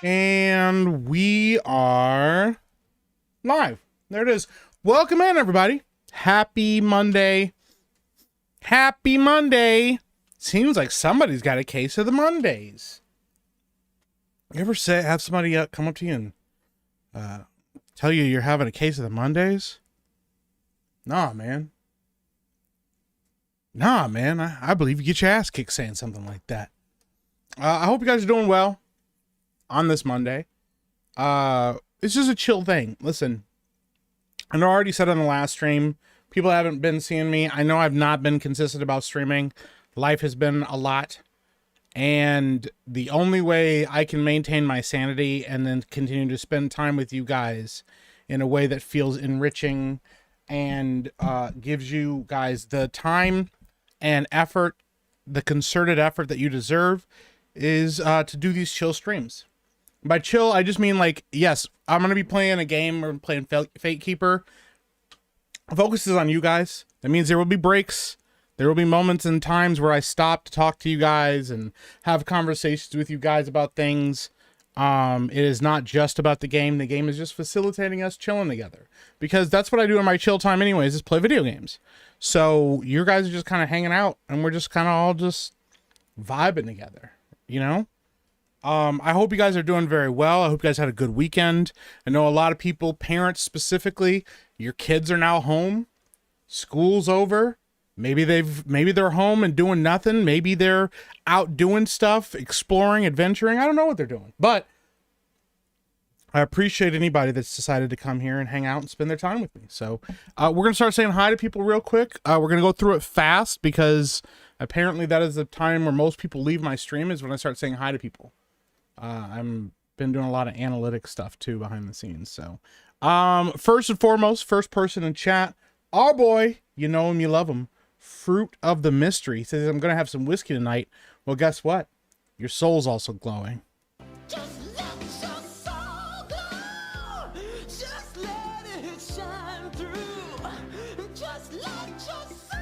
And we are live. There it is. Welcome in, everybody. Happy Monday. Happy Monday. Seems like somebody's got a case of the Mondays. You ever have somebody come up to you and tell you you're having a case of the Mondays? Nah, man. I believe you get your ass kicked saying something like that. I hope you guys are doing well on this Monday. It's just a chill thing. Listen, I know I already said on the last stream, people haven't been seeing me. I know I've not been consistent about streaming. Life has been a lot. And the only way I can maintain my sanity and then continue to spend time with you guys in a way that feels enriching and gives you guys the time and effort, the concerted effort that you deserve, is to do these chill streams. By chill, I just mean, like, yes, I'm going to be playing a game or playing Fate Keeper. Focus is on you guys. That means there will be breaks. There will be moments and times where I stop to talk to you guys and have conversations with you guys about things. It is not just about the game. The game is just facilitating us chilling together. Because that's what I do in my chill time anyways, is play video games. So you guys are just kind of hanging out and we're just kind of all just vibing together, you know? I hope you guys are doing very well. I hope you guys had a good weekend. I know a lot of people, parents specifically, your kids are now home. School's over. Maybe they're home and doing nothing. Maybe they're out doing stuff, exploring, adventuring. I don't know what they're doing, but I appreciate anybody that's decided to come here and hang out and spend their time with me. So we're going to start saying hi to people real quick. We're going to go through it fast because apparently that is the time where most people leave my stream, is when I start saying hi to people. I'm been doing a lot of analytic stuff too behind the scenes. So first and foremost, first person in chat, our boy, you know him, you love him, Fruit of the Mystery, says, I'm going to have some whiskey tonight. Well, guess what? Your soul's also glowing. Just let your soul glow. Just let it shine through. Just let your soul,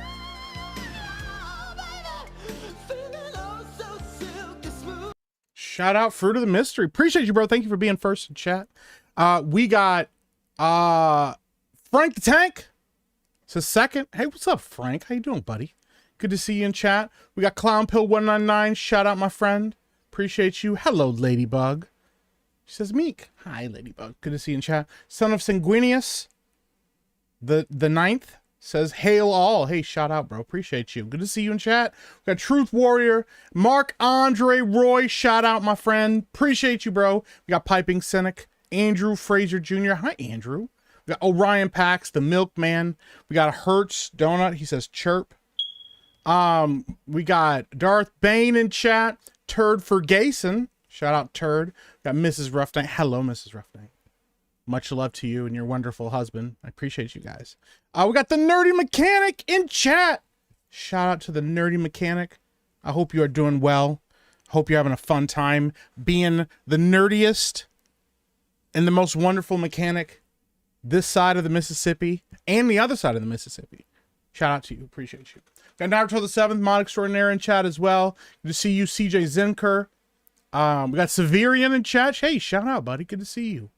baby, feeling oh so silky smooth. Shout out Fruit of the Mystery. Appreciate you, bro. Thank you for being first in chat. We got Frank the Tank. It's a second. Hey, what's up, Frank? How you doing, buddy? Good to see you in chat. We got Clownpill199. Shout out, my friend. Appreciate you. Hello, Ladybug. She says, Meek. Hi, Ladybug. Good to see you in chat. Son of Sanguinius, the ninth, says, hail all. Hey, shout out, bro. Appreciate you. Good to see you in chat. We got Truth Warrior. Mark Andre Roy. Shout out, my friend. Appreciate you, bro. We got Piping Cynic. Andrew Fraser Jr. Hi, Andrew. We got Orion Pax, the Milkman. We got Hertz Donut. He says chirp. We got Darth Bane in chat. Turd for Gason. Shout out Turd. We got Mrs. Roughnite. Hello, Mrs. Roughnite. Much love to you and your wonderful husband. I appreciate you guys. We got the Nerdy Mechanic in chat. Shout out to the Nerdy Mechanic. I hope you are doing well. Hope you're having a fun time being the nerdiest and the most wonderful mechanic this side of the Mississippi and the other side of the Mississippi. Shout out to you. Appreciate you. Got Naruto the 7th, Mod Extraordinaire in chat as well. Good to see you, CJ Zenker. We got Severian in chat. Hey, shout out, buddy. Good to see you.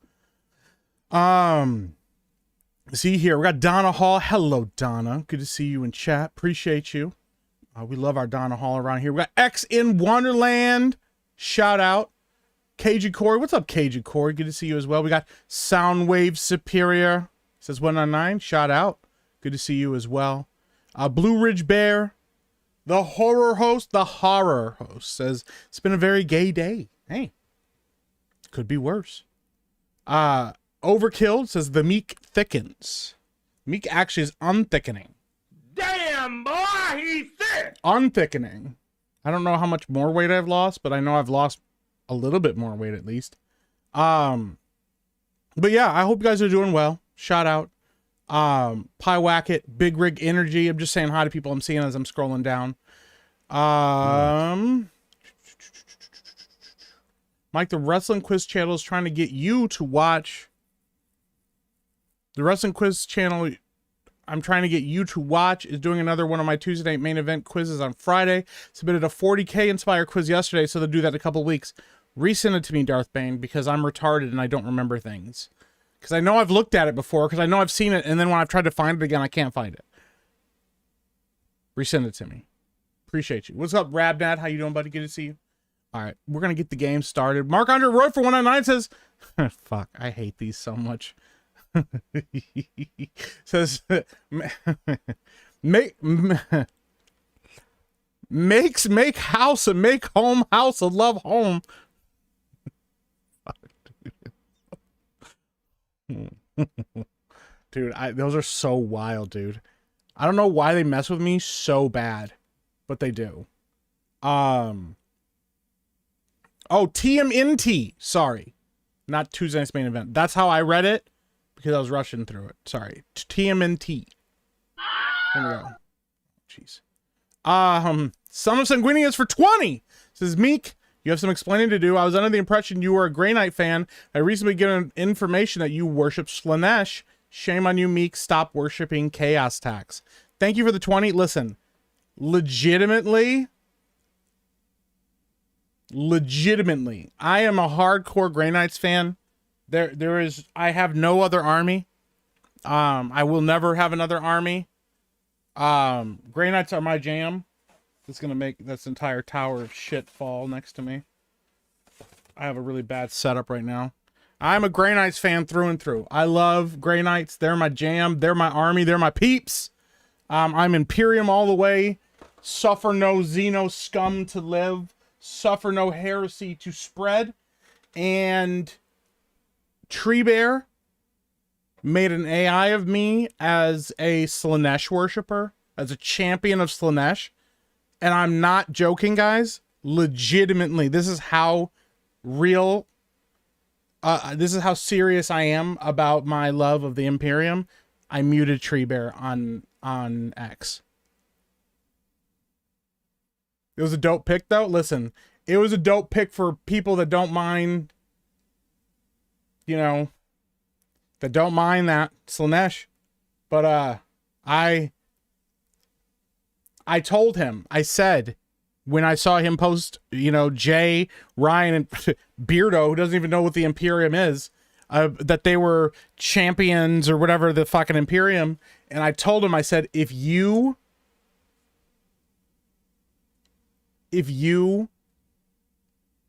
See here, we got Donna Hall. Hello, Donna. Good to see you in chat. Appreciate you. We love our Donna Hall around here. We got X in Wonderland. Shout out. KG Corey. What's up, KG Corey? Good to see you as well. We got Soundwave Superior. Says 199. Shout out. Good to see you as well. Blue Ridge Bear. The horror host. The horror host says, it's been a very gay day. Hey. Could be worse. Overkilled says, the Meek thickens. Meek actually is unthickening. Damn, boy, he's thick. Unthickening. I don't know how much more weight I've lost, but I know I've lost a little bit more weight at least. But yeah, I hope you guys are doing well. Shout out. Piewacket, Big Rig Energy. I'm just saying hi to people I'm seeing as I'm scrolling down. Mike, the Wrestling Quiz channel is trying to get you to watch. The Wrestling Quiz channel I'm trying to get you to watch is doing another one of my Tuesday night main event quizzes on Friday. Submitted a 40K Inspire quiz yesterday, so they'll do that in a couple weeks. Resend it to me, Darth Bane, because I'm retarded and I don't remember things. Because I know I've looked at it before, because I know I've seen it, and then when I've tried to find it again, I can't find it. Resend it to me. Appreciate you. What's up, Rabnat? How you doing, buddy? Good to see you. All right, we're going to get the game started. Mark Andre Roy for 199 says, fuck, I hate these so much. Says, make house and make home house a love home. Dude, those are so wild, dude. I don't know why they mess with me so bad, but they do. Oh, TMNT. Sorry. Not Tuesday Night's Main Event. That's how I read it because I was rushing through it. Sorry. TMNT. There we go. Jeez. Son of Sanguinius for 20 says, Meek, you have some explaining to do. I was under the impression you were a Grey Knight fan. I recently given information that you worship Slaanesh. Shame on you, Meek. Stop worshiping Chaos Tax. Thank you for the 20. Listen, legitimately, I am a hardcore Grey Knights fan. I have no other army. I will never have another army. Grey Knights are my jam. It's gonna make this entire tower of shit fall next to me. I have a really bad setup right now. I'm a Grey Knights fan through and through. I love Grey Knights. They're my jam. They're my army. They're my peeps. I'm Imperium all the way. Suffer no Xeno scum to live. Suffer no heresy to spread. And Treebear made an AI of me as a Slaanesh worshiper, as a champion of Slaanesh. And I'm not joking, guys. Legitimately, this is how real, this is how serious I am about my love of the Imperium. I muted Treebear on X. It was a dope pick, though. Listen, it was a dope pick for people that don't mind, you know, that don't mind that Slaanesh. But I told him, I said, when I saw him post, you know, Jay, Ryan, and Beardo, who doesn't even know what the Imperium is, that they were champions or whatever, the fucking Imperium. And I told him, I said, if you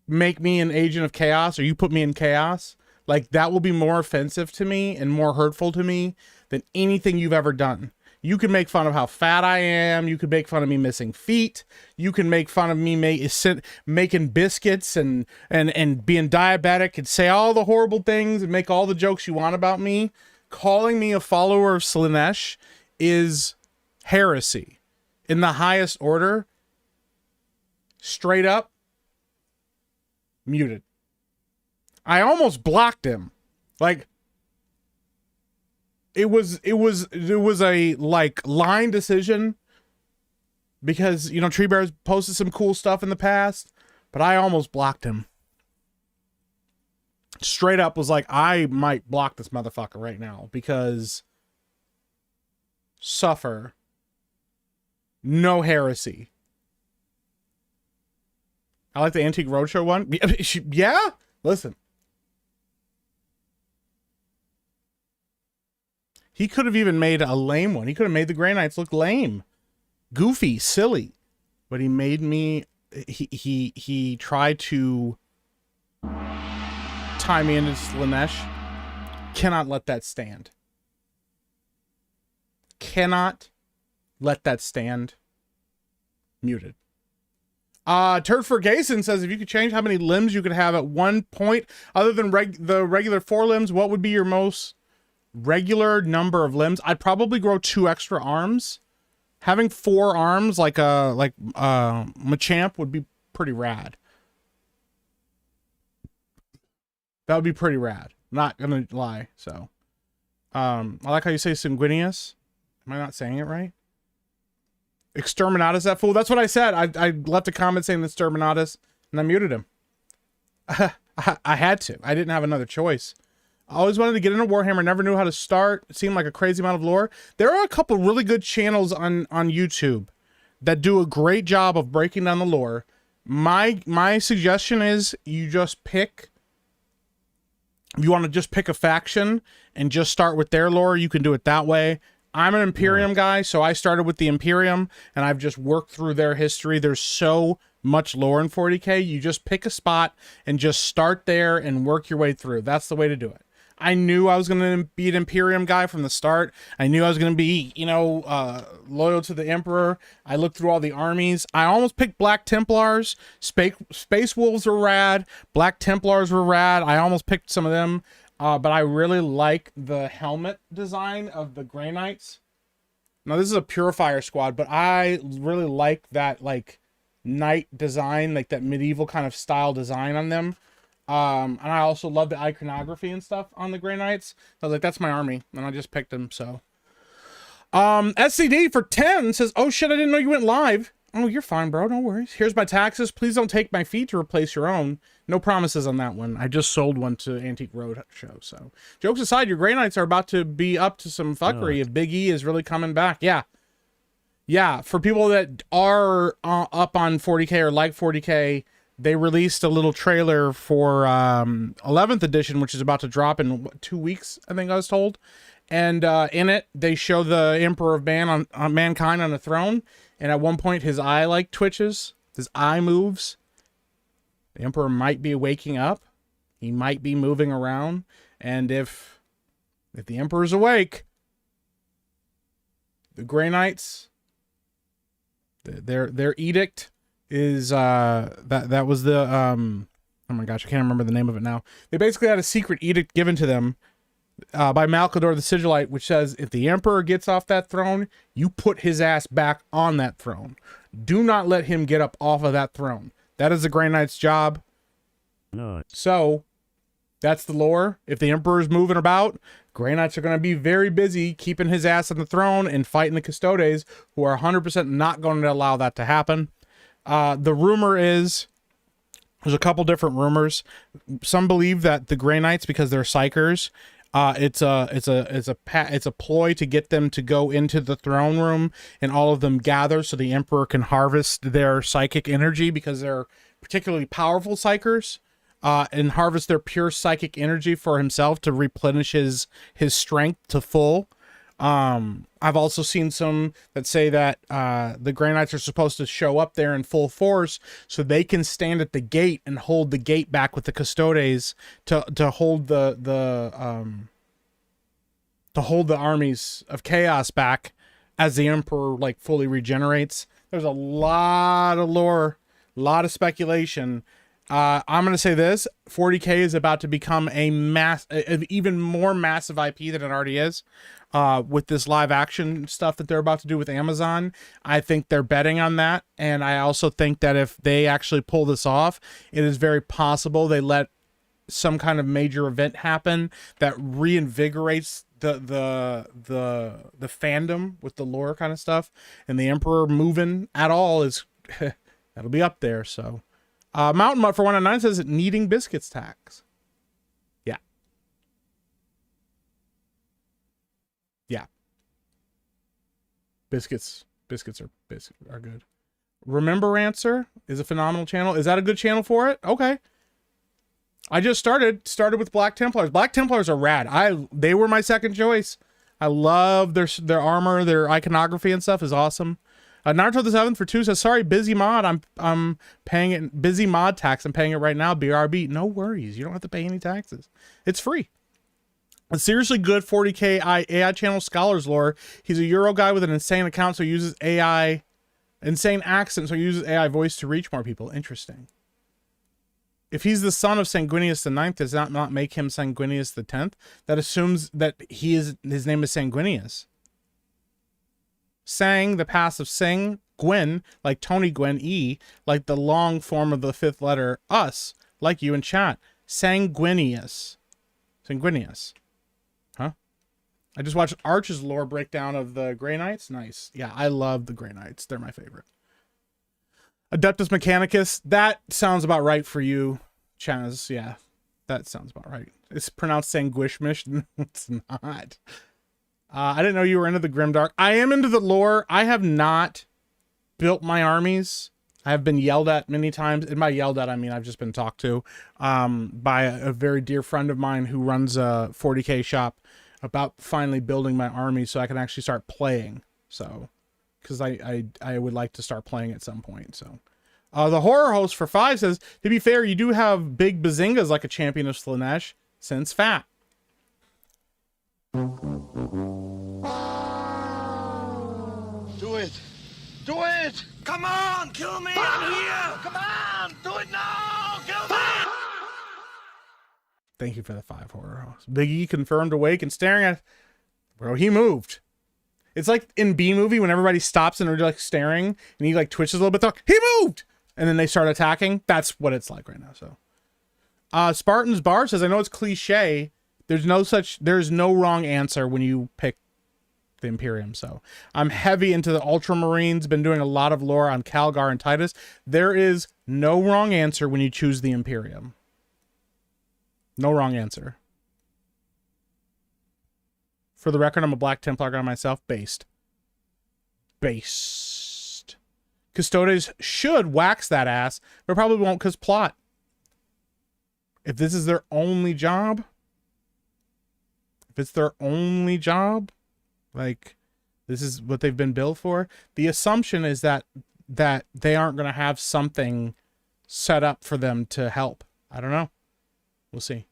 make me an agent of chaos, or you put me in chaos, like, that will be more offensive to me and more hurtful to me than anything you've ever done. You can make fun of how fat I am. You could make fun of me missing feet. You can make fun of me making biscuits and being diabetic and say all the horrible things and make all the jokes you want about me. Calling me a follower of Slaanesh is heresy in the highest order. Straight up, muted. I almost blocked him. Like, it was a like line decision because, you know, Treebear's posted some cool stuff in the past, but I almost blocked him. Straight up was like, I might block this motherfucker right now because suffer no heresy. I like the Antique Roadshow one. Yeah, listen. He could have even made a lame one. He could have made the Grey Knights look lame, goofy, silly. But he made me, he tried to tie me into Slaanesh. Cannot let that stand. Cannot let that stand. Muted. Turd for Gayson says, if you could change how many limbs you could have at one point, other than the regular 4 limbs, what would be your most regular number of limbs? I'd probably grow 2 extra arms. Having 4 arms like Machamp would be pretty rad. That would be pretty rad. Not gonna lie. So, I like how you say Sanguinius. Am I not saying it right? Exterminatus, that fool. That's what I said. I left a comment saying Exterminatus, and I muted him. I had to. I didn't have another choice. I always wanted to get into Warhammer, never knew how to start. It seemed like a crazy amount of lore. There are a couple really good channels on YouTube that do a great job of breaking down the lore. My suggestion is you just pick. If you want to just pick a faction and just start with their lore, you can do it that way. I'm an Imperium guy, so I started with the Imperium, and I've just worked through their history. There's so much lore in 40K. You just pick a spot and just start there and work your way through. That's the way to do it. I knew I was going to be an Imperium guy from the start. I knew I was going to be, loyal to the Emperor. I looked through all the armies. I almost picked Black Templars. Space Wolves were rad. Black Templars were rad. I almost picked some of them. But I really like the helmet design of the Grey Knights. Now, this is a Purifier squad, but I really like that, like, knight design, like that medieval kind of style design on them. And I also love the iconography and stuff on the Grey Knights. I was like, that's my army, and I just picked them, so. SCD for 10 says, oh shit, I didn't know you went live. Oh, you're fine, bro, no worries. Here's my taxes. Please don't take my fee to replace your own. No promises on that one. I just sold one to Antique Roadshow, so. Jokes aside, your Grey Knights are about to be up to some fuckery if Big E is really coming back. Yeah. Yeah, for people that are up on 40K or like 40K, they released a little trailer for 11th edition, which is about to drop in 2 weeks, I think I was told. And in it, they show the Emperor of Mankind on a throne. And at one point, his eye like twitches. His eye moves. The Emperor might be waking up. He might be moving around. And if the Emperor's awake, the Grey Knights, their edict is that was the oh my gosh, I can't remember the name of it now. They basically had a secret edict given to them by Malcador the Sigillite, which says if the Emperor gets off that throne, you put his ass back on that throne. Do not let him get up off of that throne. That is the Grey Knight's job. No. So that's the lore. If the Emperor's moving about, Grey Knights are going to be very busy keeping his ass on the throne and fighting the Custodes, who are 100% not going to allow that to happen. The rumor is, there's a couple different rumors. Some believe that the Grey Knights, because they're psychers, it's a ploy to get them to go into the throne room and all of them gather so the Emperor can harvest their psychic energy, because they're particularly powerful psychers, and harvest their pure psychic energy for himself to replenish his strength to full. I've also seen some that say that the Grey Knights are supposed to show up there in full force so they can stand at the gate and hold the gate back with the Custodes to hold the armies of chaos back as the Emperor like fully regenerates. There's a lot of lore, a lot of speculation. I'm going to say this, 40K is about to become an even more massive IP than it already is. With this live action stuff that they're about to do with Amazon. I think they're betting on that. And I also think that if they actually pull this off, it is very possible they let some kind of major event happen that reinvigorates the fandom with the lore kind of stuff. And the Emperor moving at all is, that'll be up there. So, Mountain Mutt for 109 says needing biscuits tax. Yeah. Biscuits are good. Remember Answer is a phenomenal channel. Is that a good channel for it? Okay. I just started with Black Templars. Black Templars are rad. They were my second choice. I love their armor, their iconography and stuff is awesome. Naruto the 7th for 2 says, sorry, busy mod. I'm paying it, busy mod tax. I'm paying it right now. BRB. No worries. You don't have to pay any taxes. It's free. A seriously good 40K AI channel, Scholar's Lore. He's a Euro guy with an insane account, so he uses insane accent, so he uses AI voice to reach more people. Interesting. If he's the son of Sanguinius the 9th, does that not make him Sanguinius the 10th? That assumes that his name is Sanguinius. Sang, the passive sing, Gwyn, like Tony Gwynn, E, like the long form of the 5th letter, us, like you in chat. Sanguinius. Sanguinius. Huh? I just watched Arch's lore breakdown of the Grey Knights. Nice. Yeah, I love the Grey Knights. They're my favorite. Adeptus Mechanicus. That sounds about right for you, Chaz. Yeah, that sounds about right. It's pronounced Sanguishmish. It's not. I didn't know you were into the Grimdark. I am into the lore. I have not built my armies. I have been yelled at many times. And by yelled at, I mean I've just been talked to by a very dear friend of mine who runs a 40K shop about finally building my army so I can actually start playing. So, because I would like to start playing at some point. So, the horror host for 5 says, to be fair, you do have big bazingas like a champion of Slaanesh since fat. Do it! Do it! Come on, kill me! I'm here! Come on! Do it now! Kill me! Thank you for the 5 horror host. Big E confirmed awake and staring at... Bro, he moved. It's like in B movie when everybody stops and they're like staring and he like twitches a little bit. They're like, he moved! And then they start attacking. That's what it's like right now. So, Spartan's Bar says, I know it's cliche. There's no wrong answer when you pick the Imperium. So I'm heavy into the Ultramarines, been doing a lot of lore on Calgar and Titus. There is no wrong answer when you choose the Imperium. No wrong answer. For the record, I'm a Black Templar guy myself. Based. Custodes should wax that ass, but probably won't because plot. If this is their only job, like, this is what they've been billed for. The assumption is that they aren't going to have something set up for them to help. I don't know. We'll see.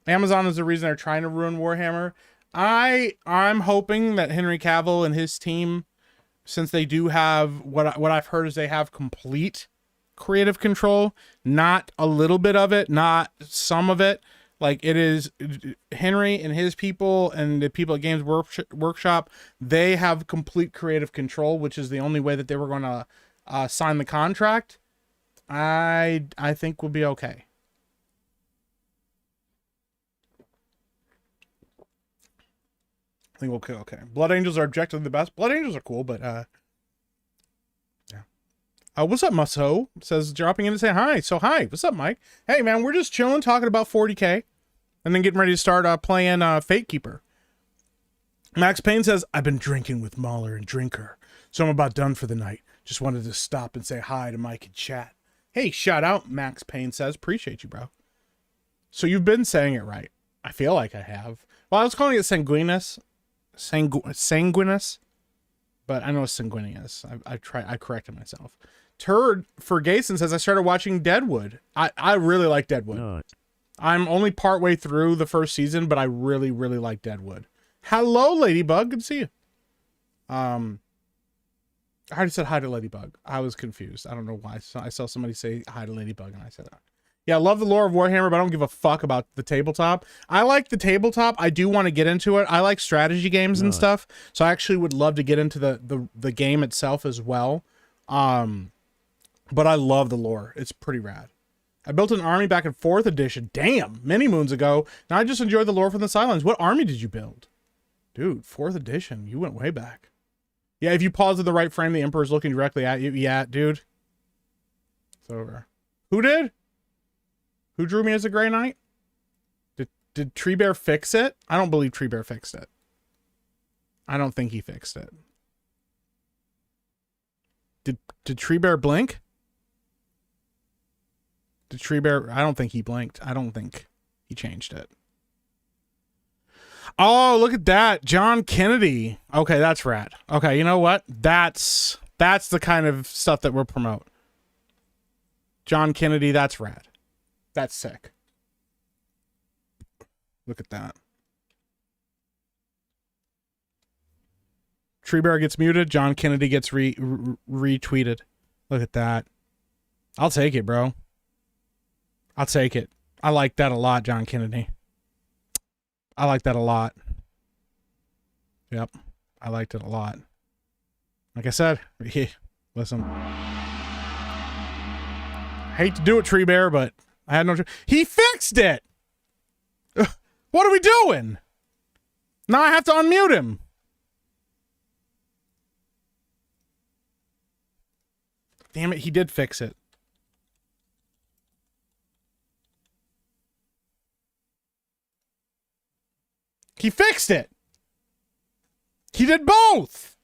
Amazon is the reason they're trying to ruin Warhammer. I'm hoping that Henry Cavill and his team, since they do have what I've heard is they have complete creative control, not a little bit of it, not some of it. Like, it is Henry and his people and the people at Games Workshop, they have complete creative control, which is the only way that they were going to sign the contract. I think we'll be okay. I think we'll be okay. Blood Angels are objectively the best. Blood Angels are cool, but yeah. What's up, Musso? Says dropping in to say hi. So hi, what's up, Mike? Hey man, we're just chilling, talking about 40K. And then getting ready to start playing Fate Keeper. Max Payne says, I've been drinking with Mahler and Drinker, so I'm about done for the night. Just wanted to stop and say hi to Mike and chat. Hey, shout out, Max Payne says. Appreciate you, bro. So you've been saying it right. I feel like I have. Well, I was calling it sanguinus. Sanguinus. But I know it's sanguineous. I corrected myself. Turd for Gason says, I started watching Deadwood. I really like Deadwood. No. I'm only partway through the first season, but I really, really like Deadwood. Hello, Ladybug. Good to see you. I already said hi to Ladybug. I was confused. I don't know why. I saw somebody say hi to Ladybug, and I said, yeah, I love the lore of Warhammer, but I don't give a fuck about the tabletop. I like the tabletop. I do want to get into it. I like strategy games and stuff, so I actually would love to get into the game itself as well. But I love the lore. It's pretty rad. I built an army back in 4th edition. Damn, many moons ago. Now I just enjoy the lore from the sidelines. What army did you build? Dude, 4th edition. You went way back. Yeah, if you pause at the right frame, the Emperor's looking directly at you. Yeah, dude. It's over. Who did? Who drew me as a Grey Knight? Did Tree Bear fix it? I don't believe Tree Bear fixed it. I don't think he fixed it. Did Tree Bear blink? Did Tree Bear... I don't think he blinked. I don't think he changed it. Oh, look at that. John Kennedy. Okay, that's rad. Okay, you know what? That's the kind of stuff that we'll promote. John Kennedy, that's rad. That's sick. Look at that. Tree Bear gets muted. John Kennedy gets retweeted. Look at that. I'll take it, bro. I'll take it. I like that a lot, John Kennedy. I like that a lot. Yep. I liked it a lot. Like I said, listen. Hate to do it, Tree Bear, but I had no... He fixed it! What are we doing? Now I have to unmute him. Damn it, he did fix it. He fixed it. He did both.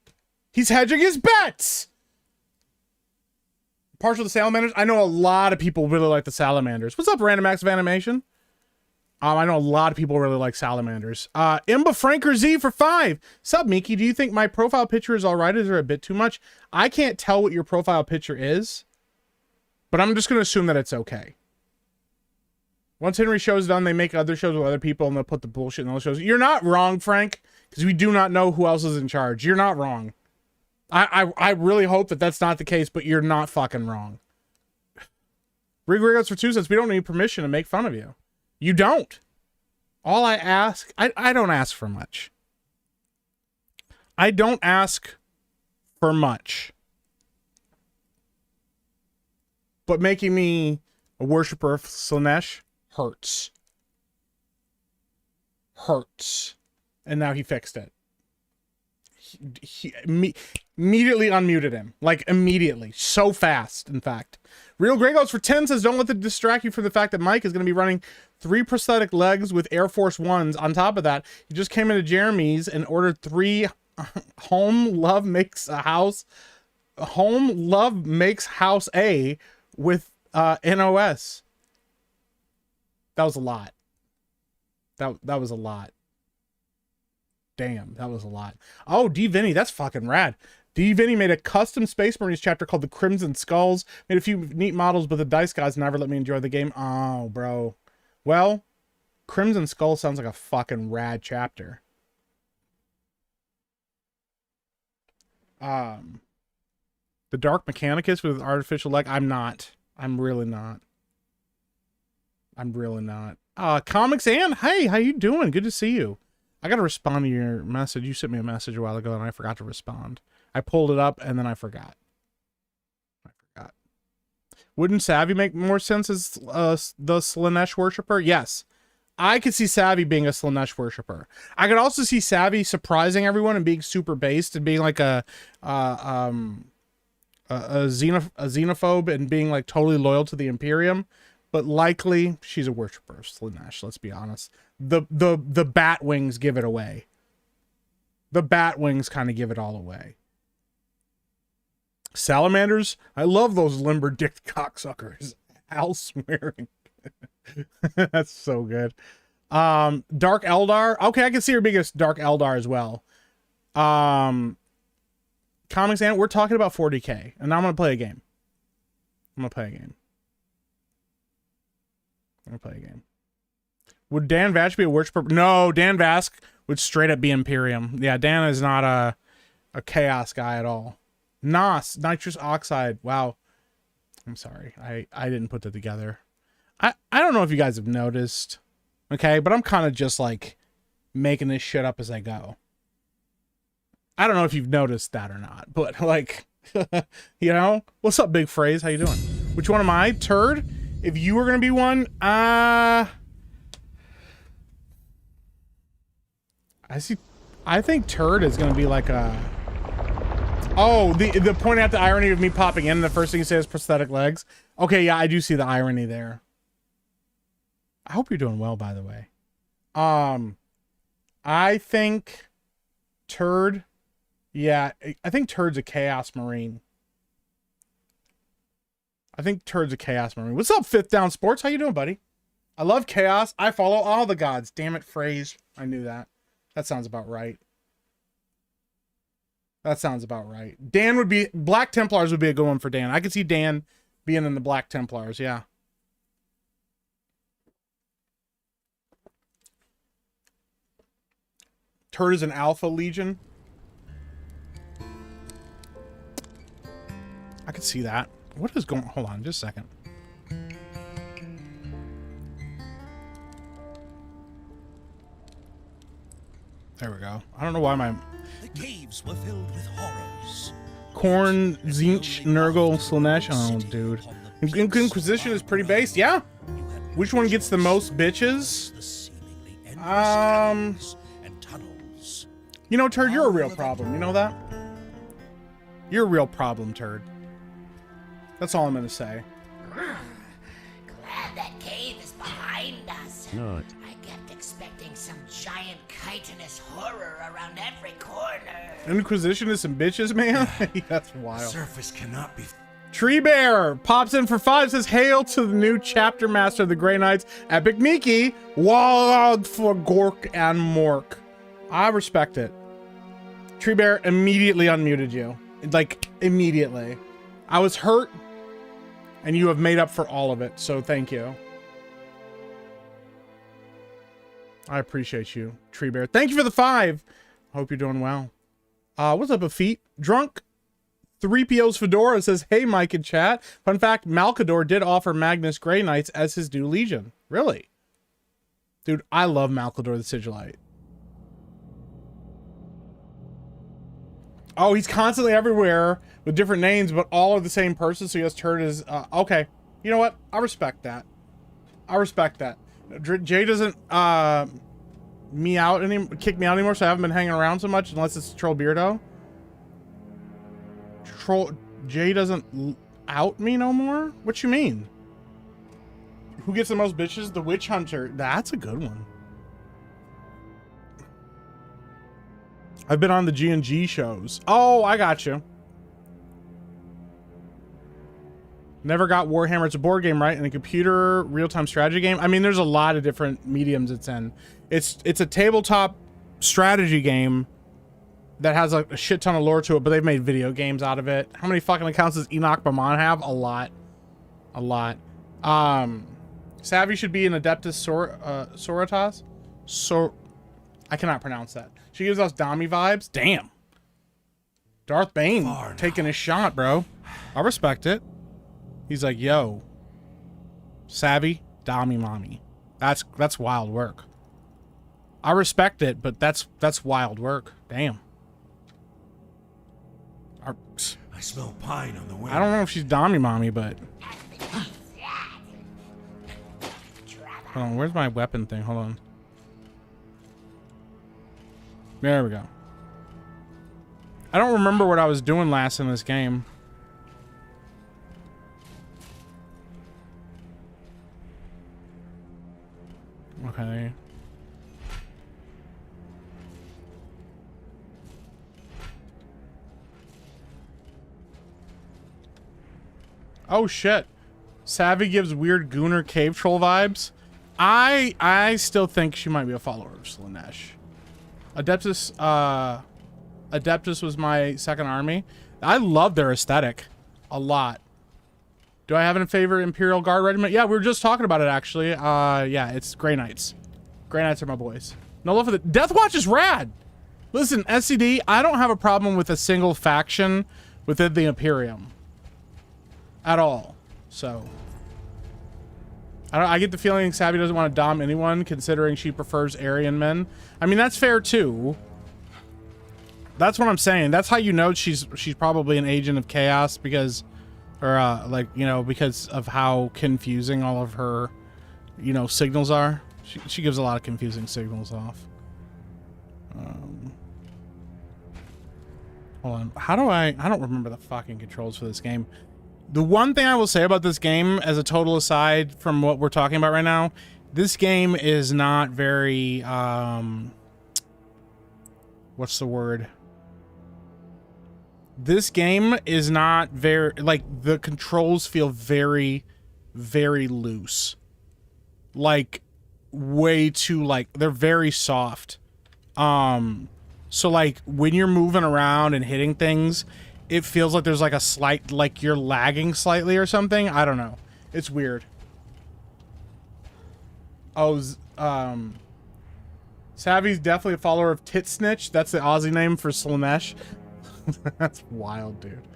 He's hedging his bets. partial to salamanders. I know a lot of people really like the salamanders. What's up, Random Acts of Animation? I know a lot of people really like salamanders. Imba Franker Z for 5. Sup, Miki? Do you think my profile picture is all right? Is there a bit too much? I can't tell what your profile picture is, but I'm just going to assume that it's okay. Once Henry show's done, they make other shows with other people, and they'll put the bullshit in those shows. You're not wrong, Frank, because we do not know who else is in charge. You're not wrong. I really hope that that's not the case, but you're not fucking wrong. Rigorios for 2 cents. We don't need permission to make fun of you. You don't. All I ask, I don't ask for much. I don't ask for much. But making me a worshiper of Slaanesh hurts. Hurts. And now he fixed it. He immediately unmuted him. Like, immediately. So fast, in fact. Real Gregos for 10 says, don't let it distract you from the fact that Mike is going to be running 3 prosthetic legs with Air Force Ones. On top of that, he just came into Jeremy's and ordered 3 Home Love Makes House A with NOS. That was a lot. That was a lot. Damn, that was a lot. Oh, D Vinny, that's fucking rad. D Vinny made a custom Space Marines chapter called the Crimson Skulls. Made a few neat models, but the dice guys never let me enjoy the game. Oh, bro. Well, Crimson Skull sounds like a fucking rad chapter. The Dark Mechanicus with artificial leg. I'm not. I'm really not. I'm really not. Comics Ann, hey, how you doing? Good to see you. I gotta respond to your message. You sent me a message a while ago and I forgot to respond. I pulled it up and then I forgot. Wouldn't Savvy make more sense as the Slaanesh worshiper? Yes. I could see Savvy being a Slaanesh worshiper. I could also see Savvy surprising everyone and being super based and being like a xenophobe and being like totally loyal to the Imperium. But likely she's a worshiper of Slaanesh, let's be honest. The bat wings give it away. The bat wings kind of give it all away. Salamanders, I love those limber-dicked cocksuckers. Al swearing. That's so good. Dark Eldar. Okay, I can see her being a Dark Eldar as well. Comics and we're talking about 40K, and now I'm gonna play a game. Would Dan Vash be a worshiper? No, Dan Vask would straight up be Imperium. Yeah, Dan is not a chaos guy at all. Nos, nitrous oxide. Wow. I'm sorry. I didn't put that together. I don't know if you guys have noticed. Okay, but I'm kind of just like making this shit up as I go. I don't know if you've noticed that or not, but like, you know, what's up, Big Phrase? How you doing? Which one am I? Turd? If you were going to be one, I think Turd is going to be like a... Oh, the point out the irony of me popping in, the first thing you say is prosthetic legs. Okay, yeah, I do see the irony there. I hope you're doing well, by the way. I think Turd... Yeah, I think Turd's a Chaos Marine. What's up, Fifth Down Sports? How you doing, buddy? I love chaos. I follow all the gods. Damn it, Phrase. I knew that. That sounds about right. Dan would be... Black Templars would be a good one for Dan. I could see Dan being in the Black Templars, yeah. Turd is an Alpha Legion. I could see that. What is going... Hold on, just a second. There we go. I don't know why my... The caves were filled with horrors. Korn, Zinch, Nurgle, Slaanesh. Oh, dude. Inquisition is pretty based. Yeah. Which one gets the most bitches? You know, Turd, you're a real problem. You know that? You're a real problem, Turd. That's all I'm gonna say. Glad that cave is behind us. Not. I kept expecting some giant chitinous horror around every corner. Inquisition is some bitches, man. That's wild. Surface cannot be. Tree Bear pops in for 5, says, hail to the new chapter master of the Grey Knights, Epic Miki, Wog for Gork and Mork. I respect it. Tree Bear immediately unmuted you. Like, immediately. I was hurt, and you have made up for all of it, so thank you. I appreciate you, Tree Bear. Thank you for the 5. Hope you're doing well. What's up, Afeet? Drunk 3PO's Fedora says, hey, Mike and chat. Fun fact, Malkador did offer Magnus Grey Knights as his new Legion. Really? Dude, I love Malkador the Sigilite. Oh, he's constantly everywhere with different names, but all are the same person, so he has turned his... okay. You know what? I respect that. I respect that. Jay doesn't kick me out anymore, so I haven't been hanging around so much, unless it's Troll Beardo. Jay doesn't out me no more? What you mean? Who gets the most bitches? The Witch Hunter. That's a good one. I've been on the G&G shows. Oh, I got you. Never got Warhammer. It's a board game, right? And a computer real-time strategy game. I mean, there's a lot of different mediums it's in. It's a tabletop strategy game that has like a shit ton of lore to it, but they've made video games out of it. How many fucking accounts does Enoch Bamon have? A lot. A lot. Savvy should be an Adeptus Sororitas. I cannot pronounce that. She gives us Dami vibes. Damn. Darth Bane taking his shot, bro. I respect it. He's like, yo, Savvy, Dami mommy. That's wild work. I respect it, but that's wild work. Damn. I smell pine on the wind. I don't know if she's Dami mommy, but... Hold on, where's my weapon thing? Hold on. There we go. I don't remember what I was doing last in this game. Okay. Oh shit. Savvy gives weird Gooner cave troll vibes. I still think she might be a follower of Slaanesh. Adeptus was my second army. I love their aesthetic a lot. Do I have in favor Imperial Guard Regiment? Yeah, we were just talking about it actually. Yeah, it's Grey Knights. Grey Knights are my boys. No love for the Death Watch is rad. Listen, SCD, I don't have a problem with a single faction within the Imperium at all. So I get the feeling Savvy doesn't want to dom anyone, considering she prefers Aryan men. I mean, that's fair too. That's what I'm saying. That's how you know she's probably an agent of chaos, because, or like, you know, because of how confusing all of her, you know, signals are. She gives a lot of confusing signals off. Hold on. How do I don't remember the fucking controls for this game. The one thing I will say about this game, as a total aside from what we're talking about right now, this game is not very, what's the word? This game is not very, like, the controls feel very, very loose. Like, way too, like, they're very soft. So, like, when you're moving around and hitting things, it feels like there's like a slight, like you're lagging slightly or something. I don't know. It's weird. Oh, Savvy's definitely a follower of Tit Snitch. That's the Aussie name for Slaanesh. That's wild, dude.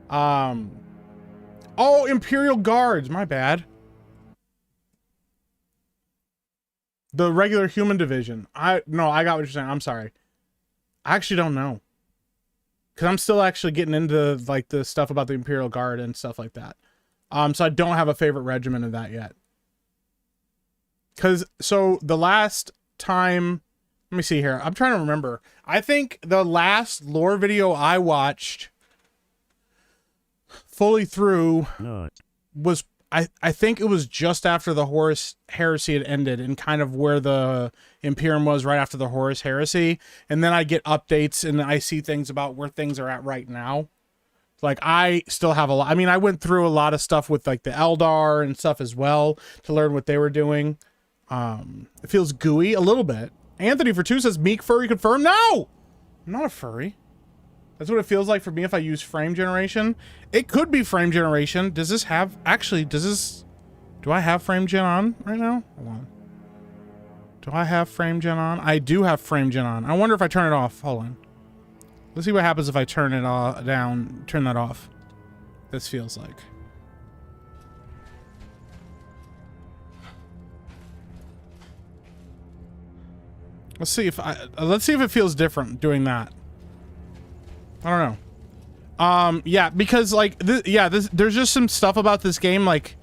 Oh, Imperial Guards. My bad. The regular human division. No, I got what you're saying. I'm sorry. I actually don't know. Because I'm still actually getting into, like, the stuff about the Imperial Guard and stuff like that. So I don't have a favorite regiment of that yet. Because, so, the last time... Let me see here. I'm trying to remember. I think the last lore video I watched fully through was... I think it was just after the Horus Heresy had ended, and kind of where the Imperium was right after the Horus Heresy. And then I get updates and I see things about where things are at right now. Like, I still have a lot. I mean, I went through a lot of stuff with like the Eldar and stuff as well to learn what they were doing. It feels gooey a little bit. Anthony for 2 says meek furry confirmed. No, I'm not a furry. That's what it feels like for me if I use frame generation. It could be frame generation. Does this have, actually, do I have frame gen on right now? Hold on. Do I have frame gen on? I do have frame gen on. I wonder if I turn it off. Hold on. Let's see what happens if I turn it down, turn that off. This feels like. Let's see if it feels different doing that. I don't know. Yeah, because like there's just some stuff about this game, like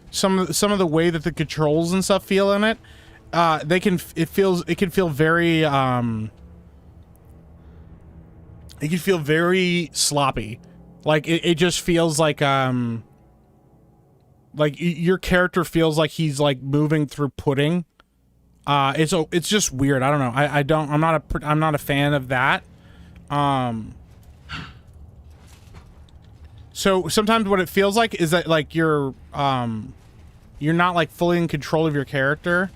some of the way that the controls and stuff feel in it. It can feel very it can feel very sloppy. Like it just feels like your character feels like he's like moving through pudding. It's just weird. I don't know. I'm not a fan of that. So sometimes what it feels like is that like you're not like fully in control of your character.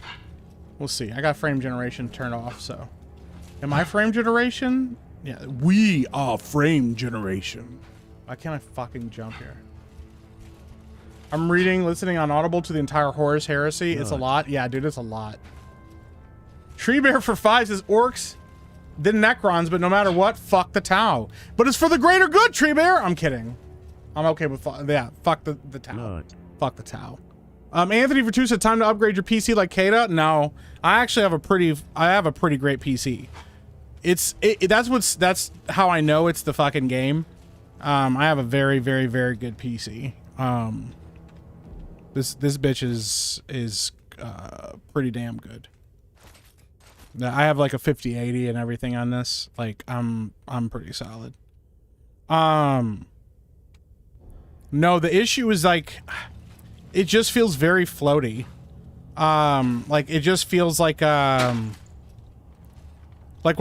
We'll see. I got frame generation turned off, so. Am I frame generation? Yeah, we are frame generation. Why can't I fucking jump here? I'm listening on Audible to the entire Horus Heresy. It's a lot. Yeah, dude, it's a lot. Tree Bear for 5 says orcs, then Necrons, but no matter what, fuck the Tau. But it's for the greater good, Tree Bear. I'm kidding. I'm okay with fuck the Tau. Blood. Fuck the Tau. Anthony for 2 said time to upgrade your PC like Kata. No, I actually have a pretty great PC. That's how I know it's the fucking game. I have a very, very, very good PC. This bitch is pretty damn good. I have like a 5080 and everything on this. Like I'm pretty solid. No, the issue is like it just feels very floaty. Like it just feels like when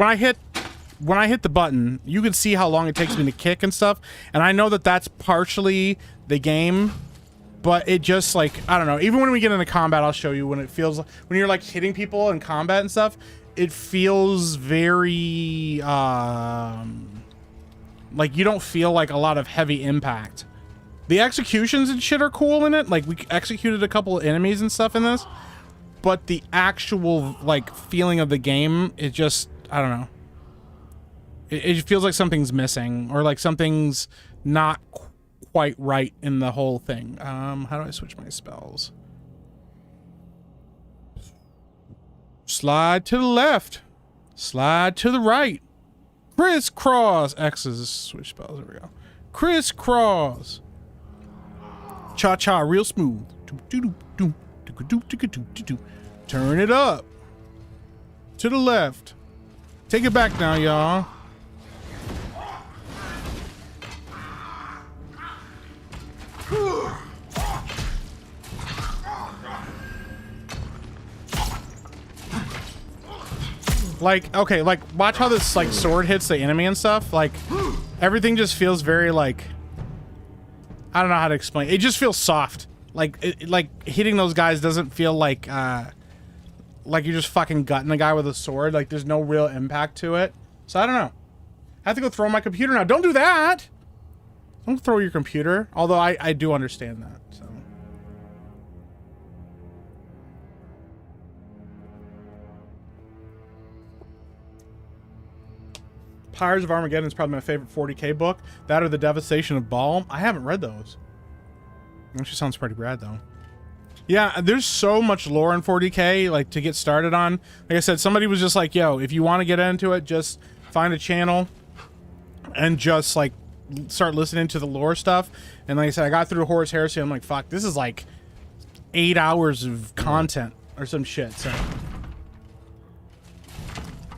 I hit the button, you can see how long it takes me to kick and stuff, and I know that that's partially the game, but it just like, I don't know, even when we get into combat, I'll show you when it feels like, when you're like hitting people in combat and stuff, it feels very like you don't feel like a lot of heavy impact. The executions and shit are cool in it, like we executed a couple of enemies and stuff in this, but the actual like feeling of the game, it just, I don't know. It feels like something's missing, or like something's not quite right in the whole thing. How do I switch my spells? Slide to the left. Slide to the right. Crisscross. X's switch spells. There we go. Crisscross. Cha-cha, real smooth. Turn it up. To the left. Take it back now, y'all. Like, okay, like, watch how this, like, sword hits the enemy and stuff. Like, everything just feels very, like, I don't know how to explain. It just feels soft. Like, like, hitting those guys doesn't feel like you're just fucking gutting the guy with a sword. Like, there's no real impact to it. So, I don't know. I have to go throw my computer now. Don't do that! Don't throw your computer. Although, I do understand that, so. Pyres of Armageddon is probably my favorite 40k book. That or The Devastation of Baal. I haven't read those. Actually sounds pretty rad, though. Yeah, there's so much lore in 40k, like, to get started on. Like I said, somebody was just like, yo, if you want to get into it, just find a channel and just, like, start listening to the lore stuff. And like I said, I got through Horus Heresy. I'm like, fuck, this is like 8 hours of content or some shit. So,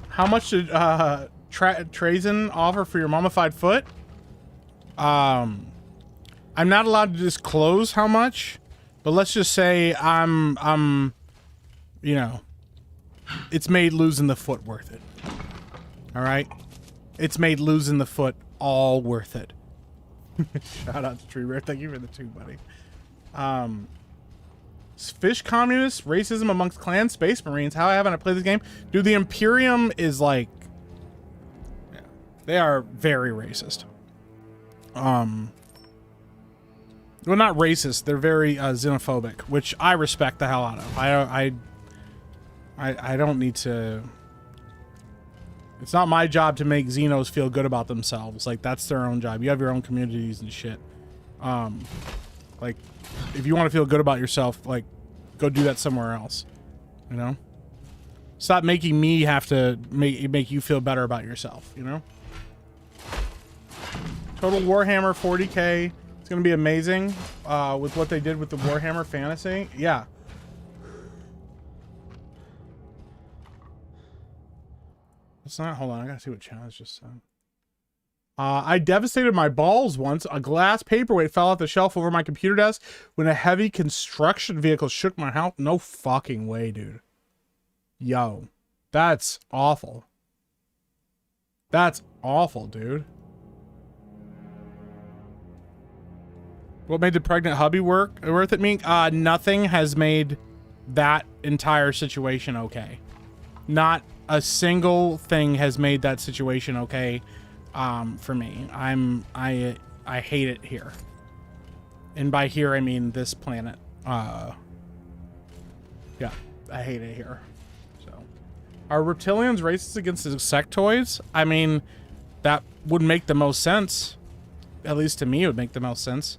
how much did Trazen offer for your mummified foot? I'm not allowed to disclose how much, but let's just say I'm you know, it's made losing the foot worth it. All right, it's made losing the foot all worth it. Shout out to Tree Bear. Thank you for the 2, buddy. Fish communists, racism amongst clan space marines. How haven't I played this game? Dude, the Imperium is like, yeah, they are very racist. Well, not racist. They're very xenophobic, which I respect the hell out of. I don't need to. It's not my job to make Xenos feel good about themselves. Like, that's their own job. You have your own communities and shit. Like, if you want to feel good about yourself, like, go do that somewhere else. You know? Stop making me have to make you feel better about yourself, you know? Total Warhammer 40K. It's going to be amazing with what they did with the Warhammer Fantasy. Yeah. It's not. Hold on. I got to see what Chaz just said. I devastated my balls once. A glass paperweight fell off the shelf over my computer desk when a heavy construction vehicle shook my house. No fucking way, dude. Yo. That's awful. That's awful, dude. What made the pregnant hubby worth it? Me? Nothing has made that entire situation okay. Not a single thing has made that situation okay. For me, I hate it here, and by here I mean this planet. Yeah, I hate it here. So, are reptilians racist against insectoids? I mean, that would make the most sense. At least to me, it would make the most sense.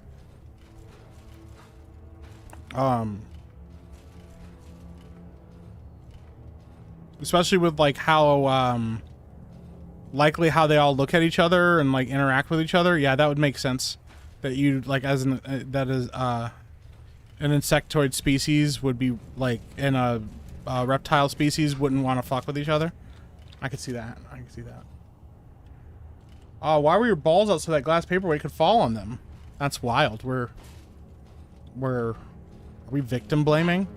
Especially with like how likely how they all look at each other and like interact with each other. Yeah, that would make sense. That you like as an that is an insectoid species would be like in a reptile species wouldn't want to fuck with each other. I could see that. I could see that. Why were your balls out so that glass paperweight could fall on them? That's wild. Are we victim blaming?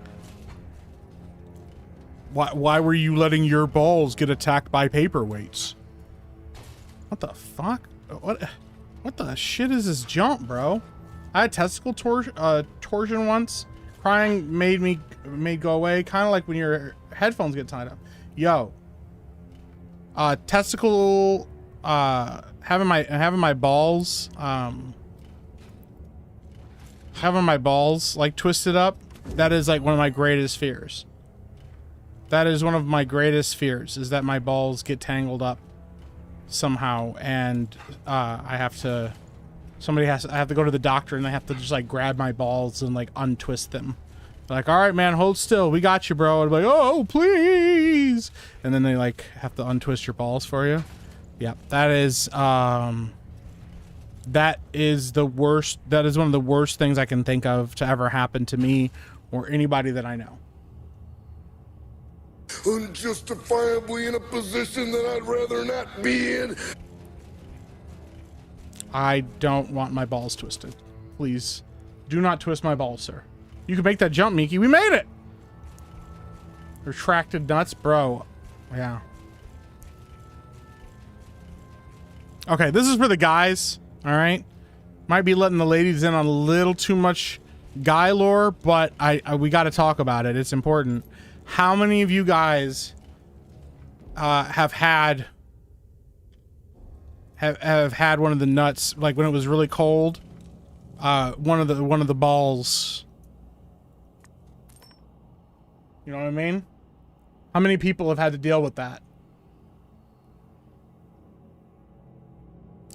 Why were you letting your balls get attacked by paperweights? What the fuck? What the shit is this jump, bro? I had testicle torsion once. Crying made go away, kind of like when your headphones get tied up. Yo. Testicle having my balls like twisted up, that is like one of my greatest fears. That is one of my greatest fears, is that my balls get tangled up somehow, and I have to go to the doctor, and they have to just like grab my balls and like untwist them. They're like, all right, man, hold still, we got you, bro. And I'm like, oh, please. And then they like have to untwist your balls for you. Yep, that is the worst. That is one of the worst things I can think of to ever happen to me or anybody that I know. Unjustifiably in a position that I'd rather not be in. I don't want my balls twisted. Please do not twist my balls, sir. You can make that jump, Miki. We made it. Retracted nuts, bro. Yeah. Okay, this is for the guys. All right. Might be letting the ladies in on a little too much guy lore, but we got to talk about it. It's important. How many of you guys have had one of the nuts, like when it was really cold, one of the balls, you know what I mean? How many people have had to deal with that?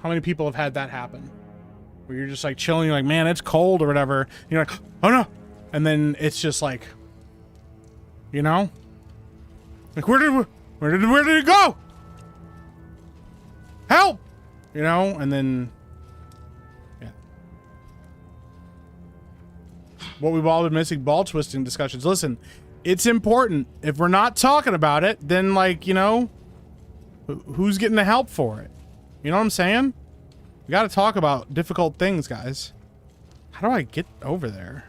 How many people have had that happen? Where you're just like chilling, you're like, man, it's cold or whatever. And you're like, oh no. And then it's just like, you know? Like, where did it go? Help! You know? And then, yeah. What we've all been missing, ball twisting discussions. Listen, it's important. If we're not talking about it, then like, you know, who's getting the help for it? You know what I'm saying? We got to talk about difficult things, guys. How do I get over there?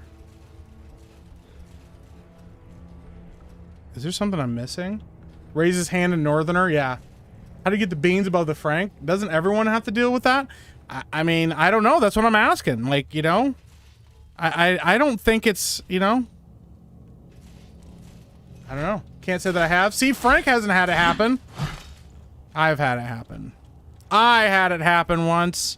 Is there something I'm missing? Raise his hand in Northerner? Yeah. How do you get the beans above the Frank? Doesn't everyone have to deal with that? I mean, I don't know. That's what I'm asking. Like, you know, I don't think it's, you know, I don't know. Can't say that I have. See, Frank hasn't had it happen. I've had it happen. I had it happen once.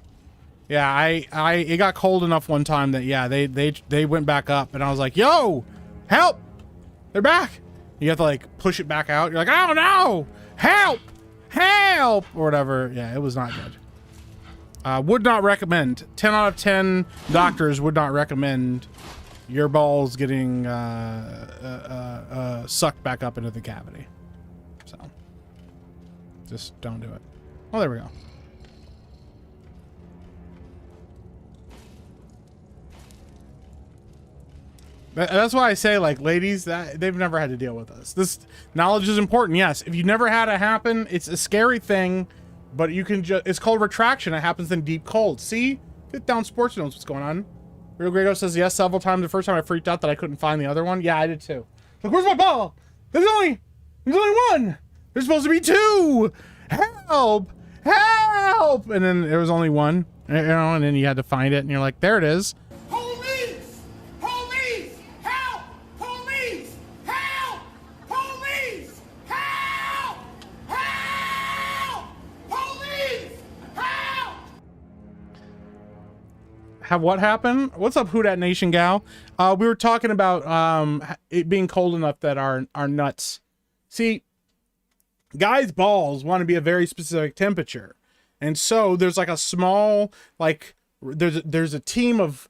Yeah, it got cold enough one time that, yeah, they went back up and I was like, yo, help. They're back. You have to like push it back out. You're like, oh no, help, help, or whatever. Yeah, it was not good. Would not recommend. 10 out of 10 doctors would not recommend your balls getting sucked back up into the cavity. So just don't do it. Oh, there we go. That's why I say, like, ladies, that they've never had to deal with this. This knowledge is important. Yes, if you never had it happen, it's a scary thing, but you can just, it's called retraction. It happens in deep cold. See? Get down sports knows what's going on. Real Grego says yes several times. The first time I freaked out that I couldn't find the other one. Yeah, I did too. Like, where's my ball? There's only one. There's supposed to be two. Help! Help! And then there was only one, you know, and then you had to find it and you're like, there it is. Police! Police! Help! Police! Help! Police! Help! Help! Police! Help! Have what happen? What's up, Who Dat Nation gal? We were talking about it being cold enough that our nuts. See, guys' balls want to be a very specific temperature, and so there's like a small, like there's a team of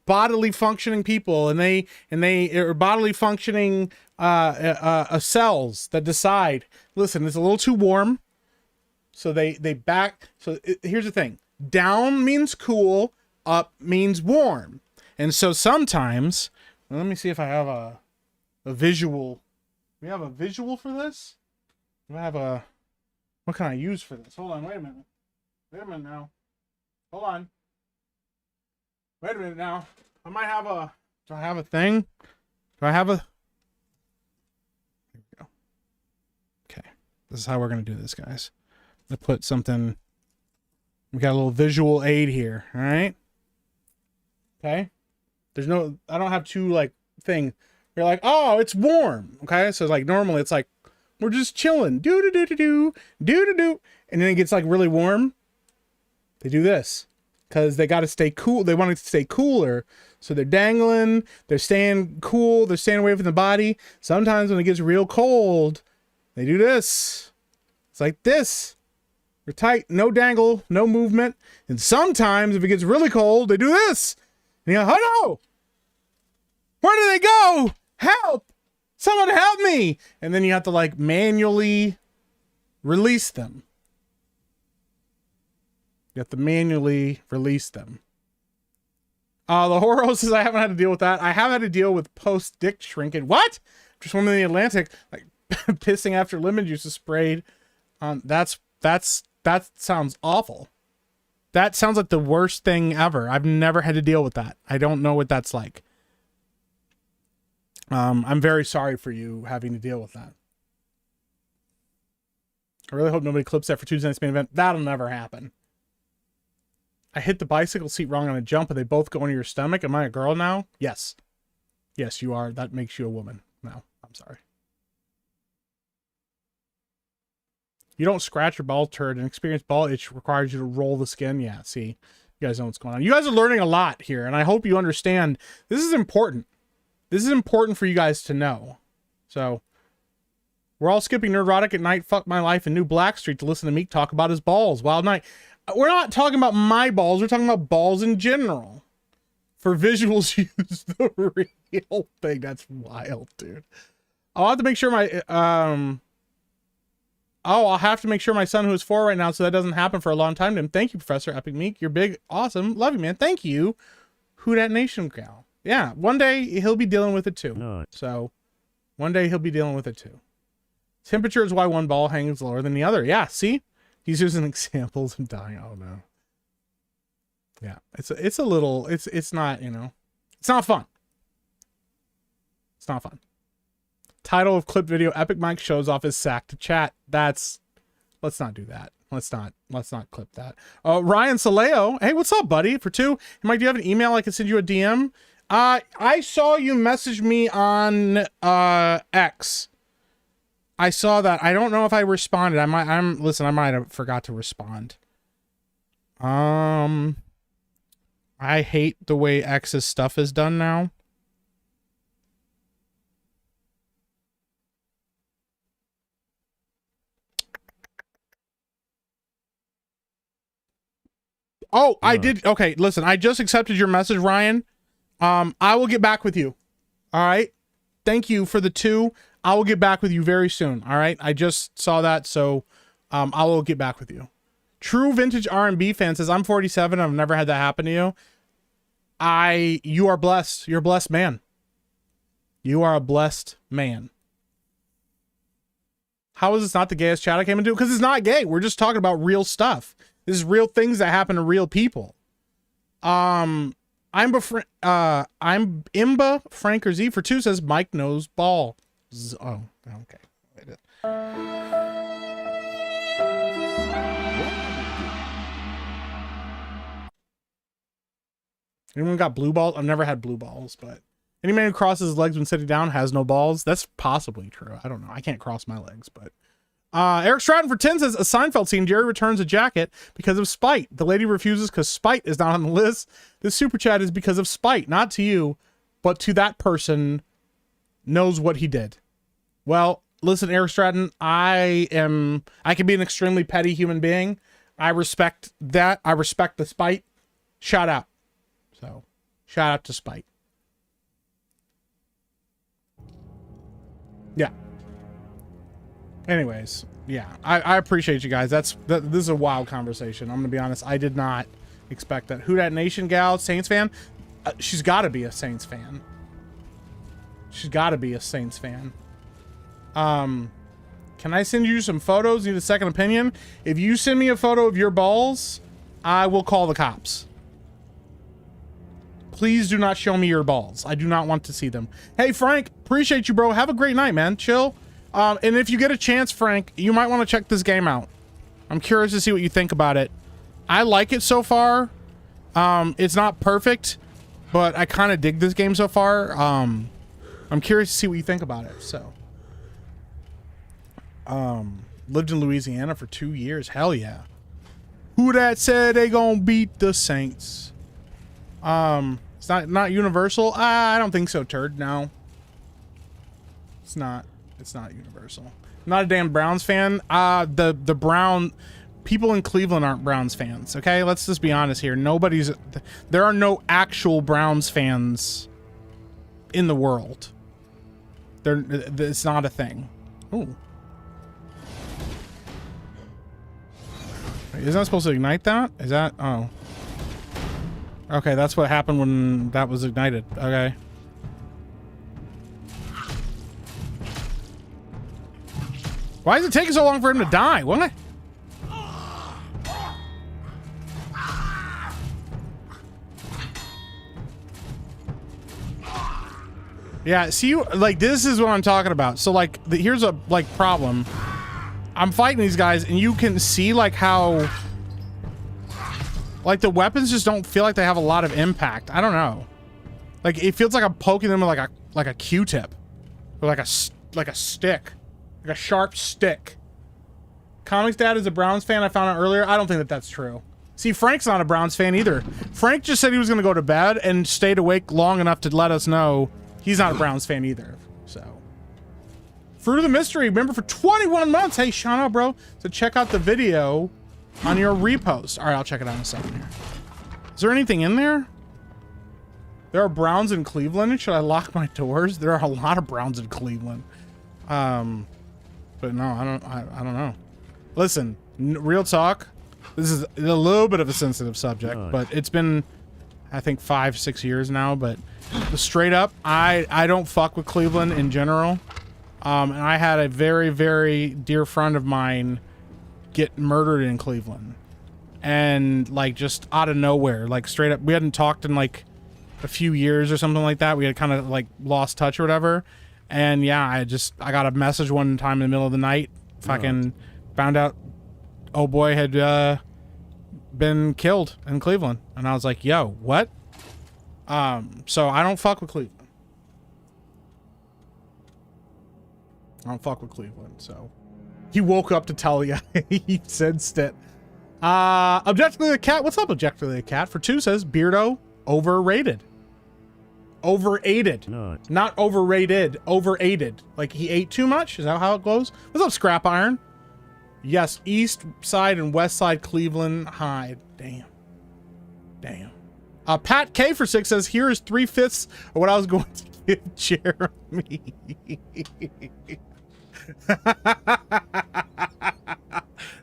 bodily functioning people, and they are bodily functioning cells that decide. Listen, it's a little too warm, so they back. So here's the thing. Down means cool, up means warm. And so sometimes, well, let me see if I have a visual. We have a visual for this? Do I have a, what can I use for this? Hold on, wait a minute. Wait a minute now. Hold on. Wait a minute now. I might have a, do I have a thing? Do I have a, here we go. Okay, this is how we're going to do this, guys. I'm going to put something. We got a little visual aid here, all right? Okay? There's no, I don't have two, like, thing. You're like, oh, it's warm, okay? So, like, normally it's like, we're just chilling. Do-do-do-do-do, do-do-do. And then it gets, like, really warm. They do this. Because they got to stay cool. They want it to stay cooler. So they're dangling. They're staying cool. They're staying away from the body. Sometimes when it gets real cold, they do this. It's like this. They're tight, no dangle, no movement. And sometimes if it gets really cold, they do this. And you're like, oh no! Where do they go? Help! Someone help me! And then you have to like manually release them. You have to manually release them. The Horo says I haven't had to deal with that. I have had to deal with post-dick shrinking. What? Just swimming in the Atlantic, like pissing after lemon juice is sprayed. That sounds awful. That sounds like the worst thing ever. I've never had to deal with that. I don't know what that's like. I'm very sorry for you having to deal with that. I really hope nobody clips that for Tuesday night's main event. That'll never happen. I hit the bicycle seat wrong on a jump and they both go into your stomach. Am I a girl now? Yes. Yes, you are. That makes you a woman. No, I'm sorry. You don't scratch your ball turd, and experience ball itch requires you to roll the skin. Yeah, see, you guys know what's going on. You guys are learning a lot here, and I hope you understand. This is important. This is important for you guys to know. So, we're all skipping Nerdrotic at night, Fuck My Life, and New Blackstreet to listen to Meek talk about his balls. Wild Night. We're not talking about my balls. We're talking about balls in general. For visuals, use the real thing. That's wild, dude. I'll have to make sure my... Oh, I'll have to make sure my son, who is 4 right now, so that doesn't happen for a long time to him. Thank you, Professor Epic Meek. You're big, awesome. Love you, man. Thank you. Who Dat Nation gal. Yeah, one day he'll be dealing with it too. No. So, one day he'll be dealing with it too. Temperature is why one ball hangs lower than the other. Yeah, see? He's using examples and dying. Oh, no. Yeah, it's a little, it's not, you know, it's not fun. It's not fun. Title of clip video, Epic Mike shows off his sack to chat. Let's not do that. let's not clip that. Ryan Saleo, hey, what's up, buddy? For 2, Mike, do you have an email I can send you a DM? I saw you message me on X. I saw that. I don't know if I responded. I might have forgot to respond. I hate the way X's stuff is done now. Oh, I did. Okay, listen, I just accepted your message, Ryan. I will get back with you. All right. Thank you for the 2. I will get back with you very soon. All right. I just saw that. So, I will get back with you. True vintage R&B fan says, I'm 47. I've never had that happen to you. You are blessed. You're a blessed man. You are a blessed man. How is this not the gayest chat I came into? Because it's not gay. We're just talking about real stuff. This is real things that happen to real people. I'm Imba Franker Z for 2 says Mike knows ball. Oh, okay. Anyone got blue balls? I've never had blue balls, but any man who crosses his legs when sitting down has no balls. That's possibly true. I don't know. I can't cross my legs, but Eric Stratton for 10 says a Seinfeld scene. Jerry returns a jacket because of spite. The lady refuses because spite is not on the list. This super chat is because of spite, not to you, but to that person knows what he did. Well, listen, Eric Stratton, I can be an extremely petty human being. I respect that. I respect the spite. Shout out. So, shout out to spite. Yeah. Anyways, yeah, I appreciate you guys. This is a wild conversation. I'm gonna be honest. I did not expect that. Who Dat Nation gal, Saints fan? She's got to be a Saints fan. She's got to be a Saints fan. Can I send you some photos? Need a second opinion? If you send me a photo of your balls, I will call the cops. Please do not show me your balls. I do not want to see them. Hey, Frank, appreciate you, bro. Have a great night, man. Chill. And if you get a chance, Frank, you might want to check this game out. I'm curious to see what you think about it. I like it so far. It's not perfect, but I kind of dig this game so far. I'm curious to see what you think about it. So, lived in Louisiana for 2 years. Hell yeah. Who that said they gonna beat the Saints? It's not Universal. I don't think so, turd. No, it's not. It's not Universal. I'm not a damn Browns fan. The Brown people in Cleveland aren't Browns fans. Okay, let's just be honest here. There are no actual Browns fans in the world. It's not a thing. Ooh. Wait, isn't that supposed to ignite that? Is that? Oh. Okay, that's what happened when that was ignited. Okay. Why is it taking so long for him to die? What? Yeah, see, like, this is what I'm talking about. So, like, here's a, like, problem. I'm fighting these guys, and you can see, like, how... Like, the weapons just don't feel like they have a lot of impact. I don't know. Like, it feels like I'm poking them with, like a Q-tip. Or, like a stick. Like a sharp stick. Comics Dad is a Browns fan. I found out earlier. I don't think that that's true. See, Frank's not a Browns fan either. Frank just said he was going to go to bed and stayed awake long enough to let us know he's not a Browns fan either. So, Fruit of the Mystery, member for 21 months. Hey, shout out, bro. So check out the video on your repost. All right, I'll check it out in a second here. Is there anything in there? There are Browns in Cleveland. Should I lock my doors? There are a lot of Browns in Cleveland. But no, I don't know. Listen, real talk. This is a little bit of a sensitive subject, but it's been, I think, 5-6 years now. But straight up, I don't fuck with Cleveland in general. And I had a very, very dear friend of mine get murdered in Cleveland, and like just out of nowhere, like straight up, we hadn't talked in like a few years or something like that. We had kind of like lost touch or whatever. And yeah, I got a message one time in the middle of the night, fucking found out oh boy had been killed in Cleveland. And I was like, yo, what? So I don't fuck with Cleveland. I don't fuck with Cleveland, so. He woke up to tell you. He sensed it. Objectively the Cat. What's up, Objectively the Cat? For 2 says, Beardo, overrated. Overated. No. Not overrated. Overated. Like he ate too much? Is that how it goes? What's up, Scrap Iron? Yes, East Side and West Side Cleveland High. Damn. Damn. Pat K for 6 says, here is 3/5 of what I was going to give Jeremy.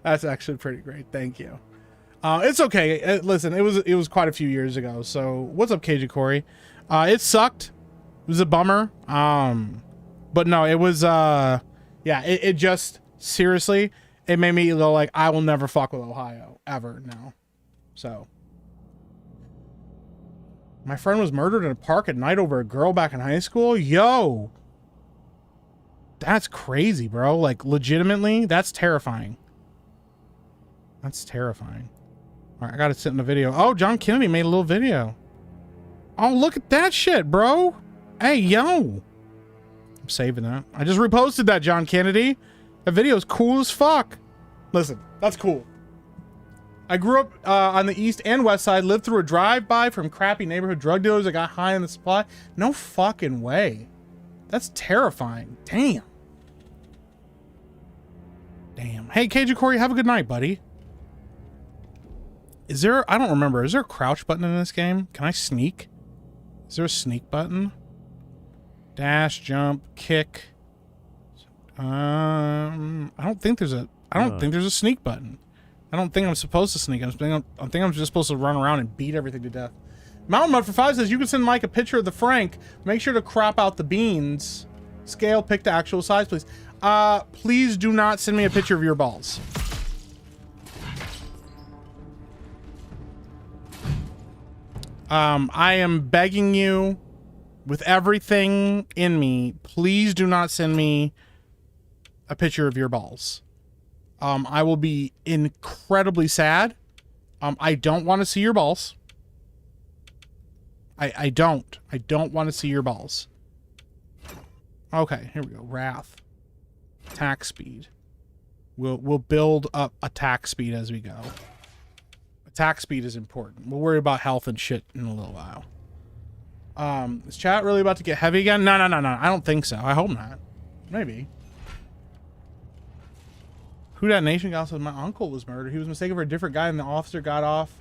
That's actually pretty great. Thank you. It's okay. Listen, it was quite a few years ago. So what's up, KJ Corey? It sucked. It was a bummer. But no, it was yeah, it just seriously, it made me go like, I will never fuck with Ohio ever now. So my friend was murdered in a park at night over a girl back in high school. Yo, that's crazy, bro. Like legitimately, that's terrifying. That's terrifying. All right, I gotta sit in the video. Oh, John Kennedy made a little video. Oh, look at that shit, bro. Hey, yo. I'm saving that. I just reposted that, John Kennedy. That video is cool as fuck. Listen, that's cool. I grew up on the east and west side, lived through a drive-by from crappy neighborhood drug dealers that got high on the supply. No fucking way. That's terrifying. Damn. Damn. Hey, KJ Corey, have a good night, buddy. Is there, I don't remember, is there a crouch button in this game? Can I sneak? Is there a sneak button? Dash, jump, kick. I don't think there's a sneak button. I don't think I'm supposed to sneak. I think I'm just supposed to run around and beat everything to death. Mountain Mud for 5 says, you can send Mike a picture of the Frank. Make sure to crop out the beans. Scale, pick the actual size, please. Please do not send me a picture of your balls. I am begging you with everything in me, please do not send me a picture of your balls. I will be incredibly sad. I don't want to see your balls. I don't want to see your balls. Okay, here we go. Wrath. Attack speed. We'll build up attack speed as we go. Attack speed is important. We'll worry about health and shit in a little while. Is chat really about to get heavy again? No. I don't think so. I hope not. Maybe. Who Dat Nation gal said my uncle was murdered. He was mistaken for a different guy and the officer got off.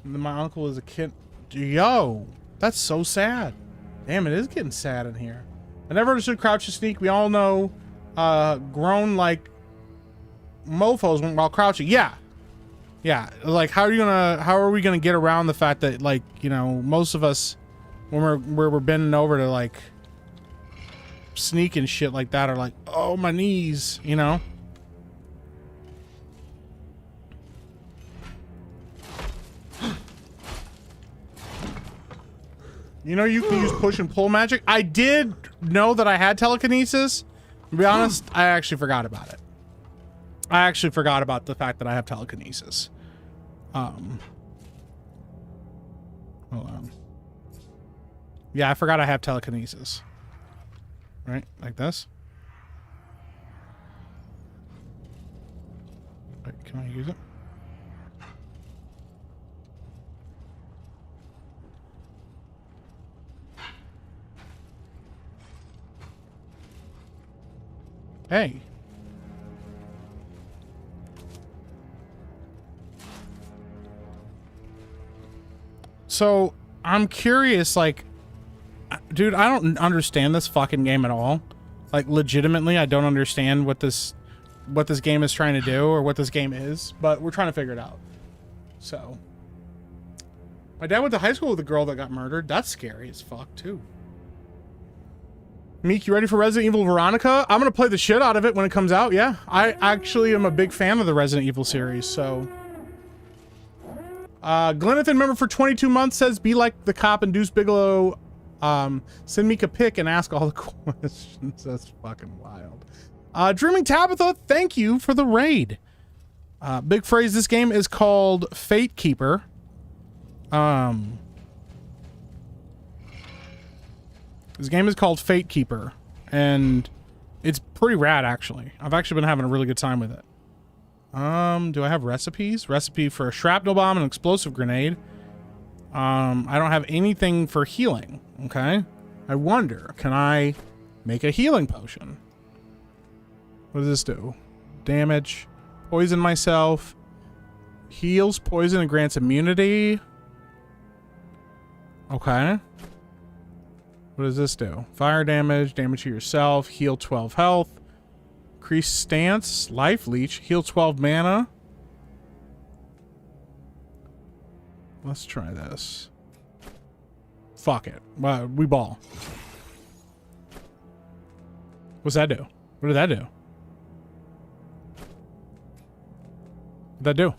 And then my uncle was a kid. Yo, that's so sad. Damn, it is getting sad in here. I never understood crouch to sneak. We all know grown like mofos while crouching. Yeah. Yeah, like how are we gonna get around the fact that, like, you know, most of us when we're bending over to like sneak and shit like that are like, oh, my knees, you know? You know, you can use push and pull magic. I did know that I had telekinesis. To be honest, I actually forgot about it. I actually forgot about the fact that I have telekinesis. Hold on. Yeah, I forgot I have telekinesis. Right? Like this. Wait, can I use it? Hey. So, I'm curious, like, dude, I don't understand this fucking game at all. Like, legitimately, I don't understand what this game is trying to do or what this game is, but we're trying to figure it out. So, my dad went to high school with a girl that got murdered. That's scary as fuck, too. Meek, you ready for Resident Evil Veronica? I'm gonna play the shit out of it when it comes out, yeah. I actually am a big fan of the Resident Evil series, so... Glenathan member for 22 months says, be like the cop and Deuce Bigelow. Send Meek a pic and ask all the questions. That's fucking wild. Dreaming Tabitha, thank you for the raid. Big phrase. This game is called Fate Keeper. This game is called Fate Keeper, and it's pretty rad, actually. I've actually been having a really good time with it. Do I have recipes? Recipe for a shrapnel bomb and explosive grenade. I don't have anything for healing, okay? I wonder, can I make a healing potion? What does this do? Damage. Poison myself. Heals poison and grants immunity. Okay. What does this do? Fire damage, damage to yourself, heal 12 health, increase stance, life leech, heal 12 mana. Let's try this. Fuck it. We ball. What's that do? What did that do? What'd that do?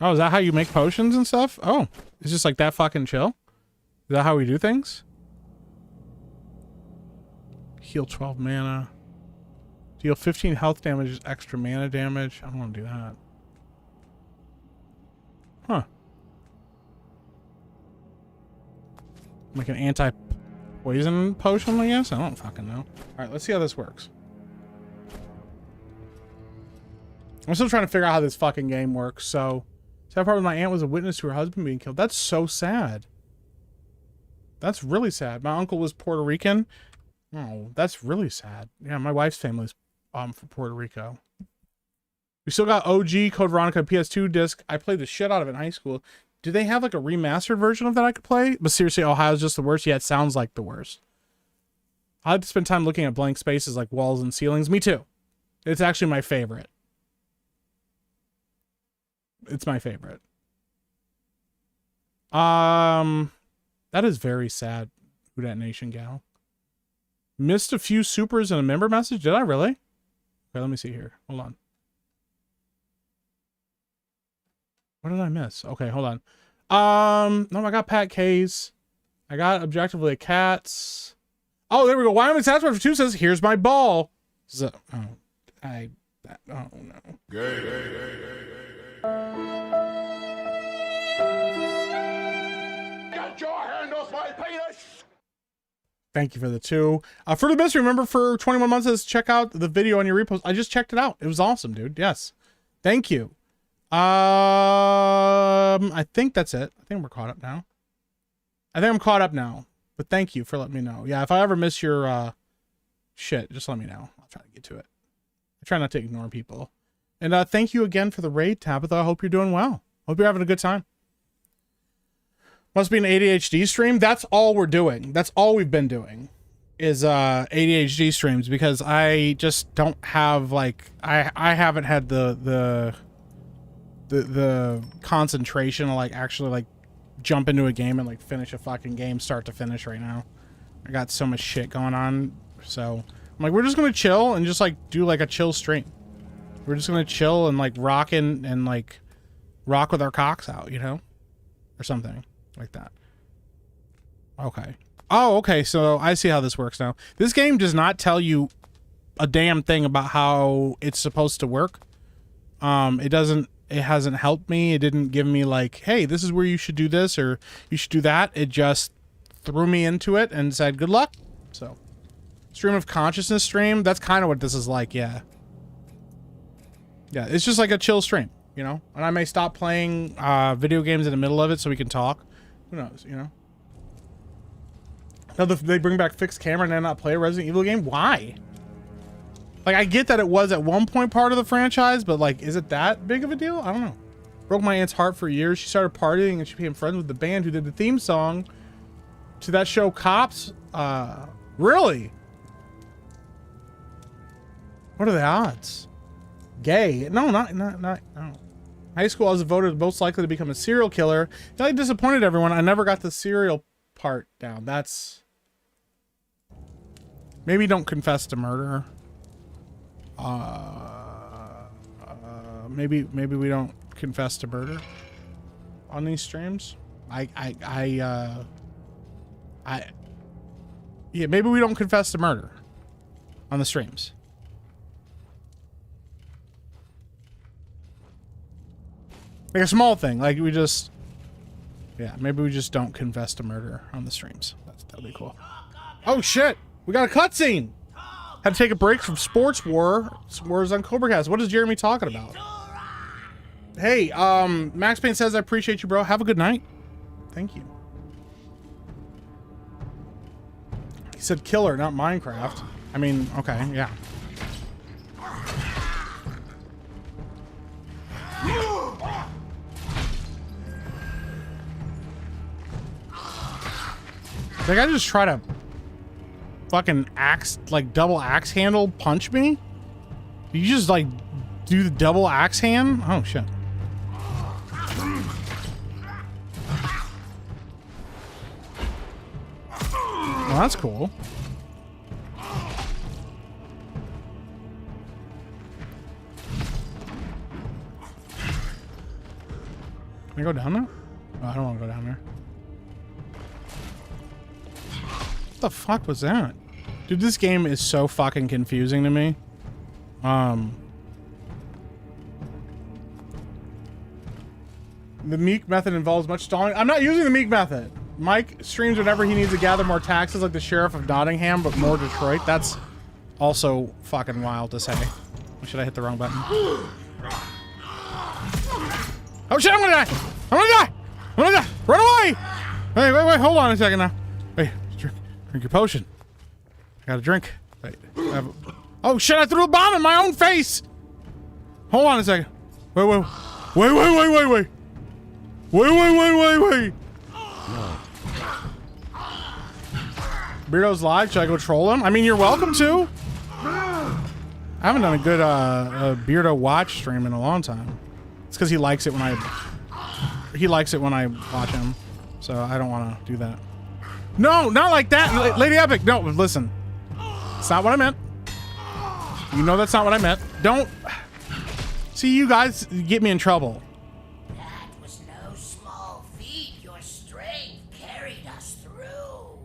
Oh, is that how you make potions and stuff? Oh, it's just like that fucking chill? Is that how we do things? Heal 12 mana. Deal 15 health damage, extra mana damage. I don't want to do that. Huh. Like an anti-poison potion, I guess? I don't fucking know. Alright, let's see how this works. I'm still trying to figure out how this fucking game works, so... Sad part with my aunt was a witness to her husband being killed. That's so sad. That's really sad. My uncle was Puerto Rican. Oh, that's really sad. Yeah, my wife's family's from Puerto Rico. We still got OG Code Veronica PS2 disc. I played the shit out of it in high school. Do they have like a remastered version of that I could play? But seriously, Ohio's just the worst. Yeah, it sounds like the worst. I like to spend time looking at blank spaces like walls and ceilings. Me too. It's actually my favorite. It's my favorite. That is very sad. Who Dat Nation gal. Missed a few supers and a member message. Did I really? Okay, let me see here. Hold on. What did I miss? Okay, hold on. No, I got Pat K's. I got Objectively Cats. Oh, there we go. Wyoming Sasquatch for 2 says, here's my ball. So, oh no. Get your hand off my penis! Thank you for the 2. For the best, remember for 21 months, says check out the video on your repost. I just checked it out. It was awesome, dude. Yes. Thank you. I think that's it. I think we're caught up now. I think I'm caught up now. But thank you for letting me know. Yeah, if I ever miss your shit, just let me know. I'll try to get to it. I try not to ignore people. And thank you again for the raid, Tabitha. I hope you're doing well. Hope you're having a good time. Must be an ADHD stream. That's all we're doing. That's all we've been doing is ADHD streams, because I just don't have like I haven't had the concentration to like actually like jump into a game and like finish a fucking game start to finish right now. I got so much shit going on, so I'm like, we're just gonna chill and just like do like a chill stream. We're just gonna chill and like rock and like rock with our cocks out, you know, or something like that. Okay. Oh, okay. So I see how this works now. This game does not tell you a damn thing about how it's supposed to work. It hasn't helped me. It didn't give me like, hey, this is where you should do this or you should do that. It just threw me into it and said, good luck. So stream of consciousness stream. That's kind of what this is like. Yeah. Yeah. It's just like a chill stream, you know, and I may stop playing video games in the middle of it so we can talk. Who knows, you know? Now they bring back fixed camera and then not play a Resident Evil game. Why? Like, I get that it was at one point part of the franchise, but like, is it that big of a deal? I don't know. Broke my aunt's heart for years. She started partying and she became friends with the band who did the theme song to that show, Cops. Really? What are the odds? Gay? No, no. High school, I was voted most likely to become a serial killer. I disappointed everyone. I never got the serial part down. That's... Maybe don't confess to murder. Maybe we don't confess to murder on these streams. Yeah, maybe we don't confess to murder on the streams. Like a small thing. Like we just, yeah, maybe we just don't confess to murder on the streams. That'd be cool. Oh shit! We got a cutscene. Had to take a break from sports wars on CobraCast. What is Jeremy talking about? Hey, Max Payne says I appreciate you, bro. Have a good night. Thank you. He said killer, not Minecraft. I mean, okay, yeah. That guy just try to fucking axe, like double axe handle punch me? Did you just like do the double axe hand? Oh shit. Well, that's cool. Can I go down there? Oh, I don't want to go down there. What the fuck was that? Dude, this game is so fucking confusing to me. The Meek method involves much stalling. I'm not using the Meek method. Mike streams whenever he needs to gather more taxes like the sheriff of Nottingham, but more Detroit. That's also fucking wild to say. Or should I hit the wrong button? Oh shit, I'm gonna die! I'm gonna die! I'm gonna die! Run away! Wait, hold on a second now. Wait, drink your potion. I got a drink. Wait, oh shit, I threw a bomb in my own face! Hold on a second. Wait. Beardo's live. Should I go troll him? I mean, you're welcome to. I haven't done a good Beardo watch stream in a long time. It's because he likes it when I watch him. So I don't want to do that. No, not like that, Lady Epic. No, listen. It's not what I meant. You know that's not what I meant. Don't. See, you guys get me in trouble. That was no small feat. Your strength carried us through.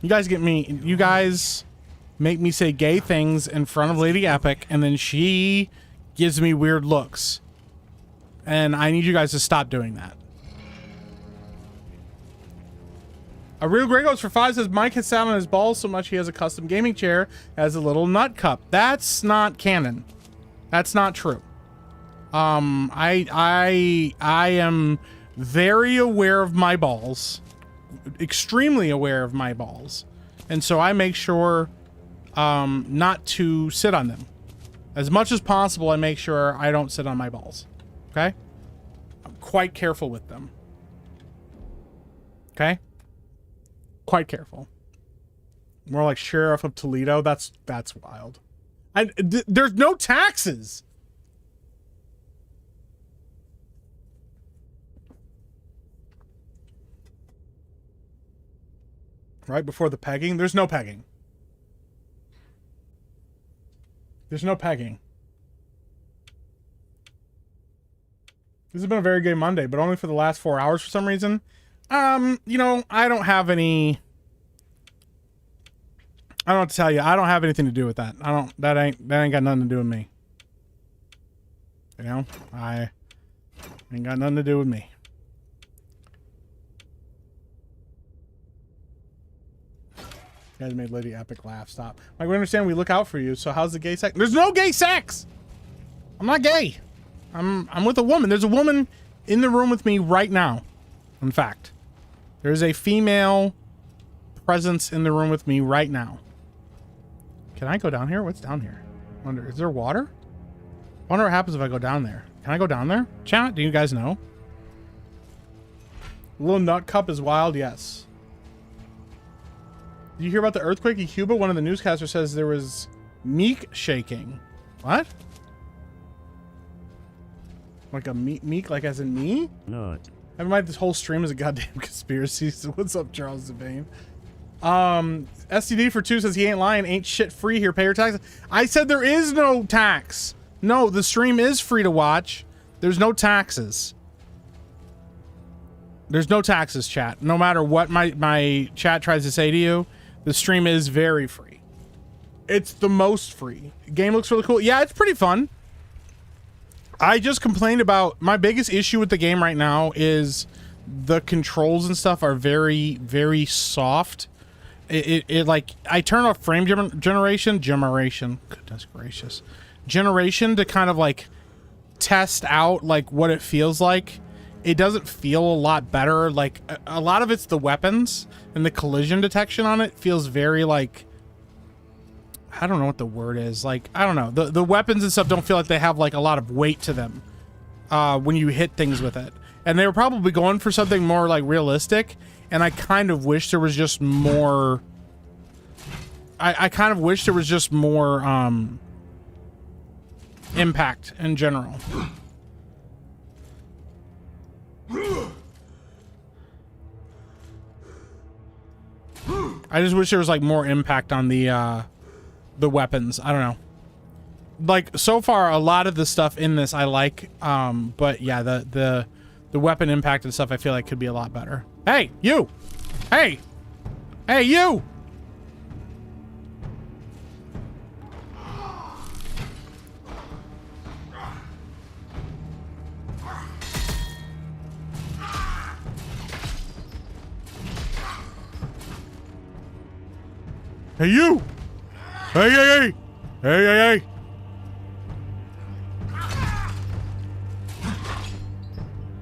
You guys get me. You guys make me say gay things in front of Lady Epic, and then she gives me weird looks. And I need you guys to stop doing that. A Real Gregos for 5 says Mike has sat on his balls so much he has a custom gaming chair as a little nut cup. That's not canon. That's not true. I am very aware of my balls, extremely aware of my balls, and so I make sure not to sit on them. As much as possible, I make sure I don't sit on my balls. Okay? I'm quite careful with them. Okay? Quite careful. More like Sheriff of Toledo. That's wild. There's no taxes. Right before the pegging? There's no pegging. There's no pegging. This has been a very gay Monday, but only for the last 4 hours for some reason. You know, I don't have any... I don't know what to tell you. I don't have anything to do with that. That ain't got nothing to do with me. You know? I ain't got nothing to do with me. You guys made Lady Epic laugh. Stop. Like, we understand we look out for you, so how's the gay sex? There's no gay sex! I'm not gay. I'm with a woman. There's a woman in the room with me right now. In fact, there's a female presence in the room with me right now. Can I go down here? What's down here? Wonder, is there water? Wonder what happens if I go down there. Can I go down there? Chat, do you guys know? Little Nut Cup is wild, yes. Did you hear about the earthquake in Cuba? One of the newscasters says there was meek shaking. What? Like a meek, like as in me? No. Never mind, this whole stream is a goddamn conspiracy. So what's up, Charles Devane? STD for 2 says he ain't lying. Ain't shit free here. Pay your taxes. I said there is no tax. No, the stream is free to watch. There's no taxes. There's no taxes, chat. No matter what my chat tries to say to you, the stream is very free. It's the most free. Game looks really cool. Yeah, it's pretty fun. I just complained about my biggest issue with the game right now is the controls and stuff are very, very soft. It like I turn off frame generation, goodness gracious, generation to kind of like test out like what it feels like. It doesn't feel a lot better. Like a lot of it's the weapons and the collision detection on it feels very like, I don't know what the word is. Like, I don't know. The weapons and stuff don't feel like they have like a lot of weight to them when you hit things with it. And they were probably going for something more like realistic. And I kind of wish there was just more. I kind of wish there was just more impact in general. I just wish there was like more impact on the weapons. I don't know. Like so far, a lot of the stuff in this I like, but yeah, the weapon impact and stuff I feel like could be a lot better. Hey, you! Hey! Hey, you! Hey, you! Hey, hey, hey! Hey, hey, hey!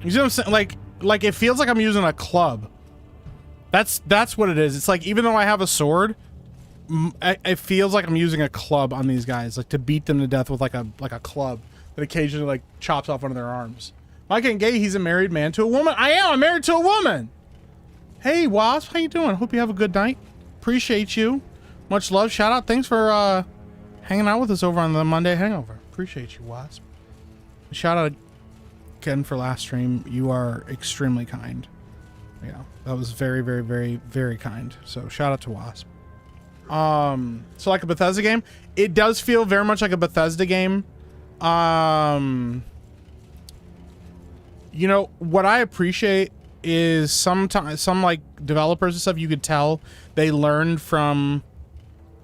You see what I'm saying? Like it feels like I'm using a club. That's what it is. It's like even though I have a sword, it feels like I'm using a club on these guys, like to beat them to death with like a club that occasionally like chops off one of their arms. Mike ain't gay. He's a married man to a woman. I am. I'm married to a woman. Hey, Wasp, how you doing? Hope you have a good night. Appreciate you. Much love. Shout out. Thanks for hanging out with us over on the Monday Hangover. Appreciate you, Wasp. Shout out again for last stream. You are extremely kind. Yeah, that was very, very, very, very kind. So shout out to Wasp. So like a Bethesda game, it does feel very much like a Bethesda game. You know what I appreciate is sometimes some like developers and stuff, you could tell they learned from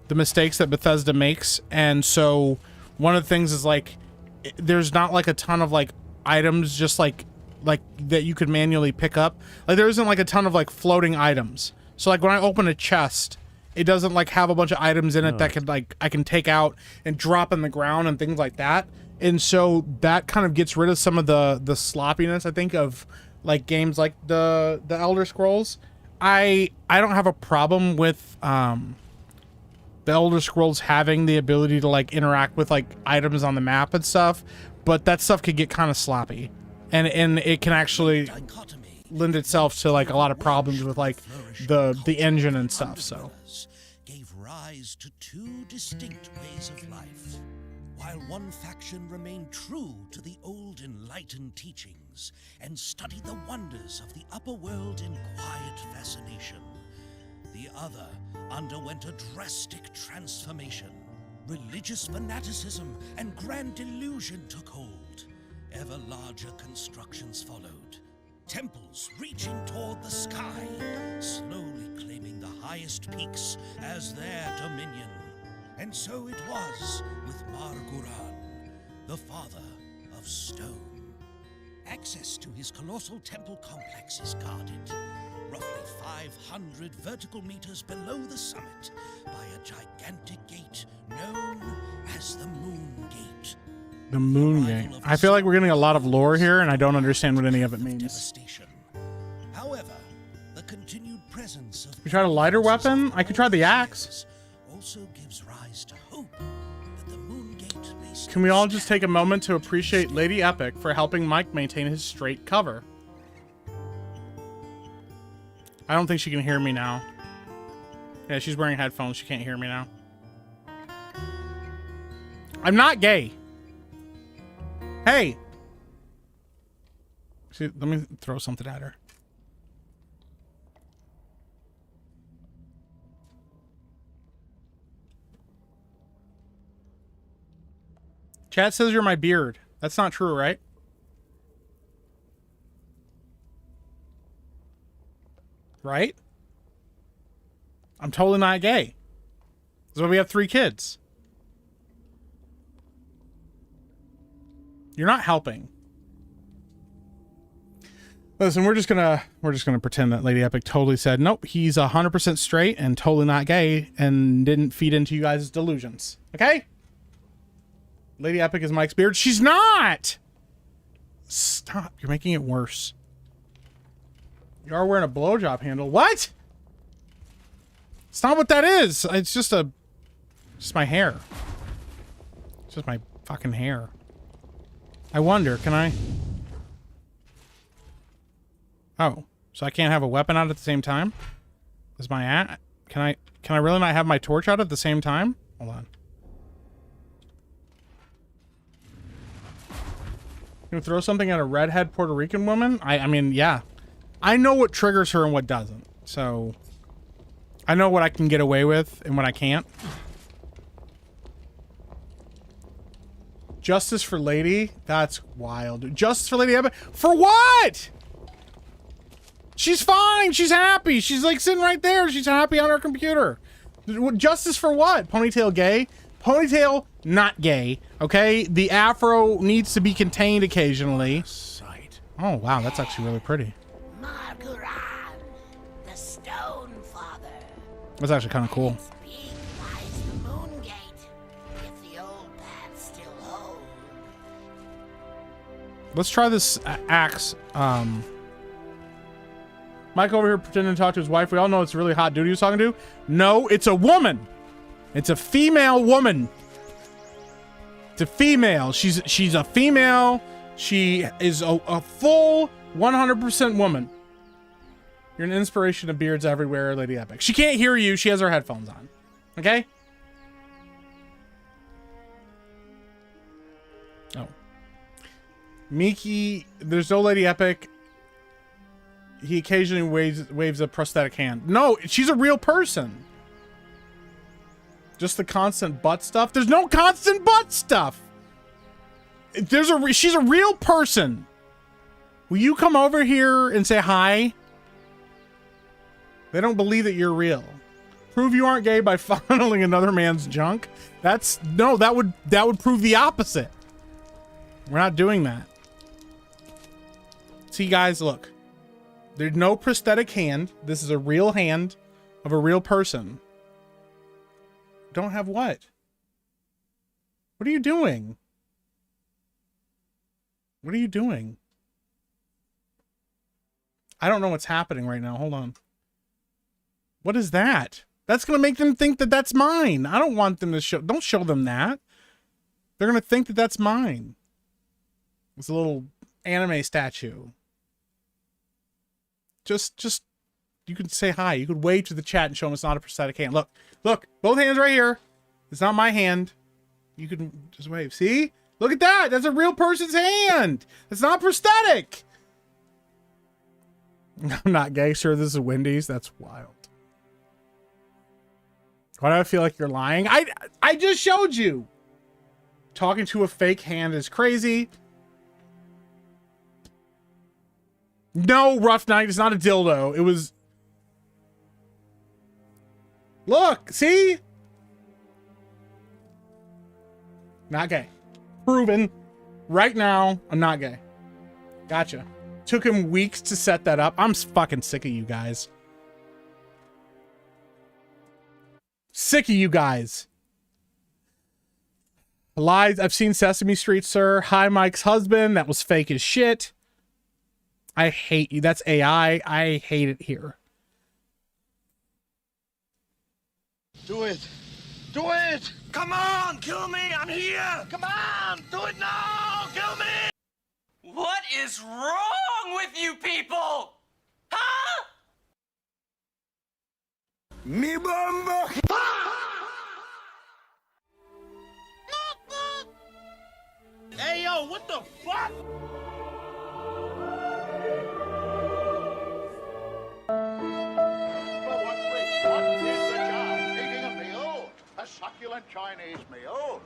the mistakes that Bethesda makes, and so one of the things is like there's not like a ton of like items just like that you could manually pick up. Like there isn't like a ton of like floating items. So like when I open a chest, it doesn't like have a bunch of items in it that could like I can take out and drop in the ground and things like that. And so that kind of gets rid of some of the sloppiness, I think, of like games like the Elder Scrolls. I don't have a problem with the Elder Scrolls having the ability to like interact with like items on the map and stuff, but that stuff could get kind of sloppy, and it can actually lend itself to like a lot of problems with like the engine and stuff. So gave rise to two distinct ways of life. While one faction remained true to the old enlightened teachings and studied the wonders of the upper world in quiet fascination, the other underwent a drastic transformation. Religious fanaticism and grand delusion took hold. Ever larger constructions followed. Temples reaching toward the sky, slowly claiming the highest peaks as their dominion. And so it was with Marguran, the father of stone. Access to his colossal temple complex is guarded, roughly 500 vertical meters below the summit, by a gigantic gate known as the Moon Gate. the Moon Gate. I feel like we're getting a lot of lore here, and I don't understand what any of it means. Devastation. However, the continued presence of You try a lighter weapon? I could try the axe. also gives rise to hope that the Moon Gate may still Can we all just take a moment to appreciate Lady Epic for helping Mike maintain his straight cover? I don't think she can hear me now. Yeah, she's wearing headphones. She can't hear me now. I'm not gay. Hey. See, let me throw something at her. Chat says you're my beard. That's not true, right? Right? I'm totally not gay. That's why we have 3 kids. You're not helping. Listen, we're just gonna pretend that Lady Epic totally said, nope, he's 100% straight and totally not gay and didn't feed into you guys' delusions. Okay? Lady Epic is Mike's beard. She's not! Stop. You're making it worse. You are wearing a blowjob handle. What? It's not what that is. It's just my hair. It's just my fucking hair. I wonder, can I? Oh, so I can't have a weapon out at the same time? Is my can I really not have my torch out at the same time? Hold on. You throw something at a redhead Puerto Rican woman? I mean, yeah. I know what triggers her and what doesn't. So I know what I can get away with and what I can't. Justice for Lady? That's wild. Justice for Lady Epic? For what? She's fine. She's happy. She's like sitting right there. She's happy on her computer. Justice for what? Ponytail gay? Ponytail not gay. Okay? The afro needs to be contained occasionally. Sight. Oh, wow. That's actually really pretty. Marguran, the Stone Father. That's actually kind of cool. Its peak lies the Moon Gate, if the old paths still hold. Let's try this axe. Mike over here pretending to talk to his wife. We all know it's a really hot dude he was talking to. No, it's a woman. It's a female woman. It's a female. She's a female. She is a full 100% woman. You're an inspiration to beards everywhere, Lady Epic. She can't hear you. She has her headphones on. Okay? Oh. Miki, there's no Lady Epic. He occasionally waves a prosthetic hand. No, she's a real person. Just the constant butt stuff. There's no constant butt stuff. She's a real person. Will you come over here and say hi? They don't believe that you're real. Prove you aren't gay by funneling another man's junk. That would prove the opposite. We're not doing that. See, guys, look. There's no prosthetic hand. This is a real hand of a real person. Don't have what? What are you doing? What are you doing? I don't know what's happening right now. Hold on. What is that? That's going to make them think that that's mine. I don't want them to show. Don't show them that. They're going to think that that's mine. It's a little anime statue. Just, you could say hi. You could wave to the chat and show them it's not a prosthetic hand. Look, both hands right here. It's not my hand. You can just wave. See? Look at that. That's a real person's hand. It's not prosthetic. I'm not gay, sir. This is Wendy's. That's wild. Why do I feel like you're lying? I just showed you. Talking to a fake hand is crazy. No, Rough Night. It's not a dildo. It was... Look, see? Not gay. Proven. Right now, I'm not gay. Gotcha. Took him weeks to set that up. I'm fucking sick of you guys. Sick of you guys. Lies. I've seen Sesame Street, sir. Hi, Mike's husband. That was fake as shit. I hate you. That's AI. I hate it here. Do it. Do it! Come on, kill me! I'm here! Come on! Do it now! Kill me! What is wrong with you people? Huh? Me bamba! Hey, yo, what the fuck? What is the job? Eating a meal? A succulent Chinese meal?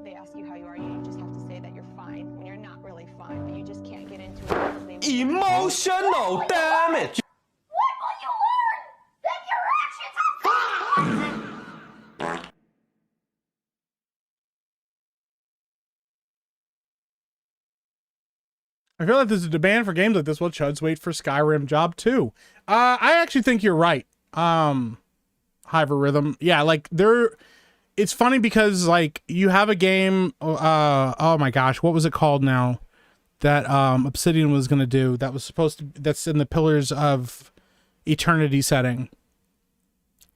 They ask you how you are, you just have to say that you're fine when you're not really fine, but you just can't get into it because they Emotional damage! damage. What will you learn? That your actions are I feel like there's a demand for games like this while chuds wait for Skyrim Job 2. I actually think you're right. Hyper Rhythm. Yeah, like it's funny because like you have a game, oh my gosh, what was it called now? That Obsidian was gonna do that was supposed to that's in the Pillars of Eternity setting.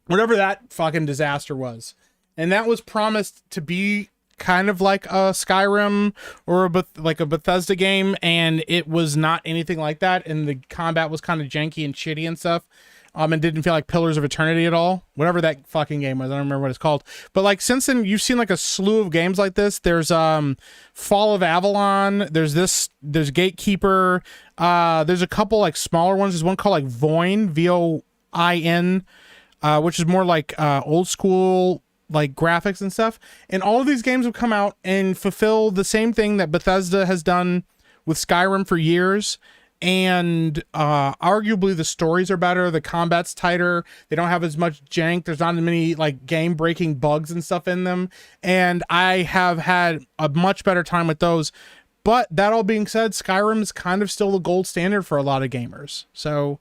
Whatever that fucking disaster was. And that was promised to be kind of like a Skyrim or like a Bethesda game, and it was not anything like that, and the combat was kind of janky and shitty and stuff, and didn't feel like Pillars of Eternity at all. Whatever that fucking game was, I don't remember what it's called. But like since then, you've seen like a slew of games like this. There's Fall of Avalon. There's Gatekeeper. There's a couple like smaller ones. There's one called like Voin, VOIN, which is more like old school like graphics and stuff. And all of these games have come out and fulfill the same thing that Bethesda has done with Skyrim for years. And arguably the stories are better, the combat's tighter, they don't have as much jank, there's not as many like game breaking bugs and stuff in them, and I have had a much better time with those. But that all being said, Skyrim is kind of still the gold standard for a lot of gamers. So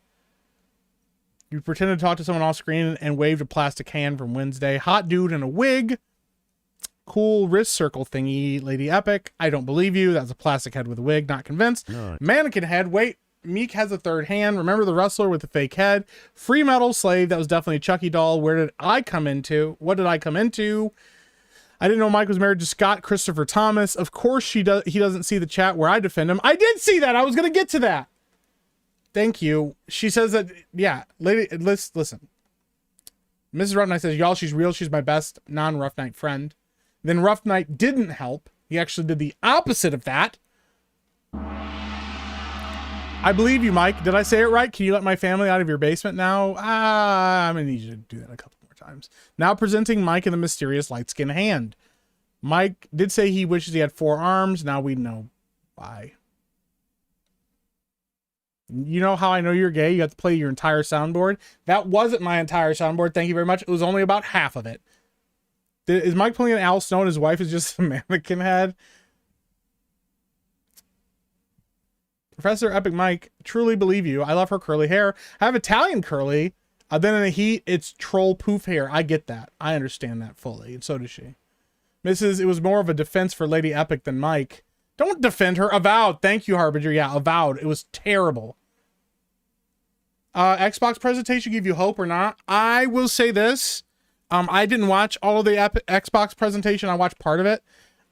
you pretended to talk to someone off screen and waved a plastic hand from Wednesday. Hot dude in a wig. Cool wrist circle thingy, Lady Epic. I don't believe you. That's a plastic head with a wig. Not convinced. No. Mannequin head. Wait, Meek has a third hand. Remember the wrestler with the fake head? Free Metal Slave. That was definitely a Chucky doll. Where did I come into? What did I come into? I didn't know Mike was married to Scott Christopher Thomas. Of course he doesn't see the chat where I defend him. I did see that. I was going to get to that. Thank you. She says that, yeah, lady, listen. Mrs. Rough Knight says, y'all, she's real. She's my best non-Rough Knight friend. Then Rough Knight didn't help. He actually did the opposite of that. I believe you, Mike. Did I say it right? Can you let my family out of your basement now? I'm going to need you to do that a couple more times. Now presenting Mike in the mysterious light-skinned hand. Mike did say he wishes he had 4 arms. Now we know why. You know how I know you're gay? You have to play your entire soundboard. That wasn't my entire soundboard. Thank you very much. It was only about half of it. Is Mike playing an Al Snow and his wife is just a mannequin head? Professor Epic Mike, truly believe you. I love her curly hair. I have Italian curly. Then in the heat, it's troll poof hair. I get that. I understand that fully. And so does she. It was more of a defense for Lady Epic than Mike. Don't defend her. Avowed. Thank you, Harbinger. Yeah, Avowed. It was terrible. Xbox presentation give you hope or not? I will say this. I didn't watch all of the Xbox presentation. I watched part of it.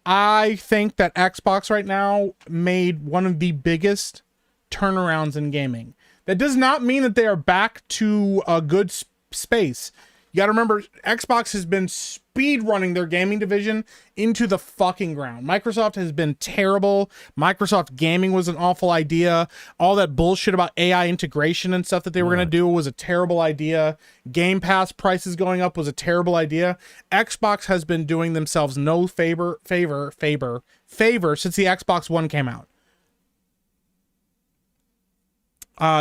I think that Xbox right now made one of the biggest turnarounds in gaming. That does not mean that they are back to a good space. You got to remember, Xbox has been speed running their gaming division into the fucking ground. Microsoft has been terrible. Microsoft Gaming was an awful idea. All that bullshit about AI integration and stuff that they were going to do was a terrible idea. Game Pass prices going up was a terrible idea. Xbox has been doing themselves no favor since the Xbox One came out.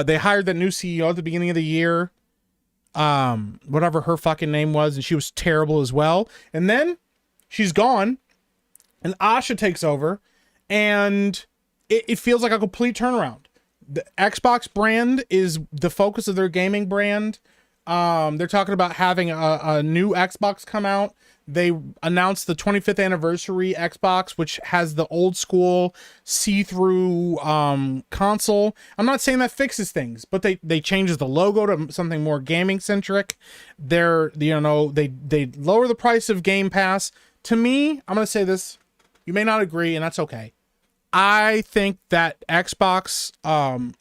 They hired that new CEO at the beginning of the year. Whatever her fucking name was, and she was terrible as well. And then she's gone, and Asha takes over, and it feels like a complete turnaround. The Xbox brand is the focus of their gaming brand. They're talking about having a new Xbox come out. They announced the 25th anniversary Xbox, which has the old school see-through console. I'm not saying that fixes things, but they changes the logo to something more gaming centric. They lower the price of Game Pass. To me, I'm going to say this. You may not agree, and that's okay. I think that Xbox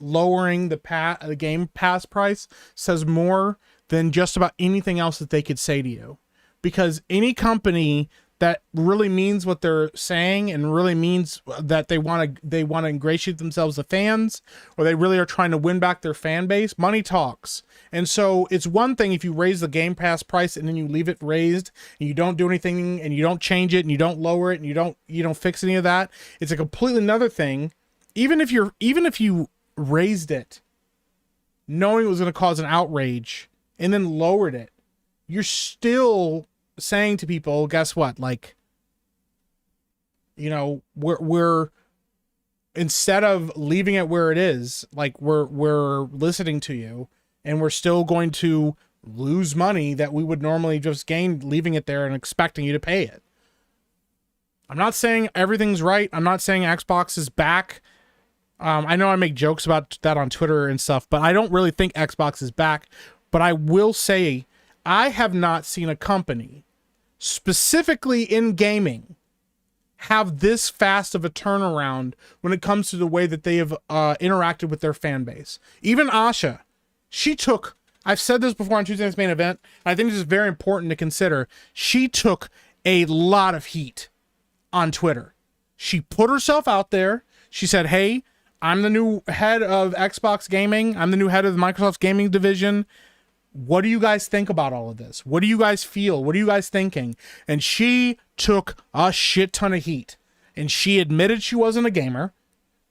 lowering the Game Pass price says more than just about anything else that they could say to you. Because any company that really means what they're saying and really means that they want to ingratiate themselves to fans, or they really are trying to win back their fan base, money talks. And so it's one thing if you raise the Game Pass price and then you leave it raised and you don't do anything and you don't change it and you don't lower it and you don't fix any of that. It's a completely another thing. Even if you raised it knowing it was going to cause an outrage, and then lowered it. You're still saying to people, guess what? Like, you know, we're instead of leaving it where it is, like we're listening to you, and we're still going to lose money that we would normally just gain leaving it there and expecting you to pay it. I'm not saying everything's right. I'm not saying Xbox is back. I know I make jokes about that on Twitter and stuff, but I don't really think Xbox is back. But I will say, I have not seen a company, specifically in gaming, have this fast of a turnaround when it comes to the way that they have interacted with their fan base. Even Asha, she took, I've said this before on Tuesday's Main Event, and I think this is very important to consider, she took a lot of heat on Twitter. She put herself out there. She said, hey, I'm the new head of Xbox Gaming. I'm the new head of the Microsoft's gaming division. What do you guys think about all of this? What do you guys feel? What are you guys thinking? And she took a shit ton of heat. And she admitted she wasn't a gamer.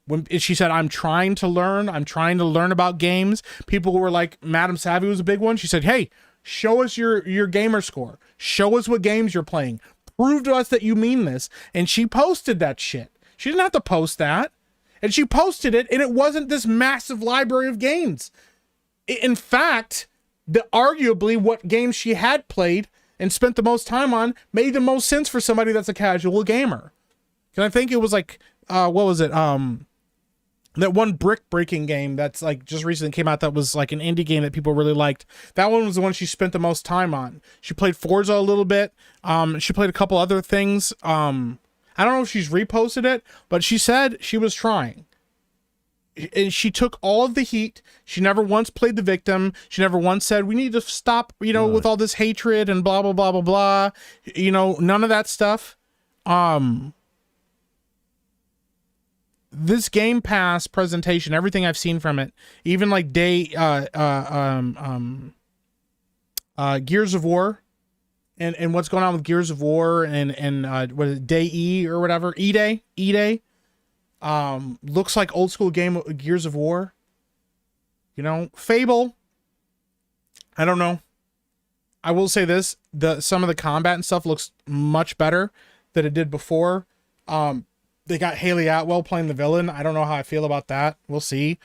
When she said, I'm trying to learn. I'm trying to learn about games. People were like, Madam Savvy was a big one. She said, hey, show us your gamer score. Show us what games you're playing. Prove to us that you mean this. And she posted that shit. She didn't have to post that. And she posted it, and it wasn't this massive library of games. In fact, arguably what games she had played and spent the most time on made the most sense for somebody that's a casual gamer. And I think it was like, what was it? That one brick breaking game that's like just recently came out that was like an indie game that people really liked. That one was the one she spent the most time on. She played Forza a little bit. She played a couple other things. I don't know if she's reposted it, but she said she was trying. And she took all of the heat. She never once played the victim. She never once said, we need to stop, you know, with all this hatred and blah, blah, blah, blah, blah. You know, none of that stuff. This Game Pass presentation, everything I've seen from it, even like Gears of War and what's going on with Gears of War and what is it, Day E or whatever, E-Day. Looks like old school game Gears of War. You know, Fable. I don't know. I will say this: some of the combat and stuff looks much better than it did before. They got Haley Atwell playing the villain. I don't know how I feel about that. We'll see.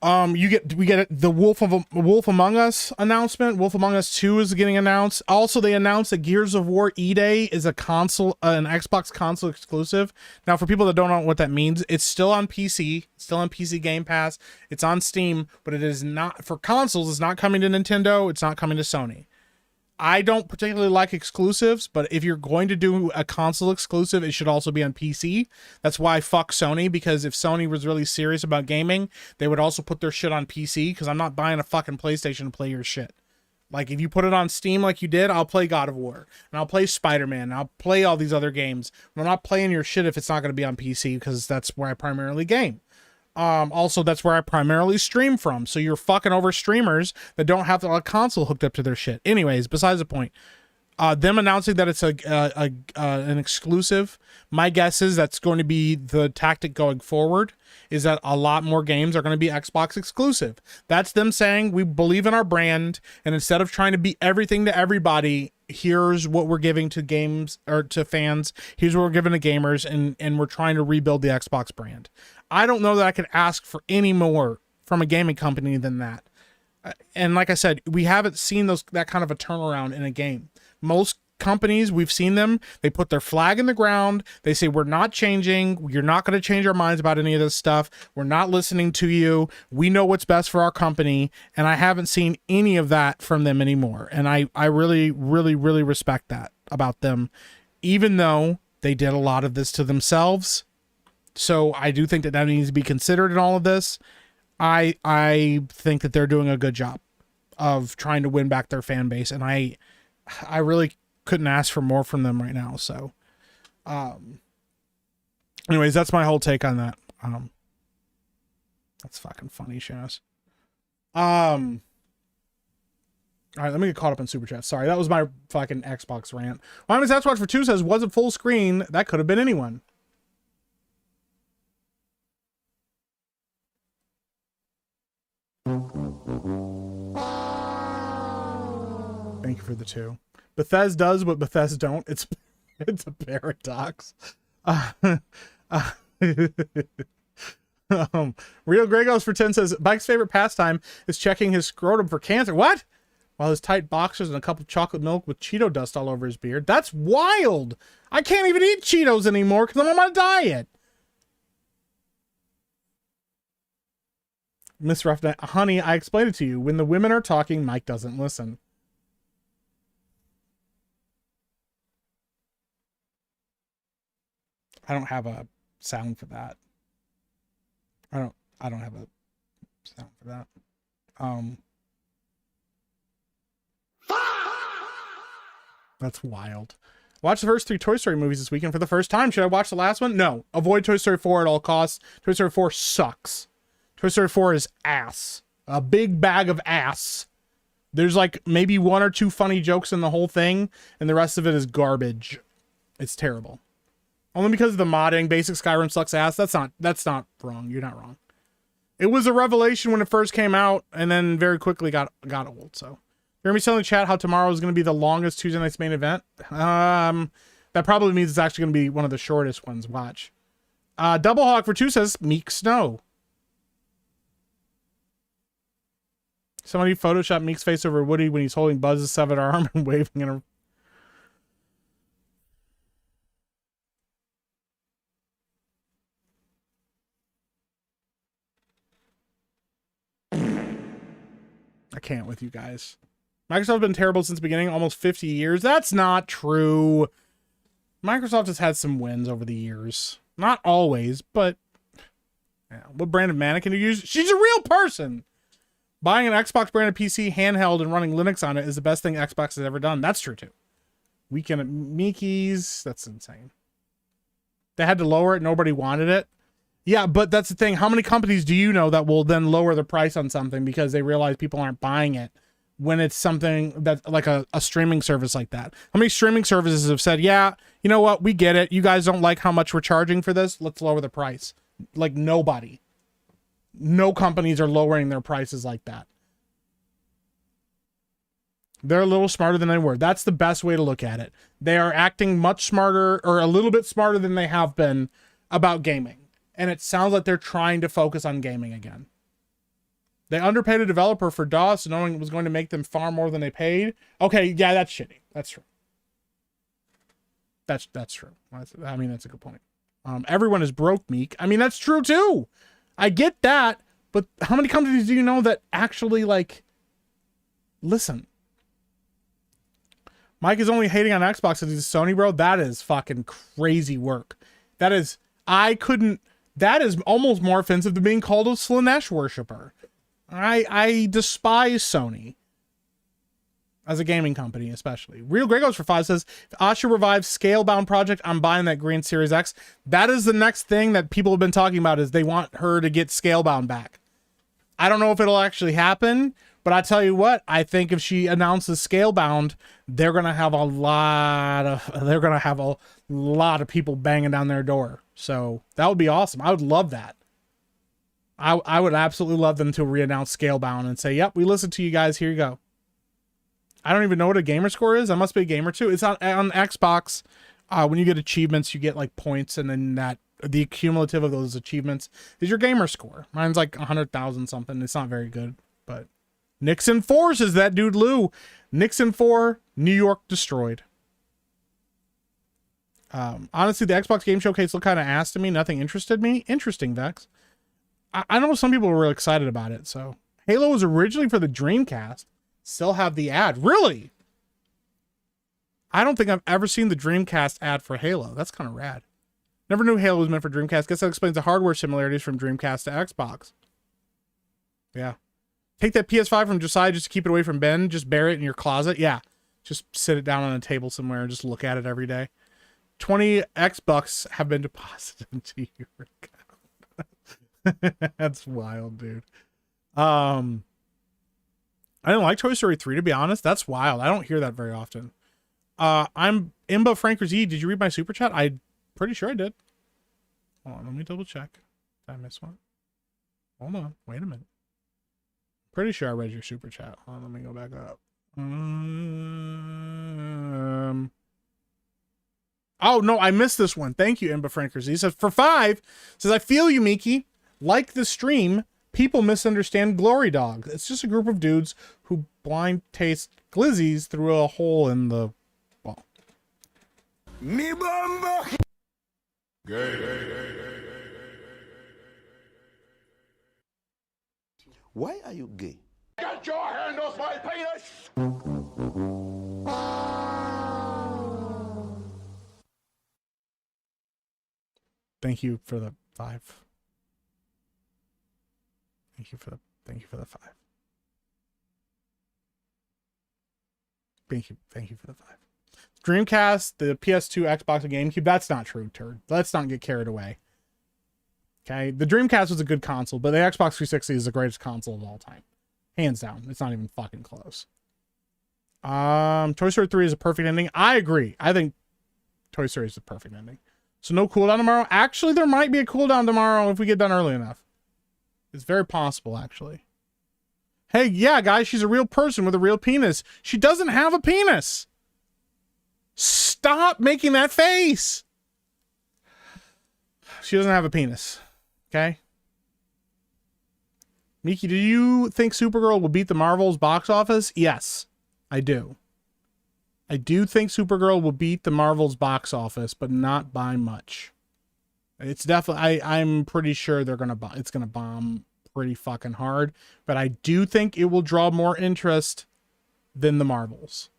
We get the Wolf Among Us announcement. Wolf Among Us 2 is getting announced. Also, they announced that Gears of War E-Day is a console, an Xbox console exclusive. Now, for people that don't know what that means, it's still on PC, still on PC Game Pass. It's on Steam, but it is not for consoles. It's not coming to Nintendo. It's not coming to Sony. I don't particularly like exclusives, but if you're going to do a console exclusive, it should also be on PC. That's why I fuck Sony, because if Sony was really serious about gaming, they would also put their shit on PC, because I'm not buying a fucking PlayStation to play your shit. Like, if you put it on Steam like you did, I'll play God of War, and I'll play Spider-Man, and I'll play all these other games. I'm not playing your shit if it's not going to be on PC, because that's where I primarily game. Also, that's where I primarily stream from. So you're fucking over streamers that don't have a console hooked up to their shit. Anyways, besides the point, them announcing that it's an exclusive, my guess is that's going to be the tactic going forward, is that a lot more games are going to be Xbox exclusive. That's them saying, we believe in our brand, and instead of trying to be everything to everybody, here's what we're giving to games, or to fans, here's what we're giving to gamers, and we're trying to rebuild the Xbox brand. I don't know that I could ask for any more from a gaming company than that. And like I said, we haven't seen that kind of a turnaround in a game. Most companies, we've seen them, they put their flag in the ground, they say, we're not changing, you're not going to change our minds about any of this stuff, we're not listening to you, we know what's best for our company, and I haven't seen any of that from them anymore. And I really, really, really respect that about them, even though they did a lot of this to themselves. So I do think that needs to be considered in all of this. I think that they're doing a good job of trying to win back their fan base, and I really couldn't ask for more from them right now. So, anyways, that's my whole take on that. That's fucking funny, Shaz. All right, let me get caught up in Super Chat. Sorry, that was my fucking Xbox rant. Why does That's Watch for 2 says, wasn't full screen. That could have been anyone. Thank you for the 2. Bethesda does what Bethesda don't. It's a paradox. Real Grey Goes for 10 says Mike's favorite pastime is checking his scrotum for cancer. What? While his tight boxers and a cup of chocolate milk with Cheeto dust all over his beard. That's wild. I can't even eat Cheetos anymore because I'm on a diet. Miss Roughneck, honey, I explained it to you. When the women are talking, Mike doesn't listen. I don't have a sound for that. I don't have a sound for that. That's wild. Watch the first 3 Toy Story movies this weekend for the first time. Should I watch the last one? No. Avoid Toy Story 4 at all costs. Toy Story 4 sucks. Toy Story 4 is ass. A big bag of ass. There's like maybe 1 or 2 funny jokes in the whole thing, and the rest of it is garbage. It's terrible. Only because of the modding. Basic Skyrim sucks ass. That's not wrong. You're not wrong. It was a revelation when it first came out, and then very quickly got old. So, you're gonna be telling the chat how tomorrow is gonna be the longest Tuesday night's main event. That probably means it's actually gonna be one of the shortest ones. Watch. Double Hawk for 2 says Meek Snow. Somebody photoshopped Meek's face over Woody when he's holding Buzz's severed arm and waving in a... I can't with you guys. Microsoft has been terrible since the beginning, almost 50 years. That's not true. Microsoft has had some wins over the years. Not always, but... Yeah. What brand of mannequin do you use? She's a real person! Buying an Xbox branded PC handheld and running Linux on it is the best thing Xbox has ever done. That's true too. Weekend at Mickey's. That's insane. They had to lower it. Nobody wanted it. Yeah, but that's the thing. How many companies do you know that will then lower the price on something because they realize people aren't buying it when it's something that's like a streaming service like that? How many streaming services have said, yeah, you know what? We get it. You guys don't like how much we're charging for this. Let's lower the price. Like nobody. No companies are lowering their prices like that. They're a little smarter than they were. That's the best way to look at it. They are acting much smarter, or a little bit smarter than they have been about gaming. And it sounds like they're trying to focus on gaming again. They underpaid a developer for DOS knowing it was going to make them far more than they paid. Okay, yeah, that's shitty. That's true. That's true. I mean, that's a good point. Everyone is broke, Meek. I mean, that's true too. I get that, but how many companies do you know that actually, like, listen? Mike is only hating on Xbox because he's a Sony bro. That is fucking crazy work. That is, that is almost more offensive than being called a Slanesh worshiper. I despise Sony. As a gaming company, especially. Real Grey Goes for 5 says, if Asha revives Scalebound Project, I'm buying that green Series X. That is the next thing that people have been talking about, is they want her to get Scalebound back. I don't know if it'll actually happen, but I tell you what, I think if she announces Scalebound, they're gonna have a lot of people banging down their door. So that would be awesome. I would love that. I would absolutely love them to re-announce Scalebound and say, yep, we listened to you guys, here you go. I don't even know what a gamer score is. I must be a gamer too. It's on Xbox. When you get achievements, you get like points, and then the cumulative of those achievements is your gamer score. Mine's like 100,000 something. It's not very good, but Nixon 4 says that dude Lou. Nixon 4, New York destroyed. Honestly, the Xbox Game Showcase looked kind of ass to me. Nothing interested me. Interesting, Vex. I know some people were really excited about it. So Halo was originally for the Dreamcast. Still have the ad. Really? I don't think I've ever seen the Dreamcast ad for Halo. That's kind of rad. Never knew Halo was meant for Dreamcast. Guess that explains the hardware similarities from Dreamcast to Xbox. Yeah. Take that PS5 from Josiah just to keep it away from Ben. Just bury it in your closet. Yeah. Just sit it down on a table somewhere and just look at it every day. 20 X-Bucks have been deposited into your account. That's wild, dude. I didn't like Toy Story 3, to be honest. That's wild. I don't hear that very often. I'm Imba Frankers E. Did you read my super chat? I'm pretty sure I did. Hold on, let me double check. Did I miss one? Hold on, wait a minute. Pretty sure I read your super chat. Hold on, let me go back up. Oh no, I missed this one. Thank you, Imba Frankers. He says for 5, says I feel you, Miki. Like the stream, people misunderstand Glory Dog. It's just a group of dudes who blind taste glizzies through a hole in the wall. Me bamba. Why are you gay? Get your hand off my penis! Thank you for the 5. Thank you for the 5. Thank you for the 5. Dreamcast, the PS2, Xbox, and GameCube. That's not true, turd. Let's not get carried away. Okay, the Dreamcast was a good console, but the Xbox 360 is the greatest console of all time, hands down. It's not even fucking close. Toy Story 3 is a perfect ending. I agree. I think Toy Story is the perfect ending. So no cooldown tomorrow. Actually, there might be a cooldown tomorrow if we get done early enough. It's very possible, actually. Hey, yeah, guys, she's a real person with a real penis. She doesn't have a penis. Stop making that face. She doesn't have a penis. Okay? Miki, do you think Supergirl will beat the Marvels box office? Yes, I do. I do think Supergirl will beat the Marvels box office, but not by much. It's definitely, I'm pretty sure it's gonna bomb pretty fucking hard, but I do think it will draw more interest than the Marvels.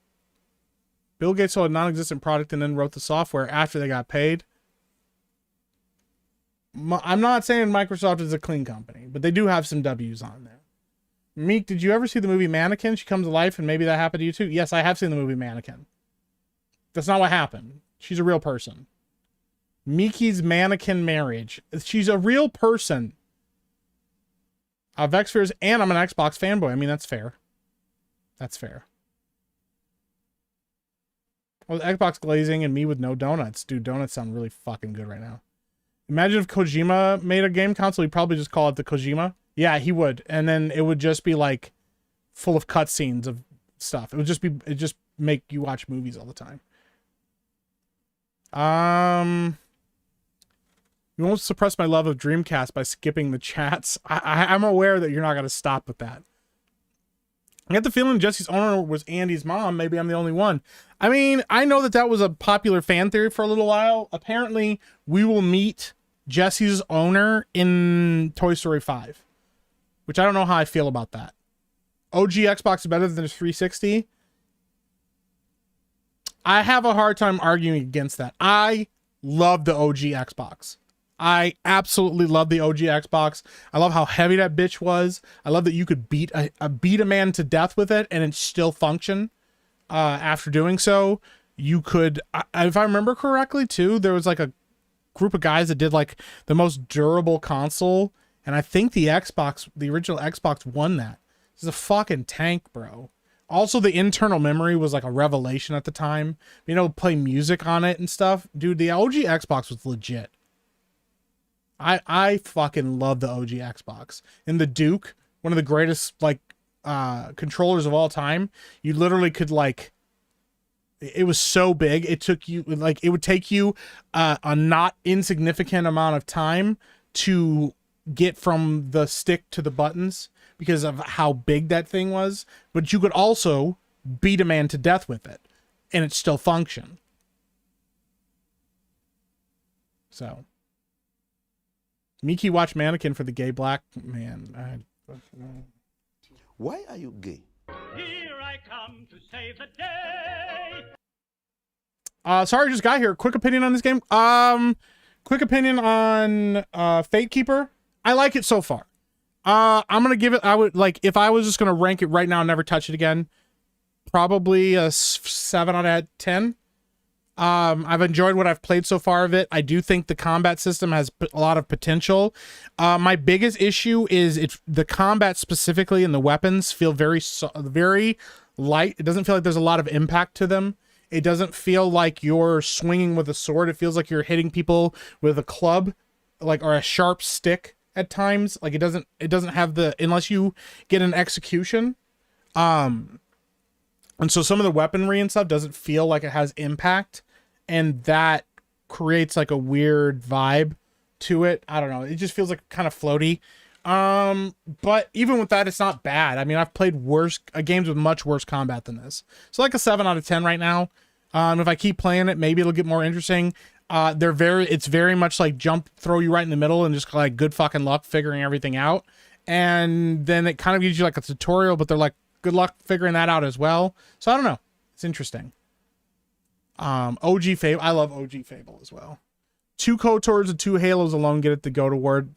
Bill Gates sold a non-existent product and then wrote the software after they got paid. I'm not saying Microsoft is a clean company, but they do have some W's on there. Meek, did you ever see the movie Mannequin? She comes to life and maybe that happened to you too. Yes, I have seen the movie Mannequin. That's not what happened. She's a real person. Miki's mannequin marriage. She's a real person. Vexfears, and I'm an Xbox fanboy. I mean, that's fair. That's fair. Well, Xbox glazing and me with no donuts. Dude, donuts sound really fucking good right now. Imagine if Kojima made a game console, he'd probably just call it the Kojima. Yeah, he would. And then it would just be like full of cutscenes of stuff. It'd just make you watch movies all the time. You won't suppress my love of Dreamcast by skipping the chats. I'm aware that you're not going to stop with that. I get the feeling Jesse's owner was Andy's mom. Maybe I'm the only one. I mean, I know that was a popular fan theory for a little while. Apparently, we will meet Jesse's owner in Toy Story 5, which I don't know how I feel about that. OG Xbox is better than the 360. I have a hard time arguing against that. I love the OG Xbox. I absolutely love the OG Xbox. I love how heavy that bitch was. I love that you could beat a man to death with it and it still function. After doing so, you could, if I remember correctly too, there was like a group of guys that did like the most durable console. And I think the original Xbox won that. This is a fucking tank, bro. Also, the internal memory was like a revelation at the time. You know, play music on it and stuff. Dude, the OG Xbox was legit. I fucking love the OG Xbox. And the Duke, one of the greatest like controllers of all time. You literally could like, it was so big. It took you like, it would take you a not insignificant amount of time to get from the stick to the buttons because of how big that thing was. But you could also beat a man to death with it and it still function. So Miki watched Mannequin for the gay black man. Why are you gay? Here I come to save the day. Sorry, just got here. Quick opinion on this game. Quick opinion on Fate Keeper. I like it so far. I'm gonna give it. I would like if I was just gonna rank it right now, and never touch it again. Probably a 7 out of 10. I've enjoyed what I've played so far of it. I do think the combat system has a lot of potential. My biggest issue is the combat specifically and the weapons feel very light. It doesn't feel like there's a lot of impact to them. It doesn't feel like you're swinging with a sword. It feels like you're hitting people with a club, like, or a sharp stick at times. Like it doesn't have the, unless you get an execution. And so some of the weaponry and stuff doesn't feel like it has impact, and that creates like a weird vibe to it. I don't know. It just feels like kind of floaty. But even with that, it's not bad. I mean, I've played worse games with much worse combat than this. So like a 7 out of 10 right now. If I keep playing it, maybe it'll get more interesting. It's very much like jump, throw you right in the middle, and just like good fucking luck figuring everything out. And then it kind of gives you like a tutorial, but they're like, good luck figuring that out as well. So I don't know. It's interesting. OG Fable. I love OG Fable as well. 2 KOTORs and 2 Halos alone get it to go toward.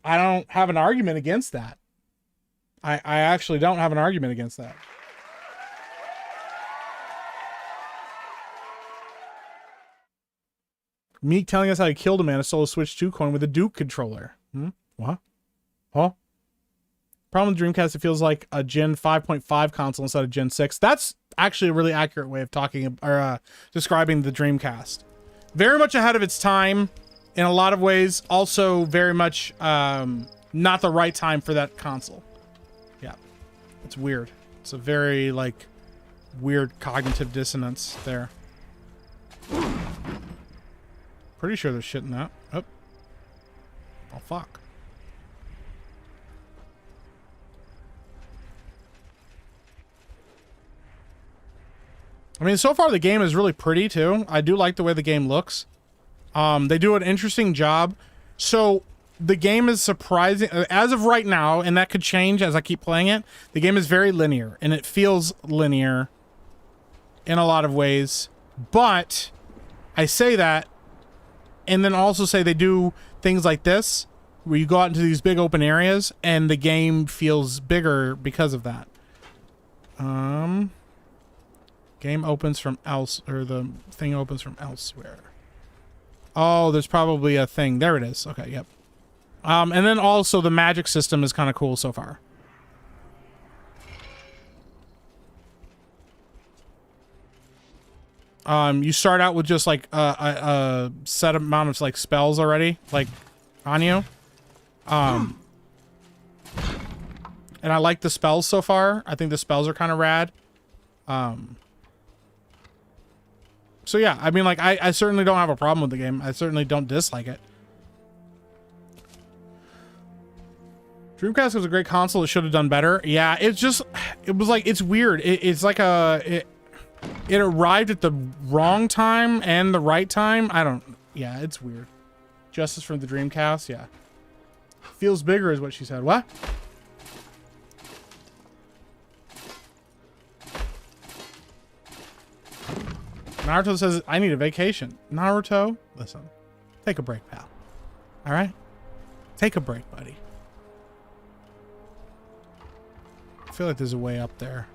I don't have an argument against that. I actually don't have an argument against that. Meek telling us how he killed a man to stole a Switch 2 coin with a Duke controller. What? Huh? Problem with Dreamcast, it feels like a Gen 5.5 console instead of Gen 6. That's actually a really accurate way of talking or describing the Dreamcast. Very much ahead of its time in a lot of ways. Also very much not the right time for that console. Yeah. It's weird. It's a very like weird cognitive dissonance there. Pretty sure there's shit in that. Oh fuck. I mean, so far the game is really pretty too. I do like the way the game looks. They do an interesting job. So the game is surprising as of right now, and that could change as I keep playing it. The game is very linear, and it feels linear in a lot of ways. But I say that, and then also say they do things like this, where you go out into these big open areas, and the game feels bigger because of that. Game opens from the thing opens from elsewhere. Oh, there's probably a thing. There it is. Okay, yep. And then also the magic system is kind of cool so far. You start out with just like a set amount of like spells already, like on you. And I like the spells so far. I think the spells are kind of rad. So yeah, I mean, like, I certainly don't have a problem with the game. I certainly don't dislike it. Dreamcast was a great console. It should have done better. Yeah, it was like, it's weird. It's like it arrived at the wrong time and the right time. Yeah, it's weird. Justice from the Dreamcast, yeah. Feels bigger is what she said. What? Naruto says, I need a vacation. Naruto, listen. Take a break, pal. All right? Take a break, buddy. I feel like there's a way up there.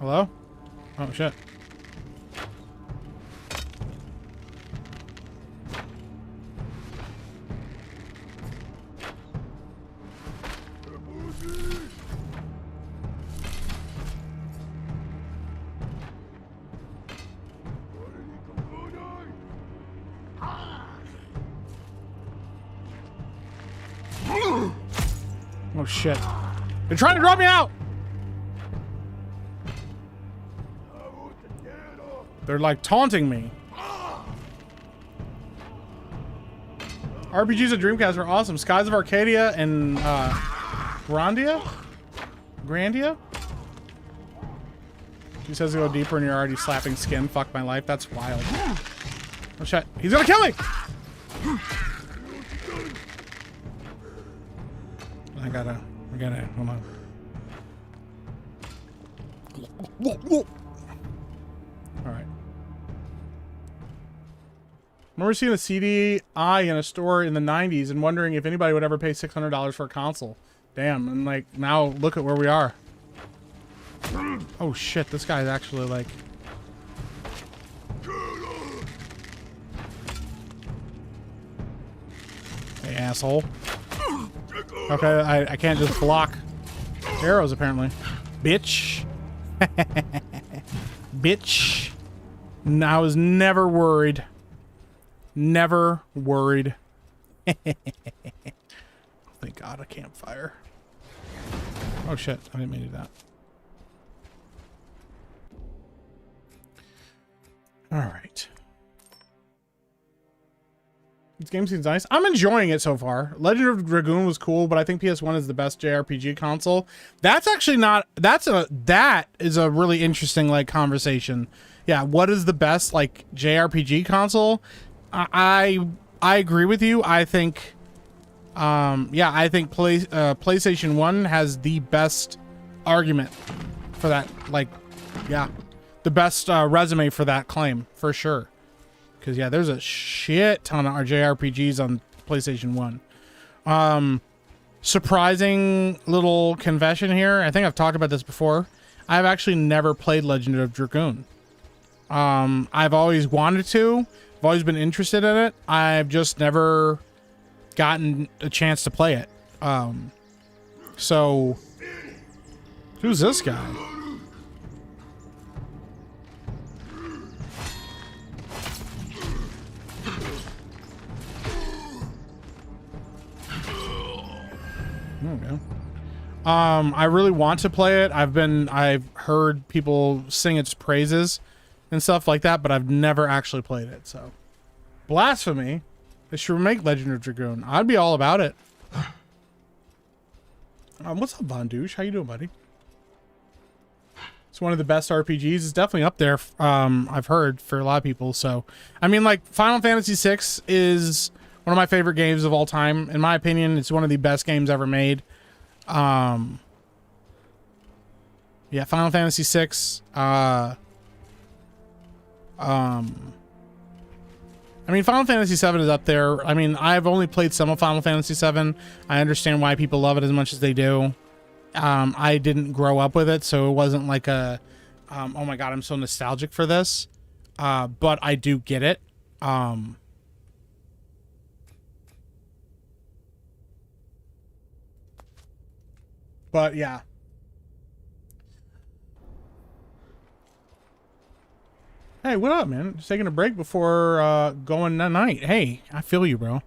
Hello? Oh, shit. Oh shit. They're trying to drop me out! They're like taunting me. RPGs at Dreamcast were awesome. Skies of Arcadia and Grandia? She says to go deeper and you're already slapping skin. Fuck my life. That's wild. Oh shit. He's gonna kill me! I gotta, hold on. Alright. I remember seeing a CDI in a store in the 90s and wondering if anybody would ever pay $600 for a console. Damn, and like, now look at where we are. Oh shit, this guy's actually like... Hey, asshole. Okay, I can't just block arrows, apparently. Bitch. Bitch. I was never worried. Never worried. Thank God, a campfire. Oh shit, I didn't mean to do that. All right. This game seems nice. I'm enjoying it so far. Legend of Dragoon was cool, but I think PS1 is the best JRPG console. That's actually not, that is a really interesting like conversation. Yeah, what is the best like JRPG console? I agree with you. I think yeah, I think PlayStation 1 has the best argument for that, like, yeah, the best resume for that claim for sure. Because, yeah, there's a shit ton of JRPGs on PlayStation 1. Surprising little confession here. I think I've talked about this before. I've actually never played Legend of Dragoon. I've always wanted to. I've always been interested in it. I've just never gotten a chance to play it. So, who's this guy? Okay. I really want to play it. I've heard people sing its praises and stuff like that, but I've never actually played it. So, blasphemy! They should remake Legend of Dragoon. I'd be all about it. What's up, Von Douche? How you doing, buddy? It's one of the best RPGs. It's definitely up there. I've heard for a lot of people. So, I mean, like Final Fantasy VI is one of my favorite games of all time. In my opinion, it's one of the best games ever made. Yeah, Final Fantasy VI. I mean, Final Fantasy VII is up there. I mean, I've only played some of Final Fantasy VII. I understand why people love it as much as they do. I didn't grow up with it, so it wasn't like a, oh my God, I'm so nostalgic for this. But I do get it. But yeah. Hey, what up, man? Just taking a break before going tonight. Hey, I feel you, bro.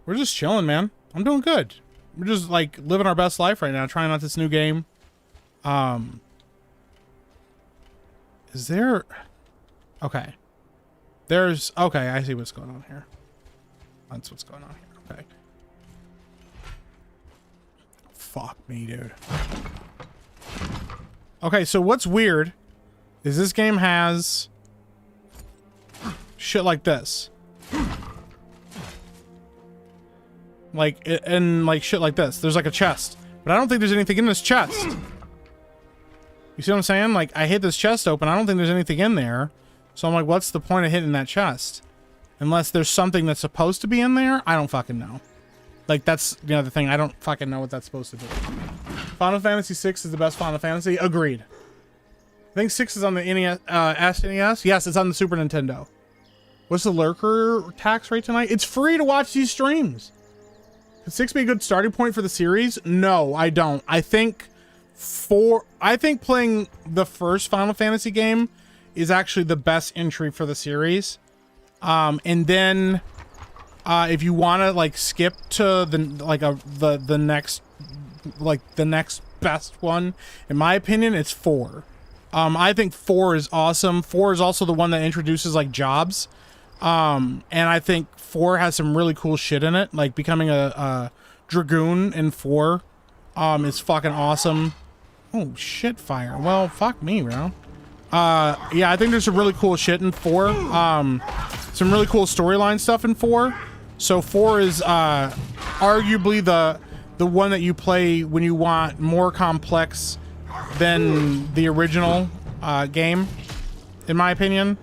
We're just chilling, man. I'm doing good. We're just like living our best life right now, trying out this new game. Is there... Okay. There's... Okay, I see what's going on here. That's what's going on here. Okay. Fuck me, dude. Okay, so what's weird is this game has shit like this. Like, and like shit like this. There's like a chest, but I don't think there's anything in this chest. You see what I'm saying? Like, I hit this chest open. I don't think there's anything in there. So I'm like, what's the point of hitting that chest? Unless there's something that's supposed to be in there. I don't fucking know. Like, that's the other thing. I don't fucking know what that's supposed to do. Final Fantasy VI is the best Final Fantasy. Agreed. I think 6 is on the NES, SNES. Yes, it's on the Super Nintendo. What's the lurker tax rate tonight? It's free to watch these streams. Could 6 be a good starting point for the series? No, I don't. I think playing the first Final Fantasy game is actually the best entry for the series. And then if you want to like skip to the next best one, in my opinion, it's 4. I think 4 is awesome. 4 is also the one that introduces like jobs. And I think 4 has some really cool shit in it. Like becoming a Dragoon in 4 is fucking awesome. Oh shit, fire. Well, fuck me, bro. Yeah, I think there's some really cool shit in 4. Some really cool storyline stuff in 4. So 4 is arguably the one that you play when you want more complex than the original game, in my opinion.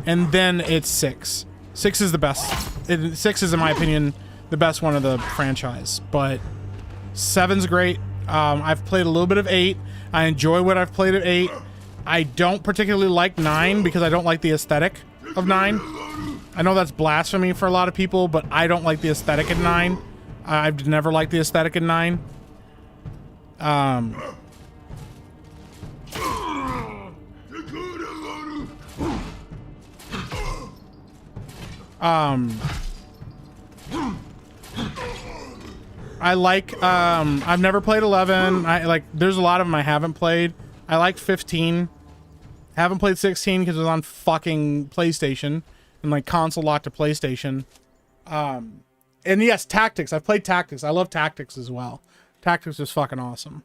And then it's 6. 6 is the best. 6 is, in my opinion, the best one of the franchise. But 7's great. I've played a little bit of 8. I enjoy what I've played of 8. I don't particularly like 9 because I don't like the aesthetic of 9. I know that's blasphemy for a lot of people, but I don't like the aesthetic in 9. I've never liked the aesthetic in 9. I like, I've never played 11. There's a lot of them I haven't played. I like 15. Haven't played 16 because it was on fucking PlayStation and like console locked to PlayStation. And yes, Tactics. I've played Tactics. I love Tactics as well. Tactics is fucking awesome.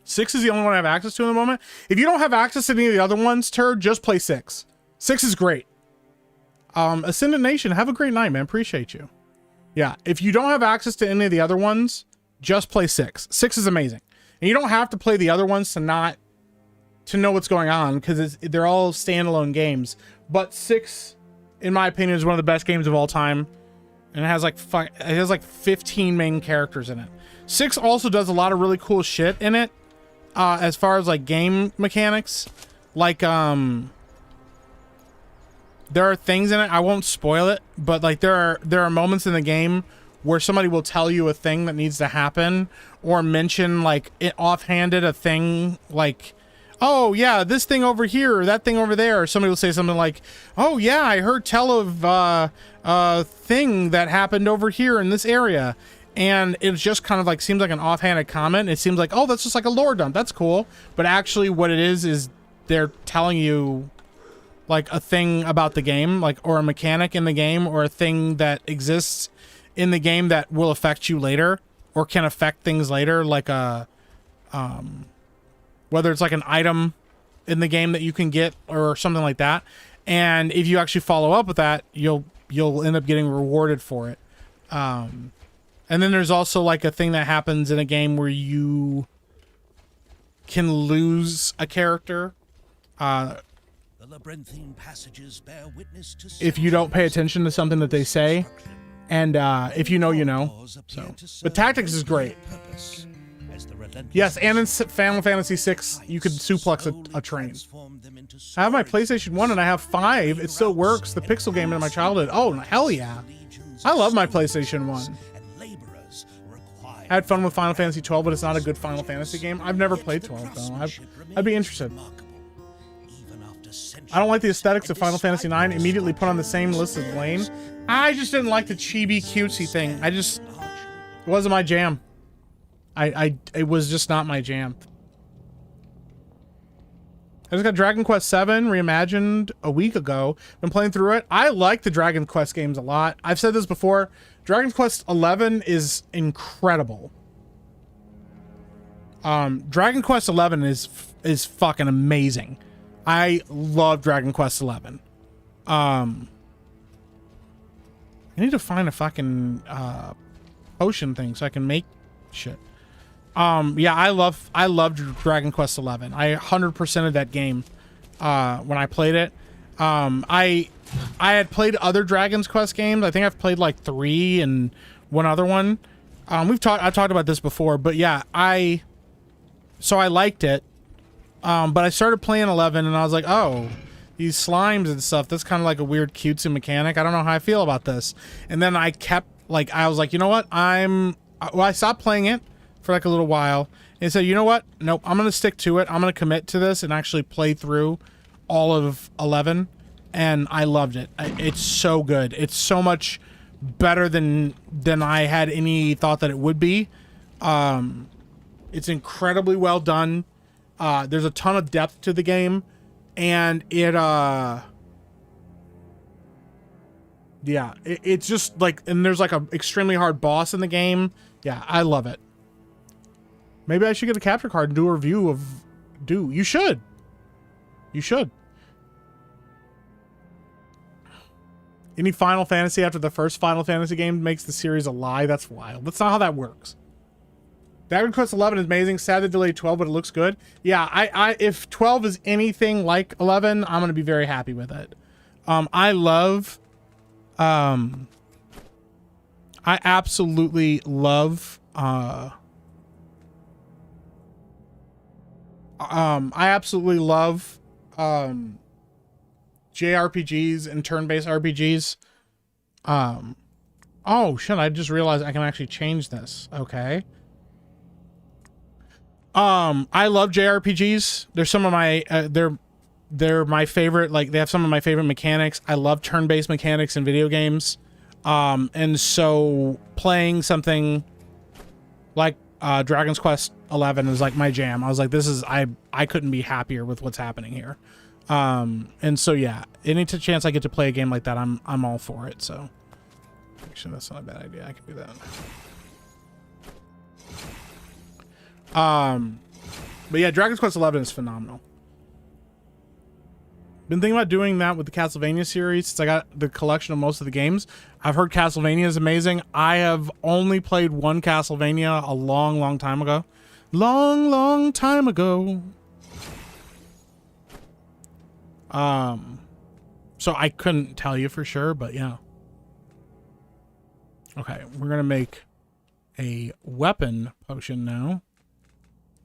6 is the only one I have access to in the moment. If you don't have access to any of the other ones, Turd, just play 6. 6 is great. Ascendant Nation, have a great night, man. Appreciate you. Yeah, if you don't have access to any of the other ones, just play 6. 6 is amazing. And you don't have to play the other ones to know what's going on, because they're all standalone games. But 6, in my opinion, is one of the best games of all time. And it has like 15 main characters in it. 6 also does a lot of really cool shit in it, as far as like game mechanics. Like there are things in it, I won't spoil it, but like there are moments in the game where somebody will tell you a thing that needs to happen, or mention like it offhanded a thing like, oh yeah, this thing over here or that thing over there, or somebody will say something like, oh yeah, I heard tell of a thing that happened over here in this area. And it just kind of like seems like an offhanded comment. It seems like, oh, that's just like a lore dump, that's cool. But actually what it is they're telling you like a thing about the game, like, or a mechanic in the game, or a thing that exists in the game that will affect you later, or can affect things later, like a whether it's like an item in the game that you can get or something like that. And if you actually follow up with that, you'll end up getting rewarded for it. And then there's also like a thing that happens in a game where you can lose a character The labyrinthine passages bear witness to if you don't pay attention to something that they say. And if you know, you know. So, but Tactics is great. Yes, and in Final Fantasy VI, you could suplex a train. I have my PlayStation 1 and I have 5. It still works. The pixel game in my childhood. Oh, hell yeah. I love my PlayStation 1. I had fun with Final Fantasy 12, but it's not a good Final Fantasy game. I've never played 12, though. I'd be interested. I don't like the aesthetics of Final Fantasy 9. Immediately put on the same list as Lane. I just didn't like the chibi cutesy thing. It wasn't my jam. It was just not my jam. I just got Dragon Quest VII reimagined a week ago. Been playing through it. I like the Dragon Quest games a lot. I've said this before. Dragon Quest XI is incredible. Dragon Quest XI is fucking amazing. I love Dragon Quest XI. I need to find a fucking potion thing so I can make shit. Yeah, I loved Dragon Quest XI. I 100%ed that game when I played it. I had played other Dragon Quest games. I think I've played like 3 and one other one. I've talked about this before, but yeah, so I liked it. But I started playing 11 and I was like, oh, these slimes and stuff, that's kind of like a weird cutesy mechanic. I don't know how I feel about this. And then I was like, you know what? I stopped playing it for like a little while and said, you know what? Nope, I'm going to stick to it. I'm going to commit to this and actually play through all of 11. And I loved it. It's so good. It's so much better than I had any thought that it would be. It's incredibly well done. There's a ton of depth to the game, and it's just like, and there's like a extremely hard boss in the game. Yeah, I love it. Maybe I should get a capture card and do a review of You should. You should. Any Final Fantasy after the first Final Fantasy game makes the series a lie? That's wild. That's not how that works. Dragon Quest 11 is amazing. Sad to delay 12, but it looks good. Yeah, if 12 is anything like 11, I'm gonna be very happy with it. I absolutely love. I absolutely love JRPGs and turn-based RPGs. Oh shit! I just realized I can actually change this. Okay. I love JRPGs. They're some of my they're my favorite. Like, they have some of my favorite mechanics. I love turn-based mechanics in video games. And so playing something like Dragon's Quest 11 is like my jam. I was like, this is, I couldn't be happier with what's happening here. And so yeah, any chance I get to play a game like that, I'm all for it. So actually, that's not a bad idea. I can do that. But yeah, Dragon's Quest 11 is phenomenal. Been thinking about doing that with the Castlevania series since I got the collection of most of the games. I've heard Castlevania is amazing. I have only played one Castlevania a long time ago. Long time ago. So I couldn't tell you for sure, but yeah. Okay, we're gonna make a weapon potion now.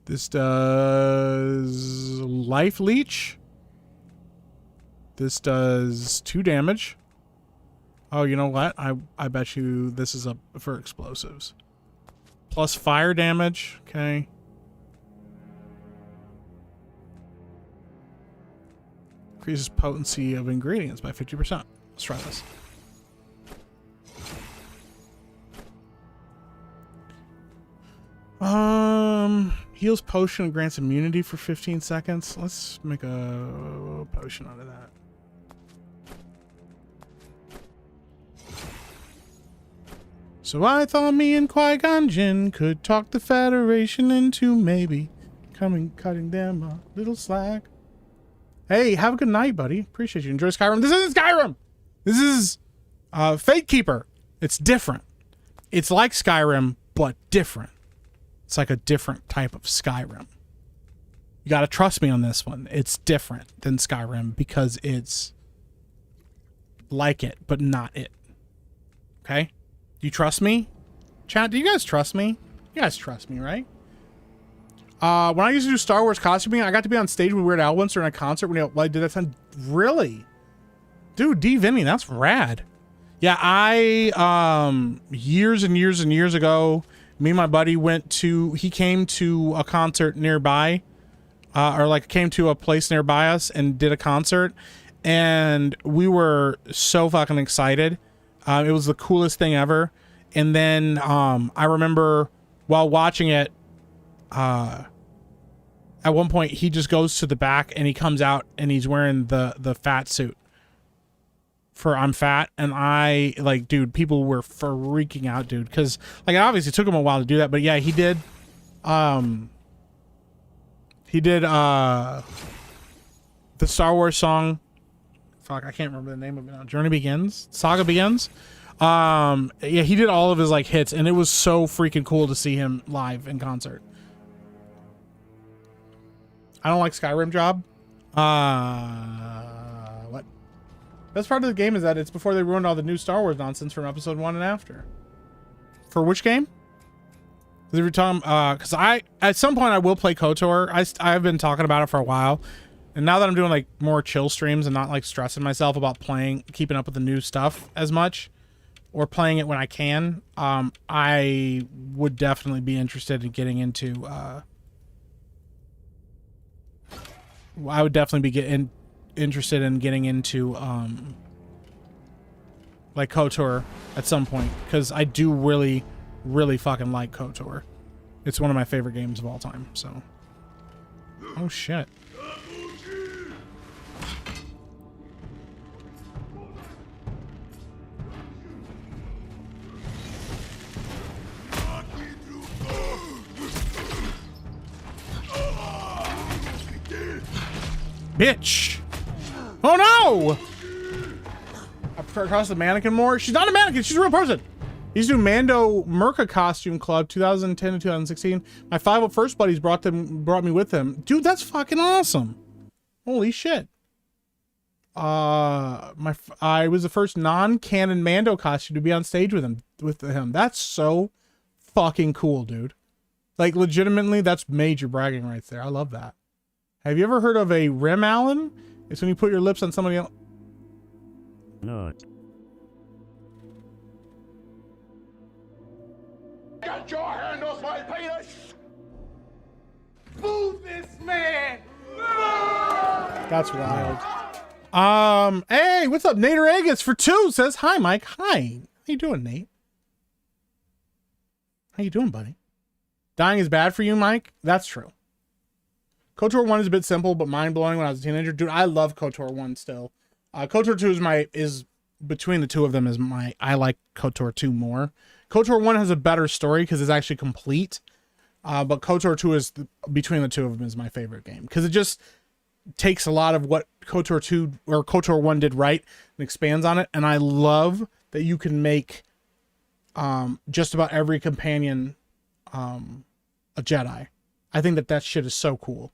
This does life leech. This does 2 damage. Oh, you know what? I bet you this is up for explosives. Plus fire damage. Okay. Increases potency of ingredients by 50%. Let's try this. Heals potion and grants immunity for 15 seconds. Let's make a potion out of that. So I thought me and Qui-Gon Jinn could talk the Federation into maybe cutting them a little slack. Hey, have a good night, buddy. Appreciate you. Enjoy Skyrim. This isn't Skyrim. This is Fate Keeper. It's different. It's like Skyrim, but different. It's like a different type of Skyrim. You gotta trust me on this one. It's different than Skyrim because it's like it, but not it. Okay? Do you trust me? Chat, do you guys trust me? You guys trust me, right? When I used to do Star Wars costuming, I got to be on stage with Weird Al once during a concert when I did that time. Really? Dude, D. Vinny, that's rad. Yeah, I, years and years ago, me and my buddy he came to a concert nearby, or like came to a place nearby us and did a concert, and we were so fucking excited. It was the coolest thing ever. And then I remember while watching it, at one point he just goes to the back and he comes out and he's wearing the fat suit for I'm Fat. And I like, dude, people were freaking out, dude, because like it obviously took him a while to do that, but yeah, he did the Star Wars song. Fuck, I can't remember the name of it now. Journey Begins? Saga Begins? Yeah, he did all of his like hits, and it was so freaking cool to see him live in concert. I don't like Skyrim job. What? Best part of the game is that it's before they ruined all the new Star Wars nonsense from episode 1 and after. For which game? Because every time, because at some point I will play KOTOR. I've been talking about it for a while. And now that I'm doing like more chill streams and not like stressing myself about keeping up with the new stuff as much, or playing it when I can, I would definitely be interested in getting into, I would definitely be interested in getting into, like KOTOR at some point, because I do really, really fucking like KOTOR. It's one of my favorite games of all time, so. Oh shit. Bitch! Oh no! I prefer across the mannequin more. She's not a mannequin, she's a real person. He's doing Mando Merca Costume Club 2010 to 2016. My 501st buddies brought me with them. Dude, that's fucking awesome. Holy shit. I was the first non-canon Mando costume to be on stage with him. That's so fucking cool, dude. Like legitimately, that's major bragging right there. I love that. Have you ever heard of a rim Allen? It's when you put your lips on somebody else. No. Get your hand off my penis! Move this man! Got That's wild. Hey, what's up? Nader Agus for 2 says, hi, Mike. Hi. How you doing, Nate? How you doing, buddy? Dying is bad for you, Mike? That's true. KOTOR 1 is a bit simple, but mind-blowing when I was a teenager. Dude, I love KOTOR 1 still. KOTOR 2 is between the two of them, I like KOTOR 2 more. KOTOR 1 has a better story because it's actually complete. But KOTOR 2 is, between the two of them, is my favorite game. Because it just takes a lot of what KOTOR 2 or KOTOR 1 did right and expands on it. And I love that you can make just about every companion a Jedi. I think that shit is so cool.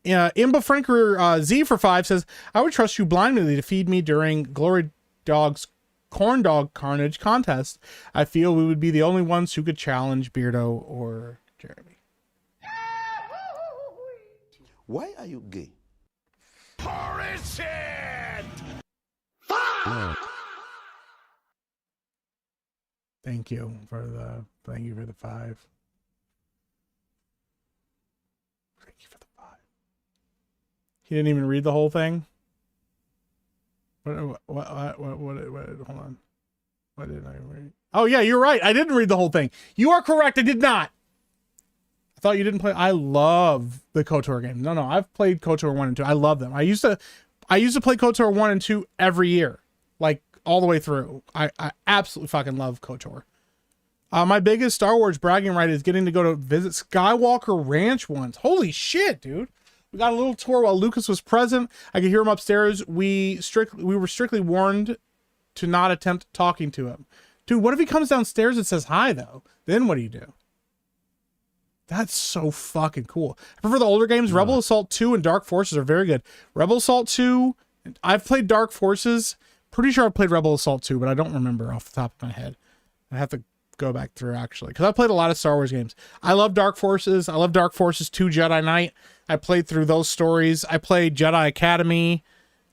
Imba Franker Z for 5 says, I would trust you blindly to feed me during Glory Dog's Corn Dog Carnage contest. I feel we would be the only ones who could challenge Beardo or Jeremy. Why are you gay? Holy shit! No. Thank you for the 5. Thank you for the 5. He didn't even read the whole thing. What hold on. What did I read? Oh yeah, you're right. I didn't read the whole thing. You are correct. I did not. I thought you didn't play. I love the KOTOR games. No, I've played KOTOR 1 and 2. I love them. I used to play KOTOR 1 and 2 every year, like all the way through. I absolutely fucking love KOTOR. My biggest Star Wars bragging right is getting to go to visit Skywalker Ranch once. Holy shit, dude. We got a little tour while Lucas was present. I could hear him upstairs. We were strictly warned to not attempt talking to him. Dude, what if he comes downstairs and says hi, though? Then what do you do? That's so fucking cool. I prefer the older games. Rebel Assault 2 and Dark Forces are very good. Rebel Assault 2, I've played Dark Forces. Pretty sure I've played Rebel Assault 2, but I don't remember off the top of my head. I have to go back through, actually, because I played a lot of Star Wars games. I love Dark Forces. I love Dark Forces 2 Jedi Knight. I played through those stories. I played Jedi Academy,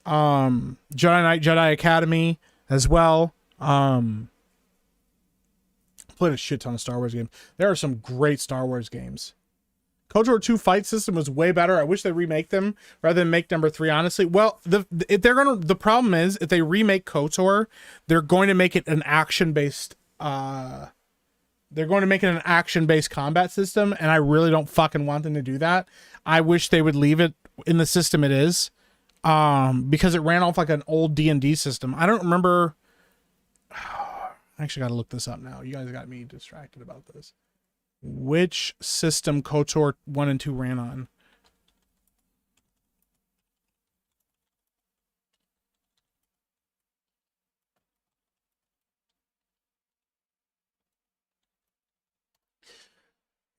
Jedi Knight, Jedi Academy as well. Played a shit ton of Star Wars games. There are some great Star Wars games. KOTOR 2 fight system was way better. I wish they remake them rather than make number 3, honestly. Well, the problem is if they remake KOTOR, they're going to make it an action-based combat system, and I really don't fucking want them to do that. I wish they would leave it in the system it is, because it ran off like an old D&D system. I don't remember. I actually got to look this up now. You guys got me distracted about this. Which system KOTOR 1 and 2 ran on?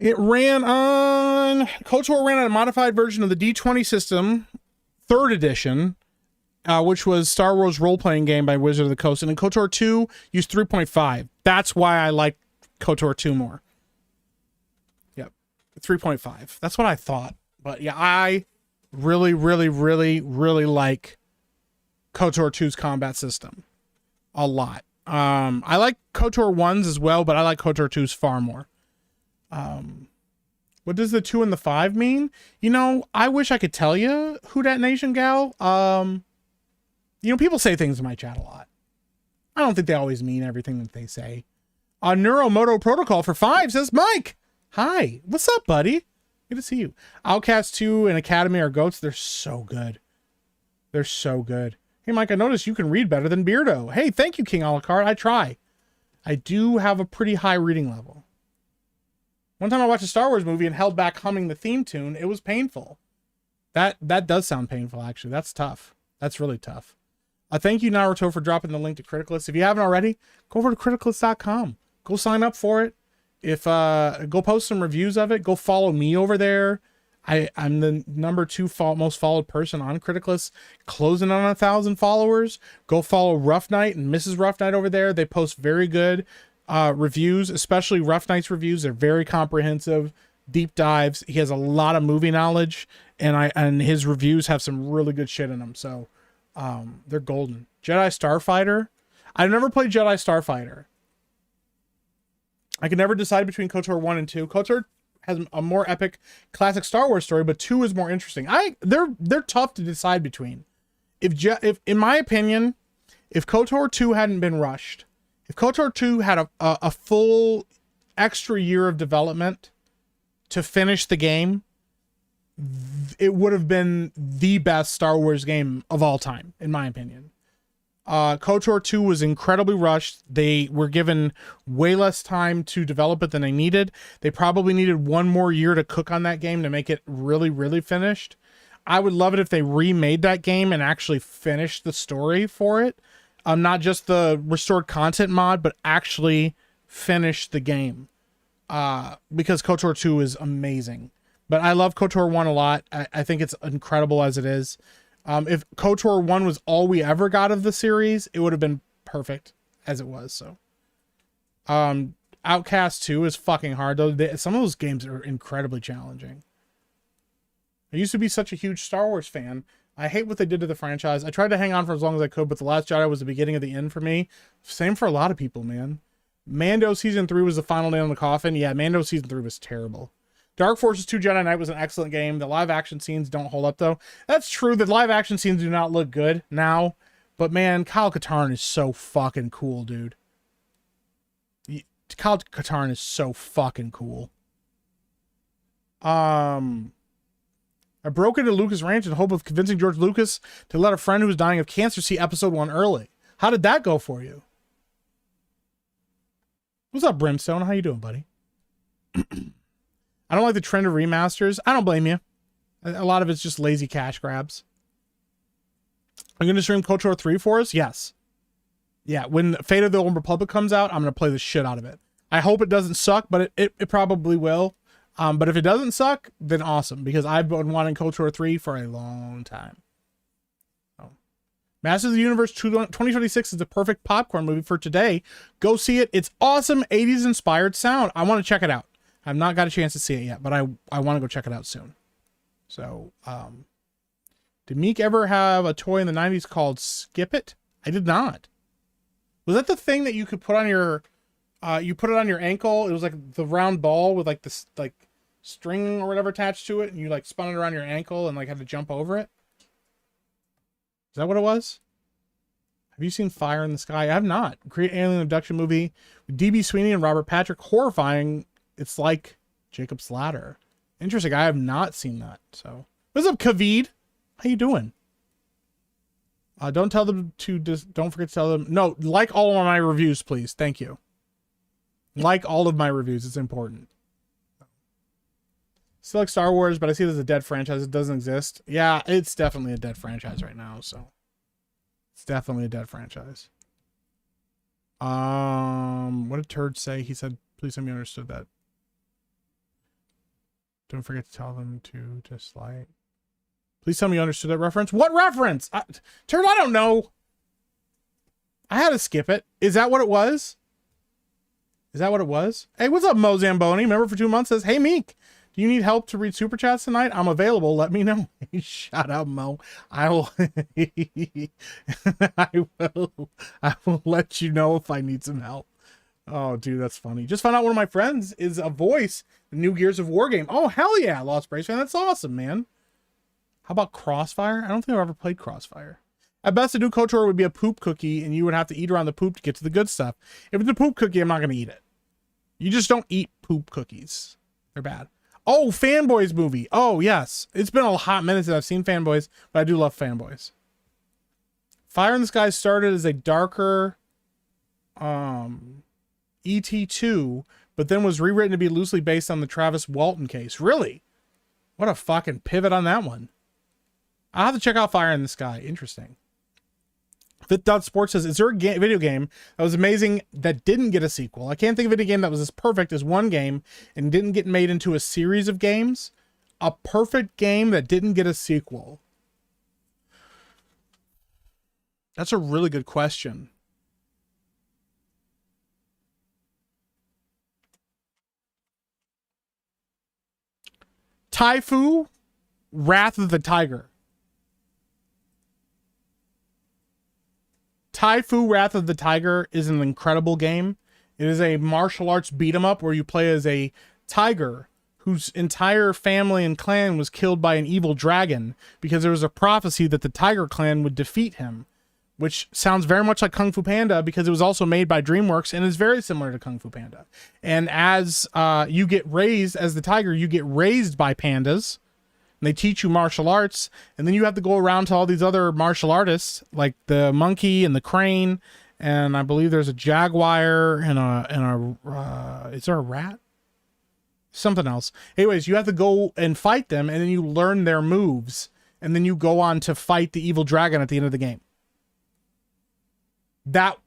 KOTOR ran on a modified version of the D20 system, 3rd edition, which was Star Wars role-playing game by Wizard of the Coast. And in KOTOR 2, used 3.5. That's why I like KOTOR 2 more. Yep, 3.5. That's what I thought. But yeah, I really, really, really, really like KOTOR 2's combat system a lot. I like KOTOR 1's as well, but I like KOTOR 2's far more. What does the 2 and the 5 mean? You know, I wish I could tell you, Who Dat Nation gal. You know, people say things in my chat a lot. I don't think they always mean everything that they say. Neuromoto Protocol for 5 says, Mike, hi, what's up, buddy? Good to see you. Outcast 2 and Academy are goats. They're so good. They're so good. Hey, Mike, I noticed you can read better than Beardo. Hey, thank you, King Alucard. I try. I do have a pretty high reading level. One time I watched a Star Wars movie and held back humming the theme tune. It was painful. That does sound painful, actually. That's tough. That's really tough. Thank you, Naruto, for dropping the link to Criticalist. If you haven't already, go over to criticalist.com. Go sign up for it. Go post some reviews of it. Go follow me over there. I'm the number 2 most followed person on Criticalist, closing on 1,000 followers. Go follow Rough Knight and Mrs. Rough Knight over there. They post very good reviews, especially Rough Knight's reviews. They're very comprehensive, deep dives. He has a lot of movie knowledge, and his reviews have some really good shit in them. So they're golden. Jedi Starfighter. I've never played Jedi Starfighter. I could never decide between KOTOR 1 and 2. KOTOR has a more epic classic Star Wars story, but 2 is more interesting. They're tough to decide between. If in my opinion, if KOTOR 2 hadn't been rushed, if KOTOR 2 had a full extra year of development to finish the game, it would have been the best Star Wars game of all time, in my opinion. KOTOR 2 was incredibly rushed. They were given way less time to develop it than they needed. They probably needed 1 more year to cook on that game to make it really, really finished. I would love it if they remade that game and actually finished the story for it. Not just the restored content mod, but actually finish the game. Because KOTOR 2 is amazing. But I love KOTOR 1 a lot. I think it's incredible as it is. If KOTOR 1 was all we ever got of the series, it would have been perfect as it was. So, Outcast 2 is fucking hard though. Some of those games are incredibly challenging. I used to be such a huge Star Wars fan. I hate what they did to the franchise. I tried to hang on for as long as I could, but The Last Jedi was the beginning of the end for me. Same for a lot of people, man. Mando Season 3 was the final nail in the coffin. Yeah, Mando Season 3 was terrible. Dark Forces 2 Jedi Knight was an excellent game. The live action scenes don't hold up though. That's true. The live action scenes do not look good now, but man, Kyle Katarn is so fucking cool, dude. Kyle Katarn is so fucking cool. I broke into Lucas Ranch in the hope of convincing George Lucas to let a friend who was dying of cancer see episode 1 early. How did that go for you? What's up, Brimstone? How you doing, buddy? I don't like the trend of remasters. I don't blame you. A lot of it's just lazy cash grabs. I'm going to stream KOTOR 3 for us? Yes. Yeah, when Fate of the Old Republic comes out, I'm going to play the shit out of it. I hope it doesn't suck, but it probably will. But if it doesn't suck, then awesome, because I've been wanting KOTOR 3 for a long time. So, Masters of the Universe 2026 is the perfect popcorn movie for today. Go see it. It's awesome 80s inspired sound. I want to check it out. I've not got a chance to see it yet, but I want to go check it out soon. So, did Meek ever have a toy in the 90s called Skip It? I did not. Was that the thing that you could put on your, you put it on your ankle? It was like the round ball with like this, like, string or whatever attached to it, and you like spun it around your ankle and like had to jump over it. Is that what it was? Have you seen Fire in the Sky? I have not. Great alien abduction movie with DB Sweeney and Robert Patrick. Horrifying. It's like Jacob's Ladder. Interesting. I have not seen that. So what's up, Kavid? How you doing? Don't tell them to don't forget to tell them. No, like all of my reviews, please. Thank you. Like all of my reviews. It's important. Still like Star Wars, but I see it as a dead franchise. It doesn't exist. Yeah, it's definitely a dead franchise right now. So it's definitely a dead franchise. What did Turd say? He said, please tell me you understood that. Don't forget to tell them to dislike. Please tell me you understood that reference. What reference? Turd, I don't know. I had to skip it. Is that what it was? Is that what it was? Hey, what's up, Mo Zamboni? Member for 2 months says, hey, Meek. Do you need help to read super chats tonight? I'm available. Let me know. Shout out, Mo. I will. I will let you know if I need some help. Oh, dude, that's funny. Just found out one of my friends is a voice in the new Gears of War game. Oh, hell yeah, Lost Brace fan. That's awesome, man. How about Crossfire? I don't think I've ever played Crossfire. At best, a new KOTOR would be a poop cookie, and you would have to eat around the poop to get to the good stuff. If it's a poop cookie, I'm not going to eat it. You just don't eat poop cookies. They're bad. Oh, Fanboys movie. Oh, yes. It's been a hot minute since I've seen Fanboys, but I do love Fanboys. Fire in the Sky started as a darker ET2, but then was rewritten to be loosely based on the Travis Walton case. Really? What a fucking pivot on that one. I'll have to check out Fire in the Sky. Interesting. Fit.Sports says, is there a video game that was amazing that didn't get a sequel? I can't think of any game that was as perfect as one game and didn't get made into a series of games. A perfect game that didn't get a sequel. That's a really good question. Taifu, Wrath of the Tiger. Taifu Wrath of the Tiger is an incredible game. It is a martial arts beat 'em up where you play as a tiger whose entire family and clan was killed by an evil dragon because there was a prophecy that the Tiger Clan would defeat him, which sounds very much like Kung Fu Panda because it was also made by DreamWorks and is very similar to Kung Fu Panda. And as you get raised as the tiger, you get raised by pandas. And they teach you martial arts, and then you have to go around to all these other martial artists, like the monkey and the crane, and I believe there's a jaguar and a is there a rat? Something else. Anyways, you have to go and fight them, and then you learn their moves, and then you go on to fight the evil dragon at the end of the game. That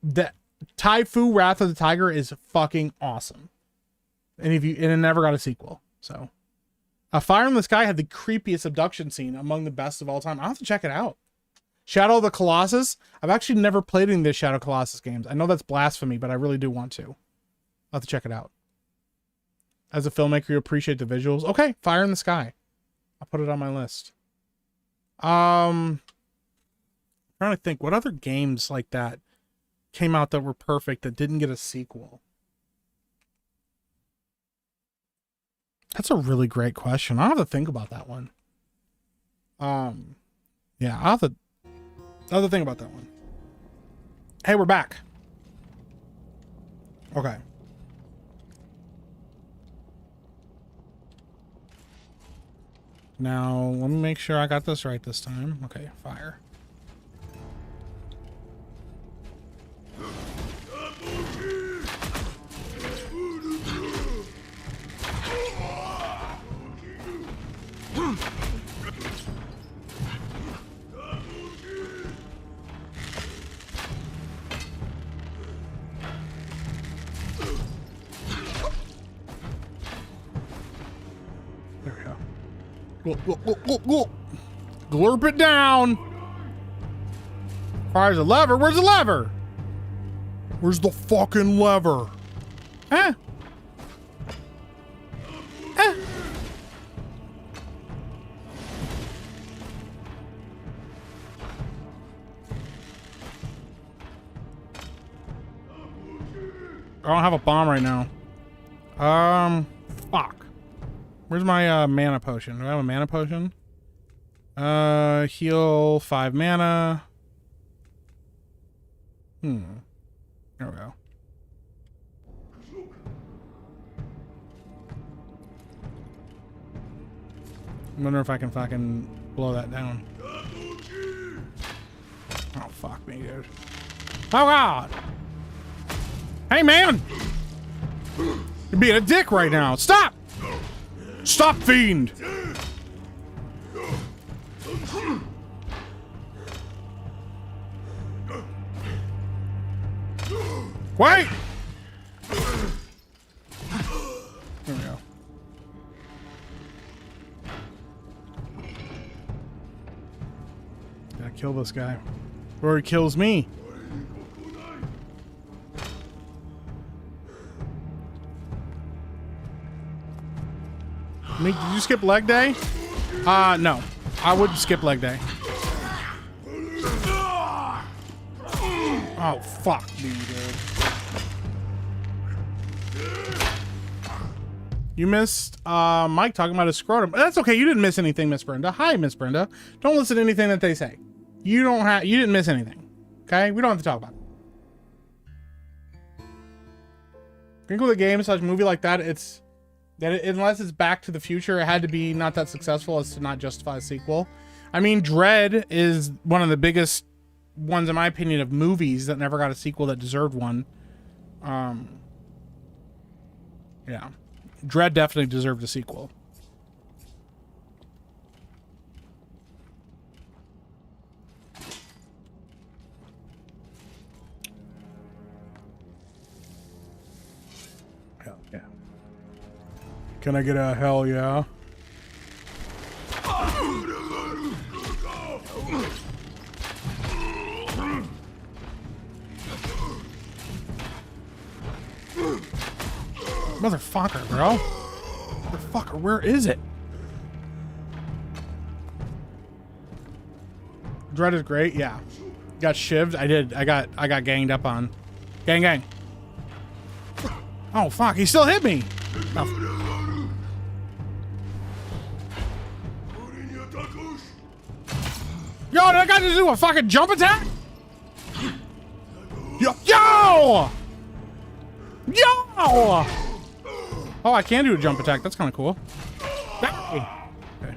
Tai Fu Wrath of the Tiger is fucking awesome, and it never got a sequel, so. Fire in the Sky had the creepiest abduction scene, among the best of all time. I'll have to check it out. Shadow of the Colossus. I've actually never played any of the Shadow Colossus games. I know that's blasphemy, but I really do want to. I'll have to check it out. As a filmmaker, you appreciate the visuals. Okay, Fire in the Sky. I'll put it on my list. Trying to think, what other games like that came out that were perfect that didn't get a sequel? That's a really great question. I'll have to think about that one. Yeah, I'll have to think about that one. Hey, we're back. Okay. Now, let me make sure I got this right this time. Okay, fire. There we go. Glurp it down. Fires a lever. Where's the lever? Where's the fucking lever? Huh? Huh? I don't have a bomb right now. Fuck. Where's my mana potion? Do I have a mana potion? Heal 5 mana. There we go. I wonder if I can fucking blow that down. Oh, fuck me, dude. Oh, God! Hey, man! You're being a dick right now. Stop! Stop, fiend! Wait! There we go. Gotta kill this guy. Or he kills me. Did you skip leg day? No. I wouldn't skip leg day. Oh, fuck me, dude. You missed Mike talking about his scrotum. That's okay. You didn't miss anything, Miss Brenda. Hi, Miss Brenda. Don't listen to anything that they say. You didn't miss anything. Okay? We don't have to talk about it. Think with a game / movie like that, unless it's Back to the Future, it had to be not that successful as to not justify a sequel. I mean, Dread is one of the biggest ones, in my opinion, of movies that never got a sequel that deserved one. Yeah. Dread definitely deserved a sequel. Hell yeah. Can I get a hell yeah? Motherfucker, bro. Motherfucker, where is it? Dread is great, yeah. Got shivved. I did. I got ganged up on. Gang. Oh fuck, he still hit me. Oh. Yo, did that guy just do a fucking jump attack? Yo! Yo! Yo! Oh, I can do a jump attack. That's kind of cool. Hey. Okay.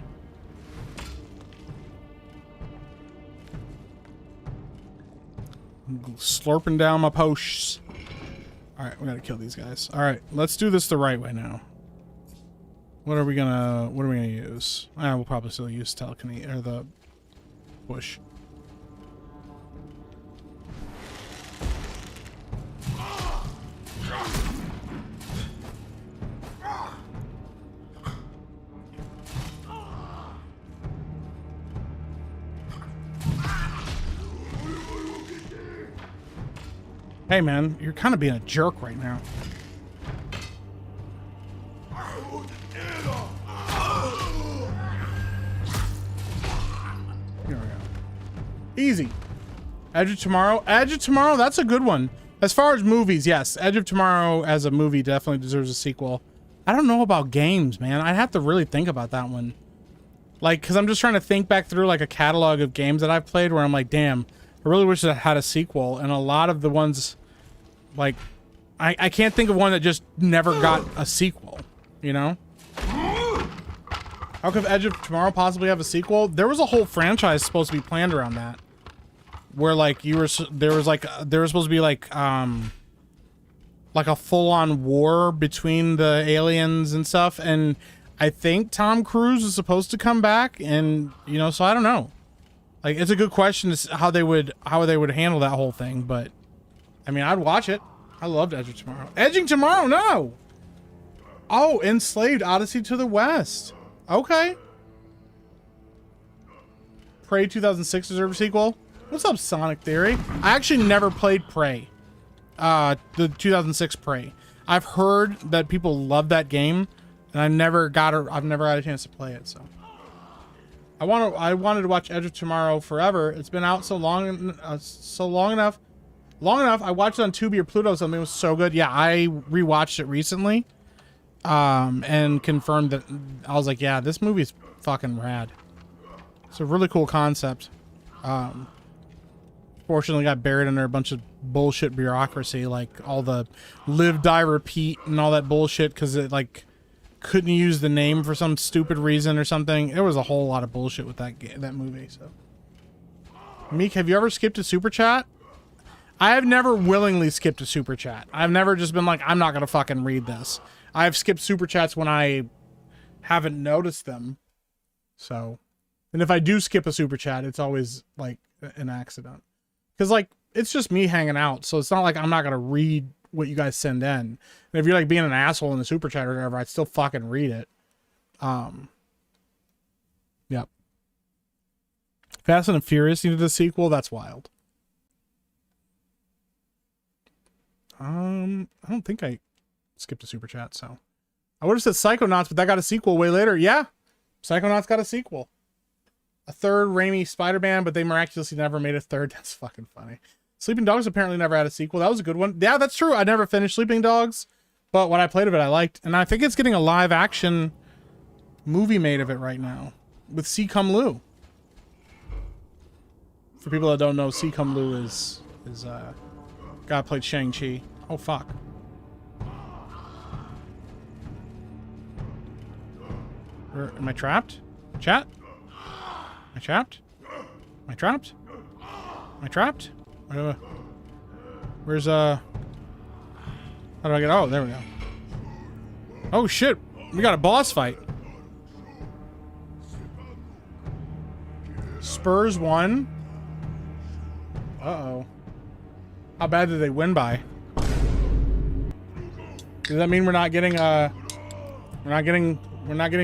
Slurping down my posts. All right, we gotta kill these guys. All right, let's do this the right way now. What are we gonna use? We'll probably still use telekinesis or the push. Hey man, you're kind of being a jerk right now. Here we go. Easy. Edge of Tomorrow. Edge of Tomorrow, that's a good one. As far as movies, yes. Edge of Tomorrow as a movie definitely deserves a sequel. I don't know about games, man. I'd have to really think about that one. Like, because I'm just trying to think back through like a catalog of games that I've played where I'm like, damn, I really wish it had a sequel. And a lot of the ones, like, I can't think of one that just never got a sequel, you know? How could Edge of Tomorrow possibly have a sequel? There was a whole franchise supposed to be planned around that. Where, like, there was supposed to be, like a full-on war between the aliens and stuff. And I think Tom Cruise is supposed to come back. And, you know, so I don't know. Like, it's a good question how they would handle that whole thing, but I mean, I'd watch it. I loved Edge of Tomorrow. Edging Tomorrow, no. Oh, Enslaved Odyssey to the West. Okay. Prey 2006 deserves a sequel. What's up, Sonic Theory? I actually never played Prey. The 2006 Prey. I've heard that people love that game, and I've never had a chance to play it, so. I wanted to watch Edge of Tomorrow forever. It's been out so long enough. I watched it on Tubi or Pluto. Something was so good. Yeah, I rewatched it recently, and confirmed that I was like, yeah, this movie's fucking rad. It's a really cool concept. Fortunately, got buried under a bunch of bullshit bureaucracy, like all the live, die, repeat, and all that bullshit, because it like couldn't use the name for some stupid reason or something. There was a whole lot of bullshit with that movie. So, Meek, have you ever skipped a super chat? I have never willingly skipped a super chat. I've never just been like, I'm not gonna fucking read this. I've skipped super chats when I haven't noticed them. So, and if I do skip a super chat, it's always like an accident. Because like it's just me hanging out, so it's not like I'm not gonna read what you guys send in. And if you're like being an asshole in the super chat or whatever, I'd still fucking read it. Yep. Fast and Furious needed a sequel. That's wild. I don't think I skipped a super chat, so I would have said Psychonauts, but that got a sequel way later. Yeah, Psychonauts got a sequel. A third Raimi Spider-Man, but they miraculously never made a third. That's fucking funny. Sleeping Dogs apparently never had a sequel. That was a good one. Yeah, that's true. I never finished Sleeping Dogs, but what I played of it, I liked. And I think it's getting a live action movie made of it right now with C. Cum Lu. For people that don't know, C. Cum Lu is guy played Shang-Chi. Oh, fuck. Am I trapped? Chat? Am I trapped? Am I trapped? Am I trapped? Where's, how do I get, oh, there we go. Oh, shit. We got a boss fight. Spurs won. Uh-oh. How bad did they win by? Does that mean we're not getting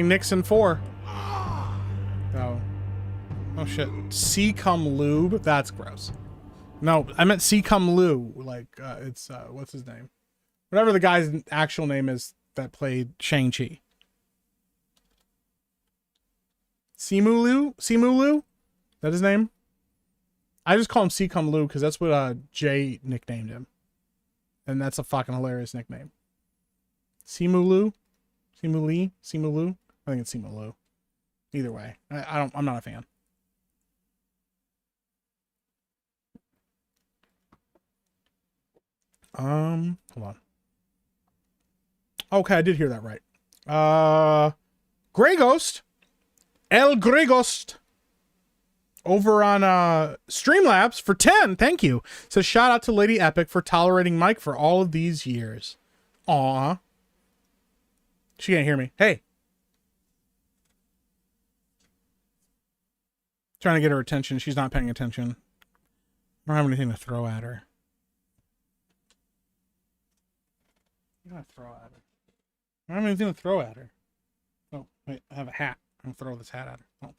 Nixon 4? Oh. Oh shit. C cum lube? That's gross. No, I meant C cum Lu. Like it's what's his name? Whatever the guy's actual name is that played Shang-Chi. Simu Liu? Simu Liu? That his name? I just call him C cum Lu because that's what Jay nicknamed him. And that's a fucking hilarious nickname. Simu Liu? Simu Lee? Simu Liu? I think it's Simu Liu. Either way. I'm not a fan. Hold on. Okay, I did hear that right. Grey Ghost, El Grey Ghost, over on Streamlabs for 10. Thank you. Says shout out to Lady Epic for tolerating Mike for all of these years. Aw. She can't hear me. Hey. Trying to get her attention. She's not paying attention. I don't have anything to throw at her. I'm gonna throw at her. I don't have anything to throw at her. Oh, wait, I have a hat. I'm gonna throw this hat at her. Oh.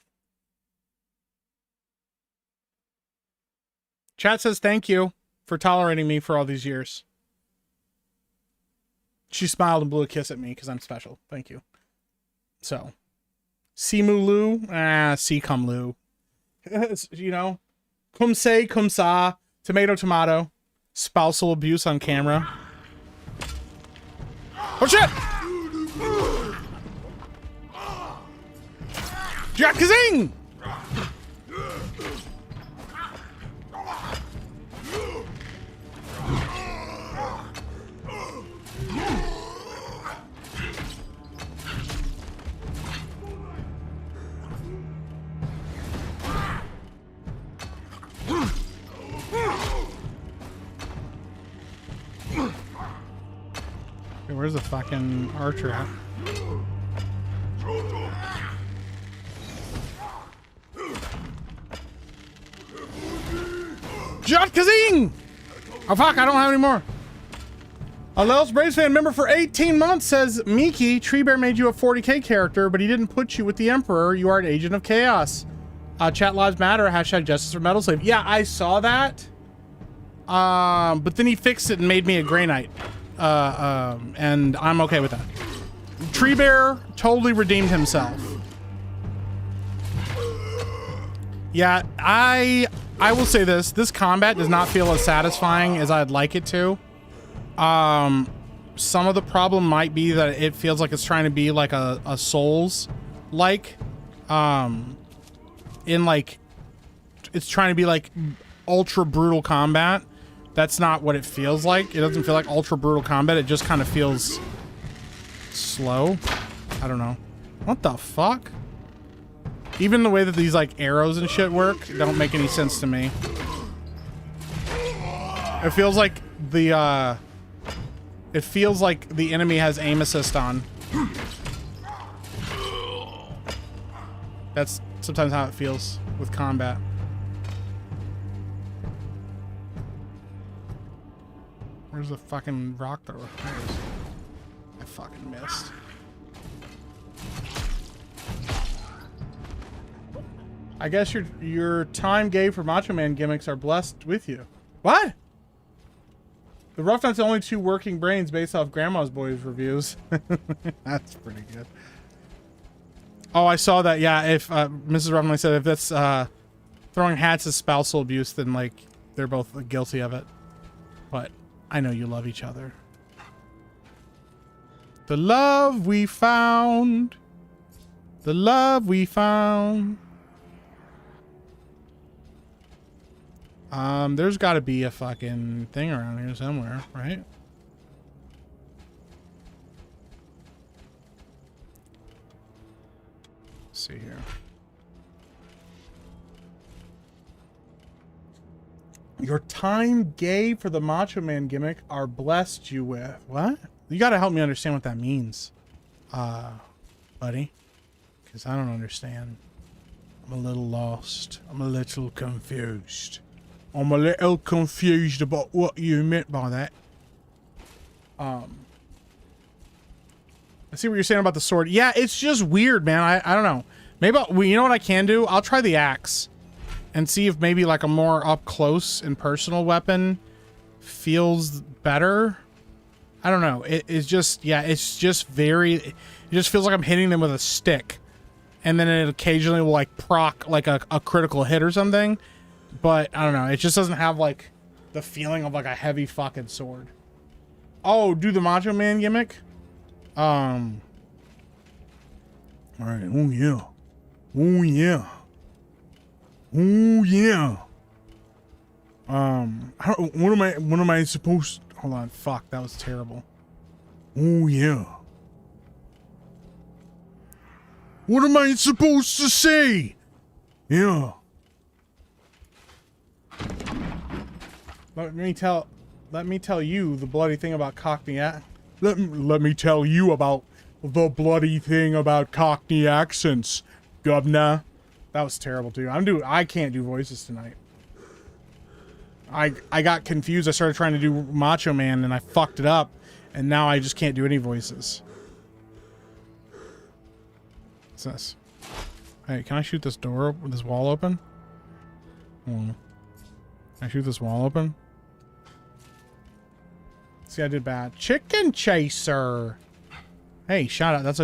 Chat says thank you for tolerating me for all these years. She smiled and blew a kiss at me because I'm special. Thank you. So, Simu Lu, si cum Lu. You know, cum se, cum sa, tomato, tomato, spousal abuse on camera. Oh shit! Jakazing! Okay, where's the fucking archer at? Jot Kazing! Oh fuck, I don't have any more. A Lels Braves fan member for 18 months says, Miki, Tree Bear made you a 40k character, but he didn't put you with the Emperor. You are an agent of chaos. Chat lives matter, hashtag justice for Metal Slave. Yeah, I saw that. But then he fixed it and made me a Grey Knight. And I'm okay with that. Tree Bear totally redeemed himself. Yeah, I will say this combat does not feel as satisfying as I'd like it to. Some of the problem might be that it feels like it's trying to be like a Souls like, in like, it's trying to be like ultra brutal combat. That's not what it feels like. It doesn't feel like ultra brutal combat. It just kind of feels slow. I don't know. What the fuck? Even the way that these like arrows and shit work don't make any sense to me. It feels like the enemy has aim assist on. That's sometimes how it feels with combat. Where's the fucking rock thrower? There it is. I fucking missed. I guess your time gave for Macho Man gimmicks are blessed with you. What? The Rough Knight's only 2 working brains based off Grandma's Boys reviews. That's pretty good. Oh, I saw that. Yeah, if Mrs. Rough Knight said if that's throwing hats is spousal abuse, then like they're both guilty of it. But I know you love each other. The love we found. The love we found. There's got to be a fucking thing around here somewhere, right? Let's see here. Your time gave for the Macho Man gimmick are blessed you with. What? You got to help me understand what that means, buddy. Because I don't understand. I'm a little lost. I'm a little confused. I'm a little confused about what you meant by that. I see what you're saying about the sword. Yeah, it's just weird, man. I don't know. Maybe you know what I can do? I'll try the axe and see if maybe like a more up close and personal weapon feels better. I don't know. It's just, yeah, it's just very, it just feels like I'm hitting them with a stick. And then it occasionally will like proc like a critical hit or something. But I don't know. It just doesn't have like the feeling of like a heavy fucking sword. Oh, do the Macho Man gimmick? All right. Oh yeah. Oh yeah. Oh yeah. What am I supposed? Hold on. Fuck, that was terrible. Oh, yeah. What am I supposed to say? Yeah. Let me tell you the bloody thing about Cockney let me tell you about the bloody thing about Cockney accents, governor. That was terrible, too. I can't do voices tonight. I got confused. I started trying to do Macho Man and I fucked it up, and now I just can't do any voices. What's this? Hey, can I shoot this door, this wall open? Can I shoot this wall open? See, I did bad. Chicken Chaser. Hey, shout out. That's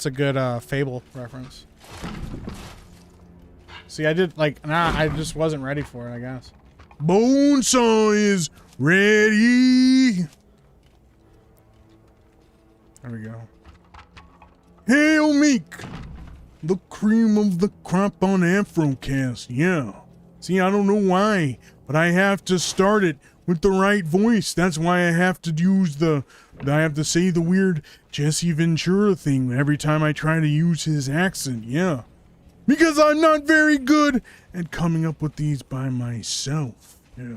a good Fable reference. See, I did I just wasn't ready for it, I guess. Bonesaw is ready. There we go. Hail Meek, the cream of the crop on Afrocast. Yeah. See, I don't know why, but I have to start it with the right voice. That's why I have to say the weird Jesse Ventura thing every time I try to use his accent. Yeah. Because I'm not very good at coming up with these by myself. Yeah.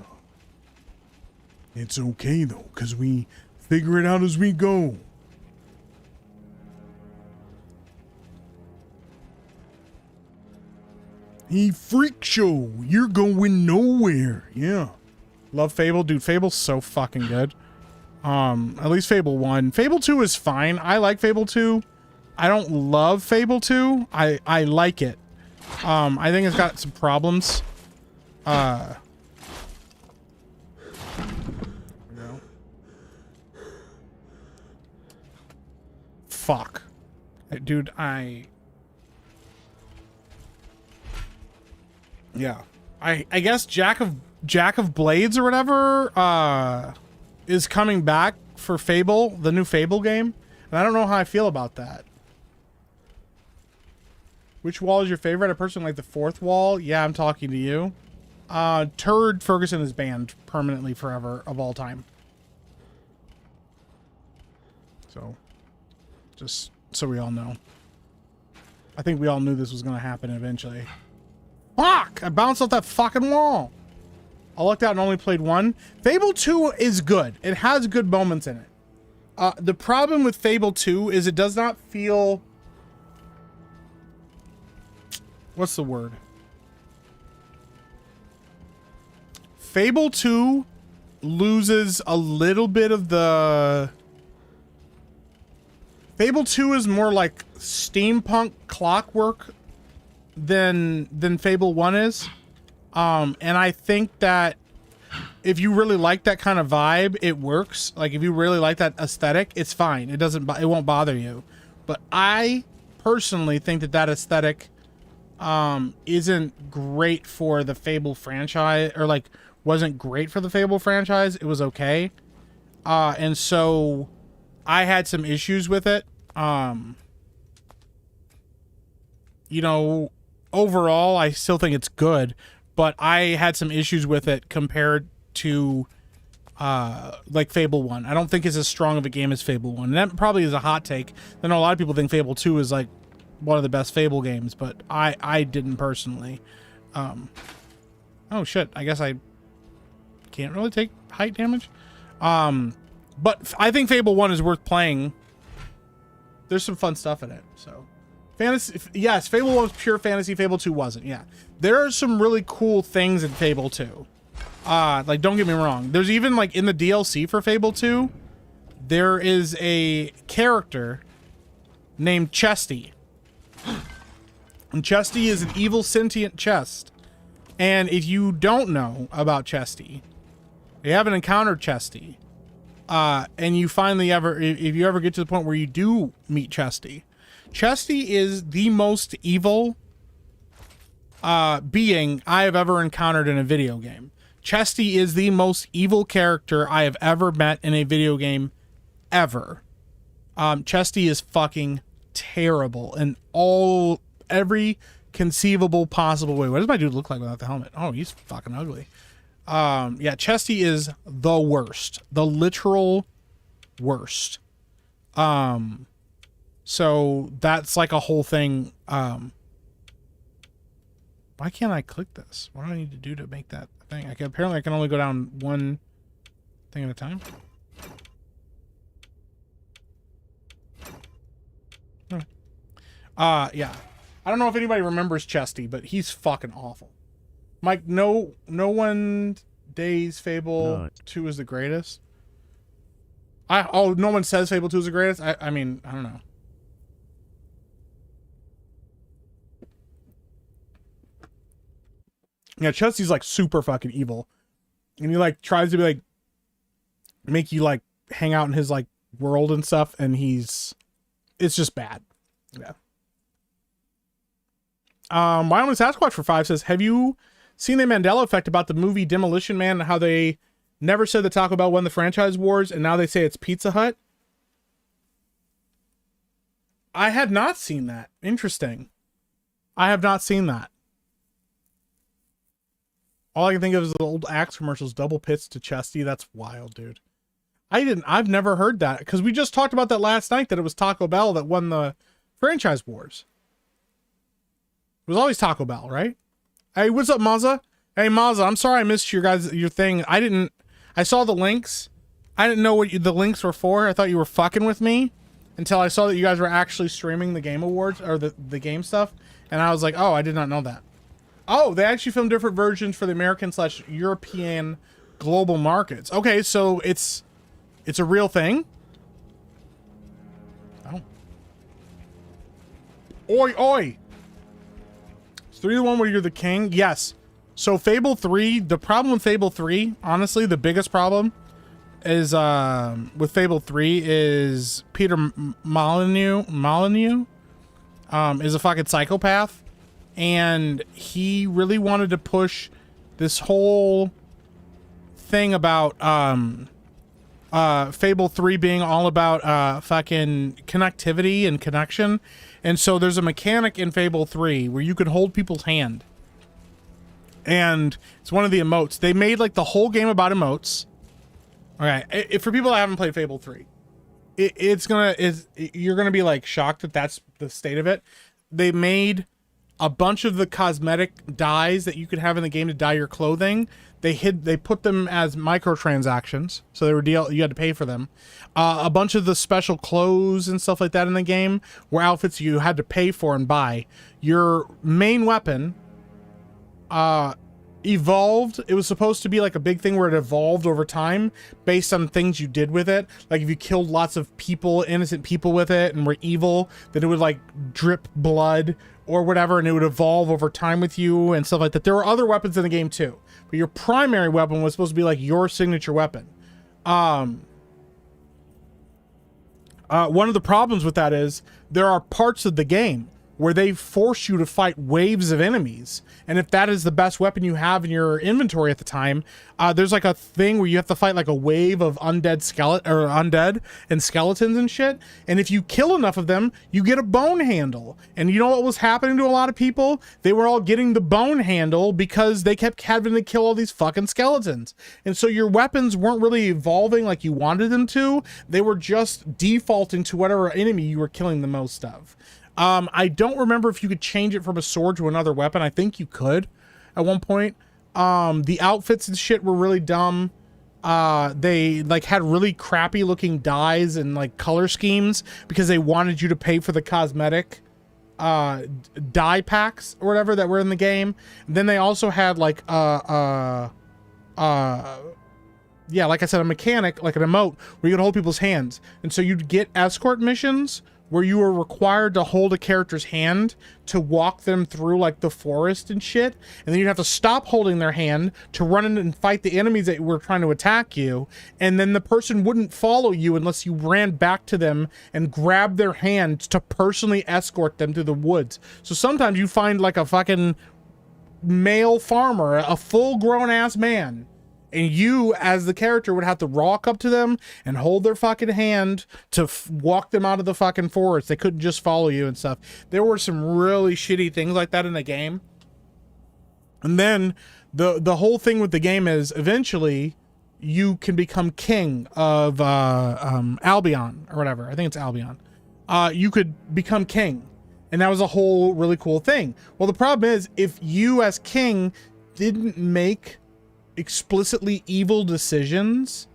It's okay though, because we figure it out as we go. Hey, freak show, you're going nowhere. Yeah. Love Fable. Dude, Fable's so fucking good. At least Fable 1. Fable 2 is fine. I like Fable 2. I don't love Fable 2. I like it. I think it's got some problems. Fuck. Dude, yeah. I guess Jack of Blades or whatever is coming back for Fable, the new Fable game, and I don't know how I feel about that. Which wall is your favorite? I personally like the fourth wall. Yeah, I'm talking to you. Turd Ferguson is banned permanently forever of all time. So, just so we all know. I think we all knew this was going to happen eventually. Fuck! I bounced off that fucking wall. I lucked out and only played one. Fable 2 is good. It has good moments in it. The problem with Fable 2 is it does not feel... What's the word? Fable 2 loses a little bit of the... Fable 2 is more like steampunk clockwork than Fable 1 is. And I think that if you really like that kind of vibe, it works. Like if you really like that aesthetic, it's fine. It won't bother you. But I personally think that aesthetic isn't great for the Fable franchise, or like wasn't great for the Fable franchise. It was okay. And so I had some issues with it. You know, overall, I still think it's good, but I had some issues with it compared to like Fable 1. I don't think it's as strong of a game as Fable 1. And that probably is a hot take. I know a lot of people think Fable 2 is like one of the best Fable games, but I didn't personally. Oh shit, I guess I can't really take height damage. But I think Fable 1 is worth playing. There's some fun stuff in it, so. Fantasy, yes, Fable 1 was pure fantasy, Fable 2 wasn't, yeah. There are some really cool things in Fable 2. Like, don't get me wrong. There's even, like, in the DLC for Fable 2, there is a character named Chesty. And Chesty is an evil sentient chest. And if you don't know about Chesty, you haven't encountered Chesty, and you finally if you ever get to the point where you do meet Chesty, Chesty is the most evil being I have ever encountered in a video game. Chesty is the most evil character I have ever met in a video game ever. Chesty is fucking terrible in every conceivable possible way. What does my dude look like without the helmet? Oh, he's fucking ugly. Yeah, Chesty is the worst. The literal worst. So that's like a whole thing. Why can't I click this? What do I need to do to make that thing? Apparently I can only go down one thing at a time. Yeah. I don't know if anybody remembers Chesty, but he's fucking awful. Mike, no one days Fable 2 is the greatest. No one says Fable 2 is the greatest. I mean, I don't know. Yeah, Chesty's like super fucking evil. And he like tries to be like make you like hang out in his like world and stuff, and it's just bad. Yeah. Wyoming Sasquatch for 5 says, have you seen the Mandela effect about the movie Demolition Man and how they never said that Taco Bell won the franchise wars and now they say it's Pizza Hut? I had not seen that. Interesting. I have not seen that. All I can think of is the old Axe commercials, double pits to Chesty. That's wild, dude. I've never heard that, because we just talked about that last night, that it was Taco Bell that won the franchise wars. It was always Taco Bell, right? Hey, what's up, Mazza? Hey, Mazza, I'm sorry I missed your thing. I saw the links. I didn't know what the links were for. I thought you were fucking with me until I saw that you guys were actually streaming the Game Awards, or the game stuff. And I was like, oh, I did not know that. Oh, they actually filmed different versions for the American/European global markets. Okay, so it's a real thing? Oh. Oi, oi! It's 3 to 1 where you're the king? Yes. So Fable 3, the problem with Fable 3, honestly, the biggest problem is with Fable 3 is Peter Molyneux is a fucking psychopath, and he really wanted to push this whole thing about Fable 3 being all about fucking connectivity and connection. And so there's a mechanic in Fable 3 where you can hold people's hand, and it's one of the emotes. They made like the whole game about emotes. Okay, for people that haven't played Fable 3, you're gonna be like shocked that that's the state of it. They made a bunch of the cosmetic dyes that you could have in the game to dye your clothing. They put them as microtransactions, so you had to pay for them. A bunch of the special clothes and stuff like that in the game were outfits you had to pay for and buy. Your main weapon evolved. It was supposed to be like a big thing where it evolved over time based on things you did with it. Like if you killed lots of people, innocent people with it, and were evil, then it would like drip blood or whatever, and it would evolve over time with you and stuff like that. There were other weapons in the game too, but your primary weapon was supposed to be like your signature weapon. One of the problems with that is there are parts of the game where they force you to fight waves of enemies, and if that is the best weapon you have in your inventory at the time, there's like a thing where you have to fight like a wave of undead and skeletons and shit, and if you kill enough of them, you get a bone handle. And you know what was happening to a lot of people? They were all getting the bone handle because they kept having to kill all these fucking skeletons, and so your weapons weren't really evolving like you wanted them to. They were just defaulting to whatever enemy you were killing the most of. I don't remember if you could change it from a sword to another weapon. I think you could at one point. The outfits and shit were really dumb. They like had really crappy looking dyes and like color schemes because they wanted you to pay for the cosmetic dye packs or whatever that were in the game. And then they also had like yeah, like I said, a mechanic, like an emote where you could hold people's hands. And so you'd get escort missions where you were required to hold a character's hand to walk them through like the forest and shit, and then you'd have to stop holding their hand to run in and fight the enemies that were trying to attack you, and then the person wouldn't follow you unless you ran back to them and grabbed their hand to personally escort them through the woods. So sometimes you find like a fucking male farmer, a full-grown ass man, and you, as the character, would have to walk up to them and hold their fucking hand to walk them out of the fucking forest. They couldn't just follow you and stuff. There were some really shitty things like that in the game. And then the whole thing with the game is eventually you can become king of Albion or whatever. I think it's Albion. You could become king. And that was a whole really cool thing. Well, the problem is if you as king didn't make explicitly evil decisions,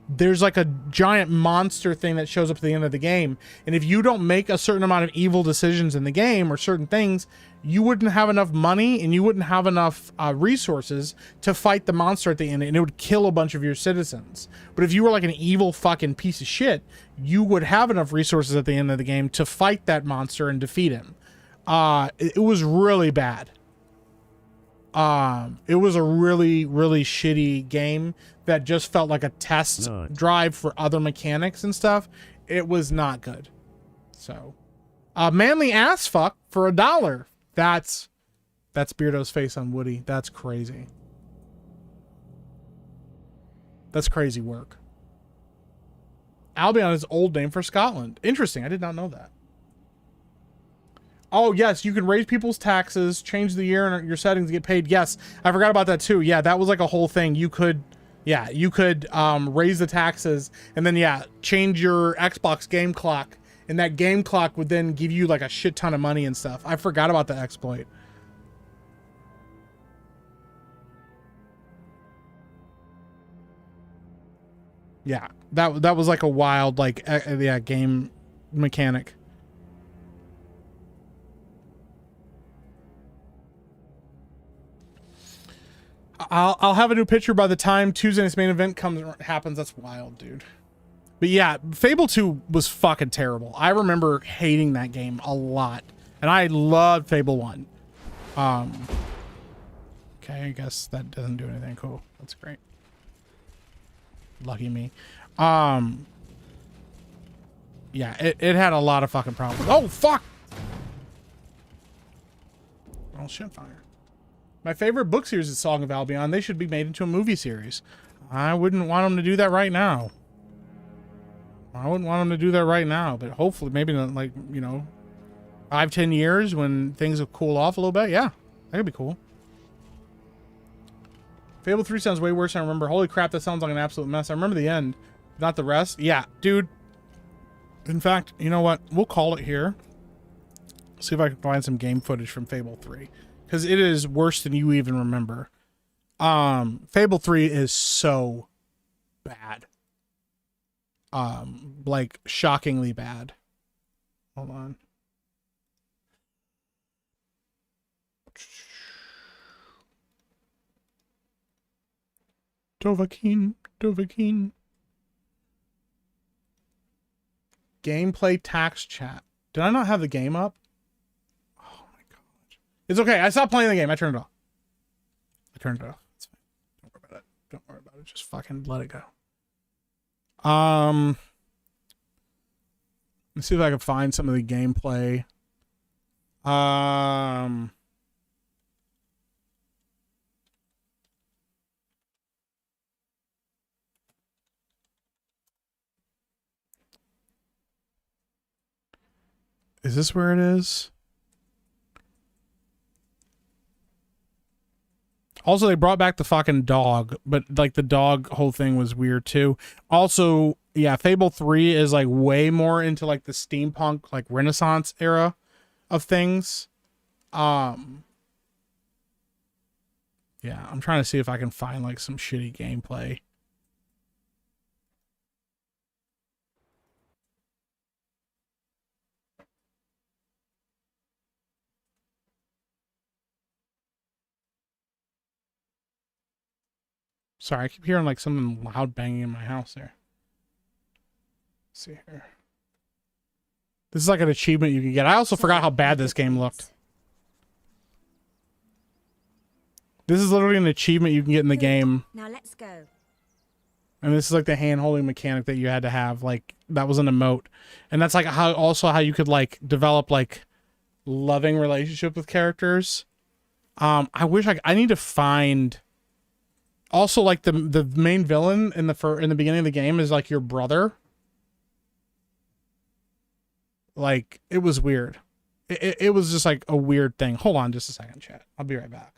there's like a giant monster thing that shows up at the end of the game. And if you don't make a certain amount of evil decisions in the game or certain things, you wouldn't have enough money and you wouldn't have enough resources to fight the monster at the end, and it would kill a bunch of your citizens. But if you were like an evil fucking piece of shit, you would have enough resources at the end of the game to fight that monster and defeat him. It was really bad. It was a really, really shitty game that just felt like a test drive for other mechanics and stuff. It was not good. So, manly ass fuck for $1. That's Beardo's face on Woody. That's crazy. That's crazy work. Albion is old name for Scotland. Interesting. I did not know that. Oh, yes, you can raise people's taxes, change the year and your settings to get paid. Yes, I forgot about that too. Yeah, that was like a whole thing. You could raise the taxes and then, change your Xbox game clock. And that game clock would then give you like a shit ton of money and stuff. I forgot about the exploit. Yeah, that was like a wild, like, game mechanic. I'll have a new picture by the time Tuesday's main event happens. That's wild, dude. But yeah, Fable 2 was fucking terrible. I remember hating that game a lot. And I loved Fable 1. Okay, I guess that doesn't do anything. Cool. That's great. Lucky me. Yeah, it had a lot of fucking problems. Oh, fuck! Oh, shit, fire. My favorite book series is Song of Albion. They should be made into a movie series. I wouldn't want them to do that right now. But hopefully, maybe in like, 5-10 years when things will cool off a little bit. Yeah, that could be cool. Fable 3 sounds way worse than I remember. Holy crap, that sounds like an absolute mess. I remember the end, not the rest. Yeah, dude. In fact, you know what? We'll call it here. See if I can find some game footage from Fable 3. Because it is worse than you even remember. Fable 3 is so bad. Like shockingly bad. Hold on. Dovahkiin. Gameplay tax chat. Did I not have the game up? Oh my gosh. It's okay. I stopped playing the game. I turned it off. It's fine. Don't worry about it. Just fucking let it go. Let's see if I can find some of the gameplay. Is this where it is? Also, they brought back the fucking dog, but like the dog whole thing was weird too. Also, yeah, Fable 3 is like way more into like the steampunk, like Renaissance era of things. Yeah, I'm trying to see if I can find like some shitty gameplay. Sorry, I keep hearing like something loud banging in my house there. Let's see here. This is like an achievement you can get. I also forgot how bad this game looked. This is literally an achievement you can get in the game. Now let's go. And this is like the hand-holding mechanic that you had to have. Like, that was an emote. And that's like how you could like develop like loving relationship with characters. I wish I need to find. Also, like the main villain in the beginning of the game is like your brother. Like, it was weird. It was just like a weird thing. Hold on just a second, chat. I'll be right back.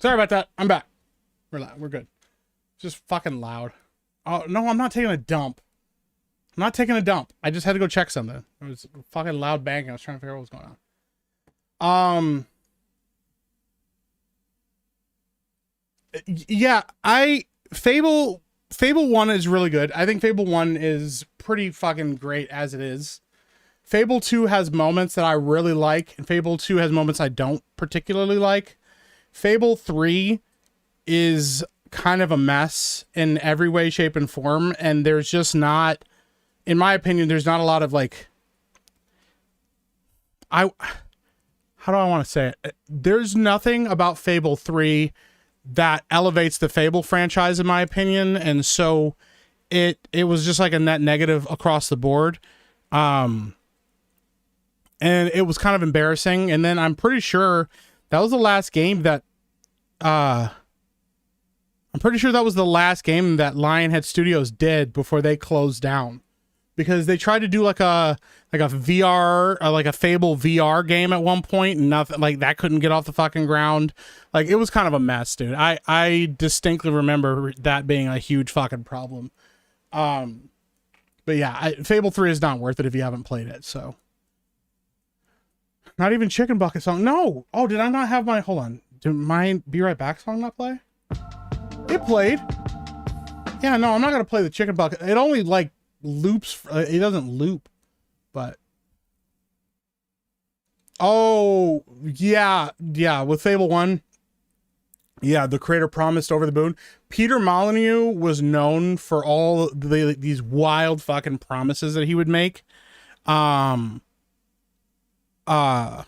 Sorry about that. I'm back. We're good. It's just fucking loud. Oh, no, I'm not taking a dump. I'm not taking a dump. I just had to go check something. It was fucking loud banging. I was trying to figure out what was going on. Yeah, Fable 1 is really good. I think Fable 1 is pretty fucking great as it is. Fable 2 has moments that I really like, and Fable 2 has moments I don't particularly like. Fable 3 is kind of a mess in every way, shape, and form, and there's just not, in my opinion, there's not a lot of like, how do I want to say it? There's nothing about Fable 3 that elevates the Fable franchise, in my opinion, and so it was just like a net negative across the board. And it was kind of embarrassing. And then I'm pretty sure that was the last game that Lionhead Studios did before they closed down, because they tried to do like a VR, like a Fable VR game at one point, and nothing, like, that couldn't get off the fucking ground. Like, it was kind of a mess, dude. I distinctly remember that being a huge fucking problem. But yeah, Fable 3 is not worth it if you haven't played it. So, not even Chicken Bucket song. No. Oh, did I not have my, hold on. Did my Be Right Back song not play? It played. Yeah, no, I'm not going to play the Chicken Bucket. It only like loops. It doesn't loop, but. Oh, yeah. Yeah. With Fable 1. Yeah. The creator promised over the moon. Peter Molyneux was known for all these wild fucking promises that he would make. Let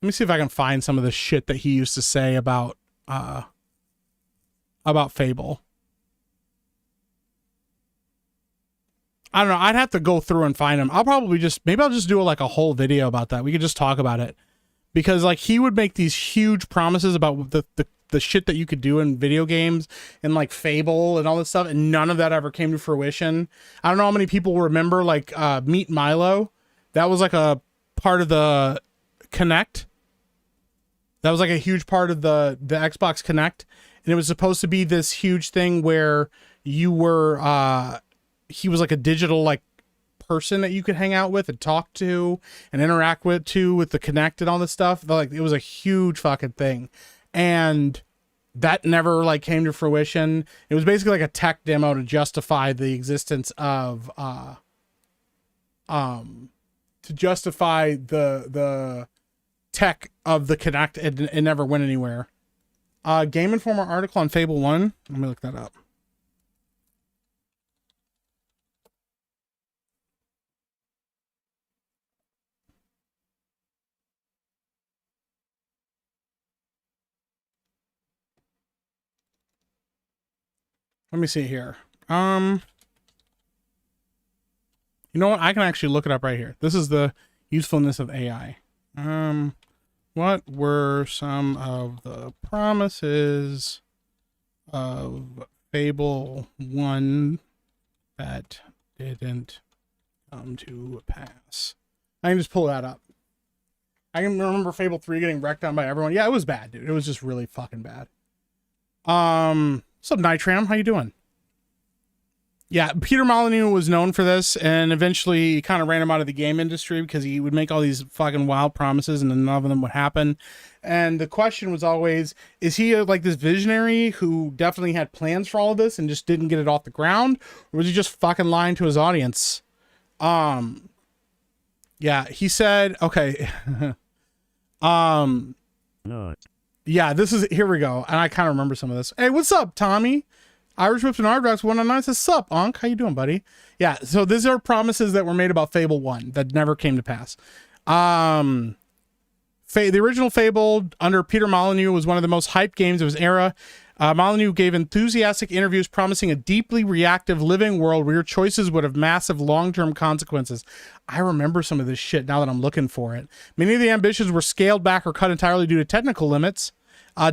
me see if I can find some of the shit that he used to say about Fable. I don't know. I'd have to go through and find him. I'll just do like a whole video about that. We could just talk about it, because like he would make these huge promises about the shit that you could do in video games and like Fable and all this stuff, and none of that ever came to fruition. I don't know how many people remember like Meet Milo. That was like a part of the Kinect. That was like a huge part of the Xbox Kinect, and it was supposed to be this huge thing where you were he was like a digital like person that you could hang out with and talk to and interact with the Kinect and all this stuff. Like, it was a huge fucking thing, and that never like came to fruition. It was basically like a tech demo to justify the existence of to justify the tech of the Kinect. It never went anywhere. Game Informer article on Fable 1. Let me look that up. Let me see here. You know what? I can actually look it up right here. This is the usefulness of AI. What were some of the promises of Fable 1 that didn't come to pass? I can just pull that up. I can remember Fable 3 getting wrecked on by everyone. Yeah, it was bad, dude. It was just really fucking bad. What's up, Nitram? How you doing? Yeah, Peter Molyneux was known for this, and eventually he kind of ran him out of the game industry because he would make all these fucking wild promises and then none of them would happen. And the question was always, is he like this visionary who definitely had plans for all of this and just didn't get it off the ground? Or was he just fucking lying to his audience? Yeah, he said, okay. No. Yeah, here we go. And I kind of remember some of this. Hey, what's up, Tommy? Irish Whips and Ardrox 109 says, sup, Onk? How you doing, buddy? Yeah, so these are promises that were made about Fable 1 that never came to pass. The original Fable under Peter Molyneux was one of the most hyped games of his era. Molyneux gave enthusiastic interviews promising a deeply reactive living world where your choices would have massive long-term consequences. I remember some of this shit now that I'm looking for it. Many of the ambitions were scaled back or cut entirely due to technical limits.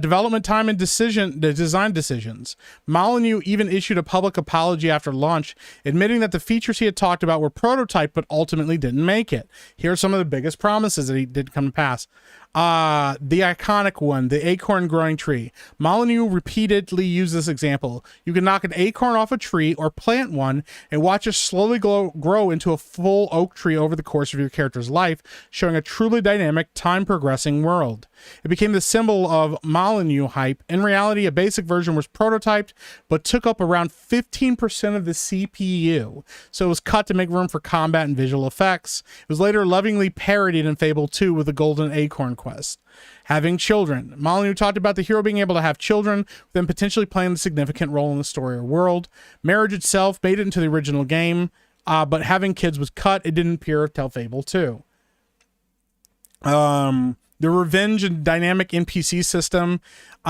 Development time and design decisions. Molyneux even issued a public apology after launch, admitting that the features he had talked about were prototyped but ultimately didn't make it. Here are some of the biggest promises that he did come to pass. The iconic one, the acorn growing tree. Molyneux repeatedly used this example. You can knock an acorn off a tree or plant one and watch it slowly grow into a full oak tree over the course of your character's life, showing a truly dynamic, time-progressing world. It became the symbol of Molyneux hype. In reality, a basic version was prototyped, but took up around 15% of the CPU, so it was cut to make room for combat and visual effects. It was later lovingly parodied in Fable 2 with the Golden Acorn quest. Having children. Molyneux talked about the hero being able to have children, then potentially playing a significant role in the story or world. Marriage itself made it into the original game, but having kids was cut. It didn't appear till Fable 2. The revenge and dynamic NPC system.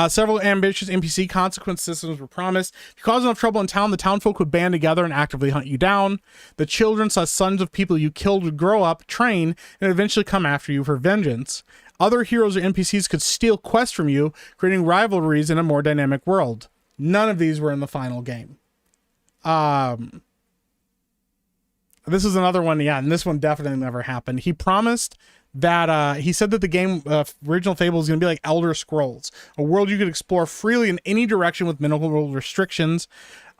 Several ambitious NPC consequence systems were promised. If you cause enough trouble in town, the townfolk would band together and actively hunt you down. The children, sons of people you killed, would grow up, train, and eventually come after you for vengeance. Other heroes or NPCs could steal quests from you, creating rivalries in a more dynamic world. None of these were in the final game. This is another one, yeah, and this one definitely never happened. He promised that he said that the game original Fable is going to be like Elder Scrolls, a world you could explore freely in any direction with minimal restrictions.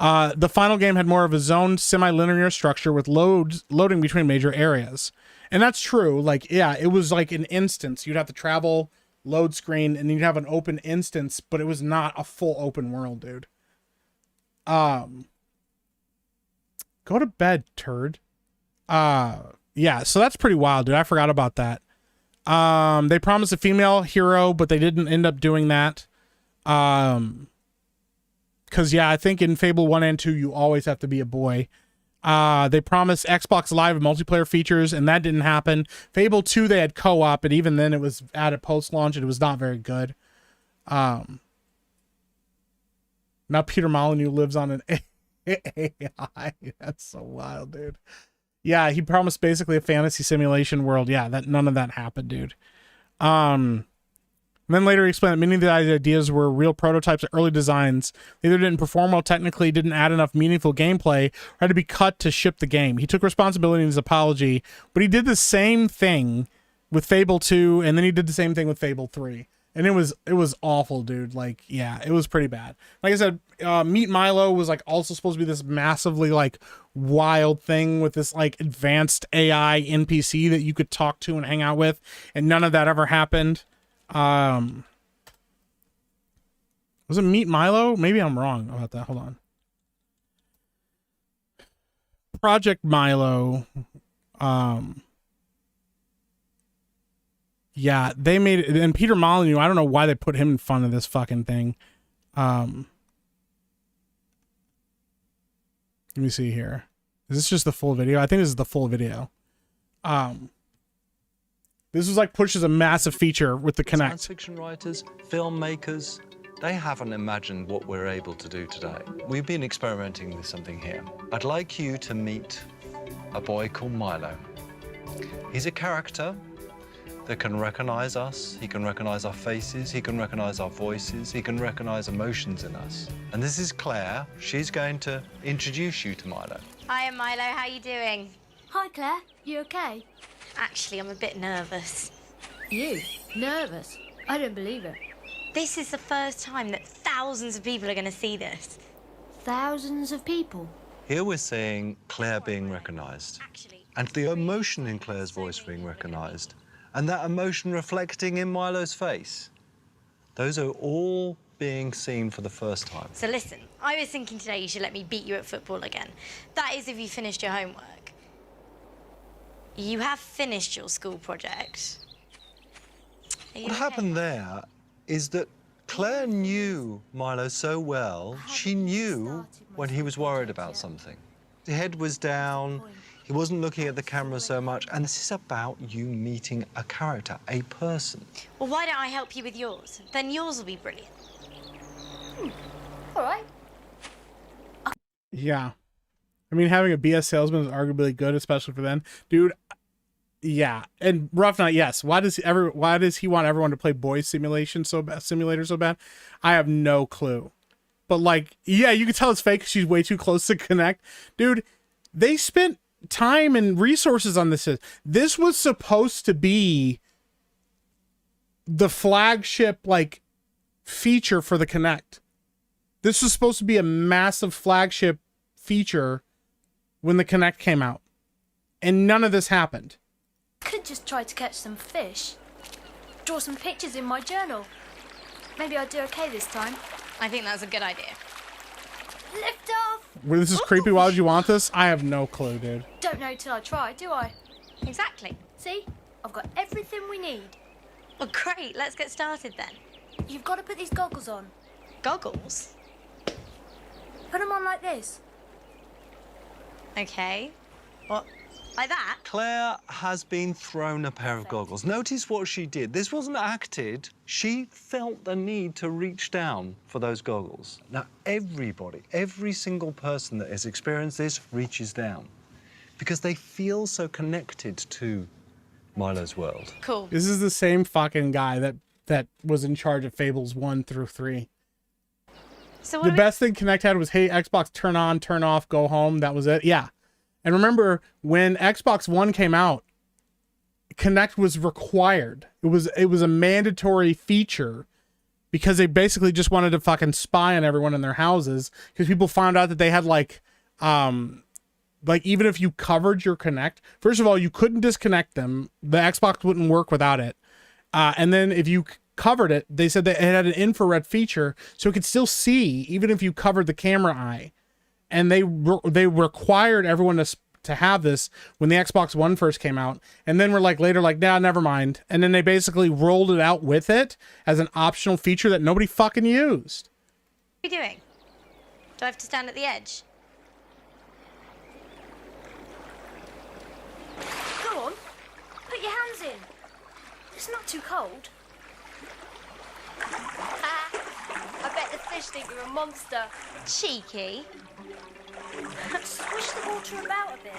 The final game had more of a zoned, semi-linear structure with loading between major areas. And that's true. Like, yeah, it was like an instance. You'd have to travel, load screen, and you'd have an open instance, but it was not a full open world, dude. Go to bed, turd. Yeah, so that's pretty wild, dude. I forgot about that. They promised a female hero, but they didn't end up doing that. Because, yeah, I think in Fable 1 and 2, you always have to be a boy. They promised Xbox Live multiplayer features, and that didn't happen. Fable 2, they had co-op, and even then it was added post-launch, and it was not very good. Now Peter Molyneux lives on an AI. That's so wild, dude. Yeah, he promised basically a fantasy simulation world. Yeah, that none of that happened, dude. And then later he explained that many of the ideas were real prototypes or early designs. They either didn't perform well technically, didn't add enough meaningful gameplay, or had to be cut to ship the game. He took responsibility in his apology, but he did the same thing with Fable 2, and then he did the same thing with Fable 3. And it was awful, dude. Like, yeah, it was pretty bad. Like I said, Meet Milo was like also supposed to be this massively like wild thing with this like advanced AI NPC that you could talk to and hang out with, and none of that ever happened. Was it Meet Milo? Maybe I'm wrong about that. Hold on. Project Milo. Yeah, they made it, and Peter Molyneux, I don't know why they put him in front of this fucking thing. Let me see here. Is this just the full video? I think this is the full video. This was like pushed as a massive feature with the Kinect. Science fiction writers, filmmakers, they haven't imagined what we're able to do today. We've been experimenting with something here. I'd like you to meet a boy called Milo. He's a character that can recognize us, he can recognize our faces, he can recognize our voices, he can recognize emotions in us. And this is Claire. She's going to introduce you to Milo. Hi, I'm Milo. How you doing? Hi, Claire. You okay? Actually, I'm a bit nervous. You? Nervous? I don't believe it. This is the first time that thousands of people are going to see this. Thousands of people? Here we're seeing Claire being recognized, and the emotion in Claire's voice being recognized, and that emotion reflecting in Milo's face. Those are all being seen for the first time. So listen, I was thinking today you should let me beat you at football again. That is if you finished your homework. You have finished your school project. What happened there is that Claire knew Milo so well, she knew when he was worried about something. His head was down, he wasn't looking at the camera so much, and this is about you meeting a character, a person. Well, why don't I help you with yours? Then yours will be brilliant. All right. Yeah. I mean, having a BS salesman is arguably good, especially for them. Dude, yeah. And Rough Night, yes. Why does he want everyone to play Boy Simulator so bad? I have no clue. But like, yeah, you can tell it's fake because she's way too close to Kinect. Dude, they spent time and resources on this. This was supposed to be the flagship like feature for the Kinect. This was supposed to be a massive flagship feature when the Kinect came out, and none of this happened. Could just try to catch some fish. Draw some pictures in my journal. Maybe I'll do okay this time. I think that's a good idea. Lift off! Well, this is creepy. Why would you want this? I have no clue, dude. Don't know till I try, do I? Exactly. See? I've got everything we need. Well, great. Let's get started then. You've got to put these goggles on. Goggles? Put them on like this. Okay. What? Like that? Claire has been thrown a pair of goggles. Notice what she did. This wasn't acted. She felt the need to reach down for those goggles. Now, everybody, every single person that has experienced this reaches down because they feel so connected to Milo's world. Cool. This is the same fucking guy that was in charge of Fables 1 through 3. So the best thing Kinect had was, hey, Xbox, turn on, turn off, go home. That was it. Yeah. And remember, when Xbox One came out, Kinect was required. It was a mandatory feature because they basically just wanted to fucking spy on everyone in their houses because people found out that they had like even if you covered your Kinect, first of all, you couldn't disconnect them. The Xbox wouldn't work without it. And then if you covered it, they said that it had an infrared feature so it could still see even if you covered the camera eye. And they required everyone to have this when the Xbox One first came out. And then we're like later like, nah, never mind. And then they basically rolled it out with it as an optional feature that nobody fucking used. What are you doing? Do I have to stand at the edge? Go on. Put your hands in. It's not too cold. I bet the fish think you're a monster. Cheeky. Swish the water about a bit.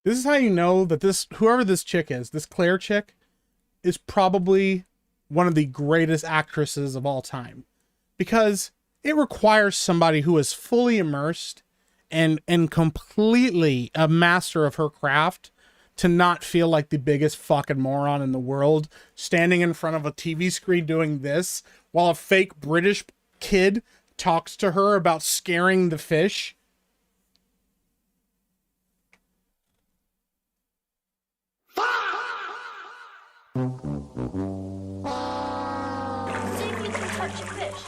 This is how you know that whoever this chick is, this Claire chick, is probably one of the greatest actresses of all time. Because it requires somebody who is fully immersed and completely a master of her craft to not feel like the biggest fucking moron in the world standing in front of a TV screen doing this while a fake British kid talks to her about scaring the fish. See if you can touch a fish.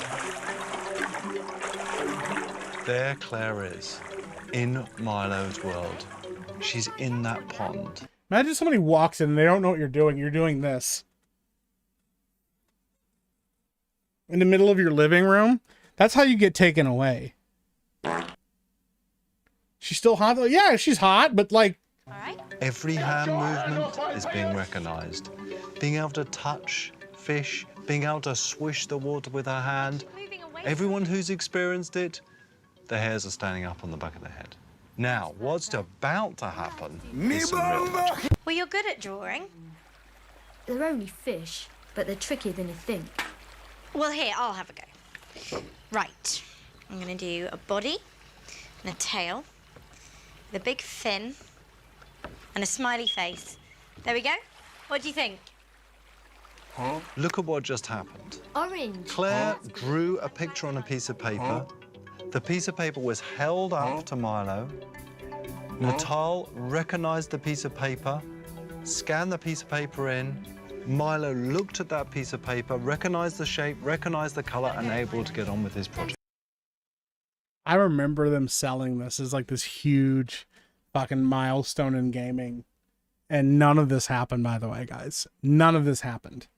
There Claire is, in Milo's world. She's in that pond. Imagine somebody walks in and they don't know what you're doing. You're doing this. In the middle of your living room. That's how you get taken away. She's still hot? Yeah, she's hot, but like... All right. Every hand movement is being recognized. Being able to touch fish, being able to swish the water with her hand. Everyone who's experienced it, their hairs are standing up on the back of their head. Now, what's about to happen is some real magic. Well, you're good at drawing. They're only fish, but they're trickier than you think. Well, here, I'll have a go. Right. I'm going to do a body and a tail with a big fin and a smiley face. There we go. What do you think? Huh? Look at what just happened. Orange. Claire drew a picture on a piece of paper. The piece of paper was held up to Milo. Natal recognized the piece of paper, scanned the piece of paper in. Milo looked at that piece of paper, recognized the shape, recognized the color, and able to get on with his project. I remember them selling this as like this huge fucking milestone in gaming. And none of this happened, by the way, guys. None of this happened.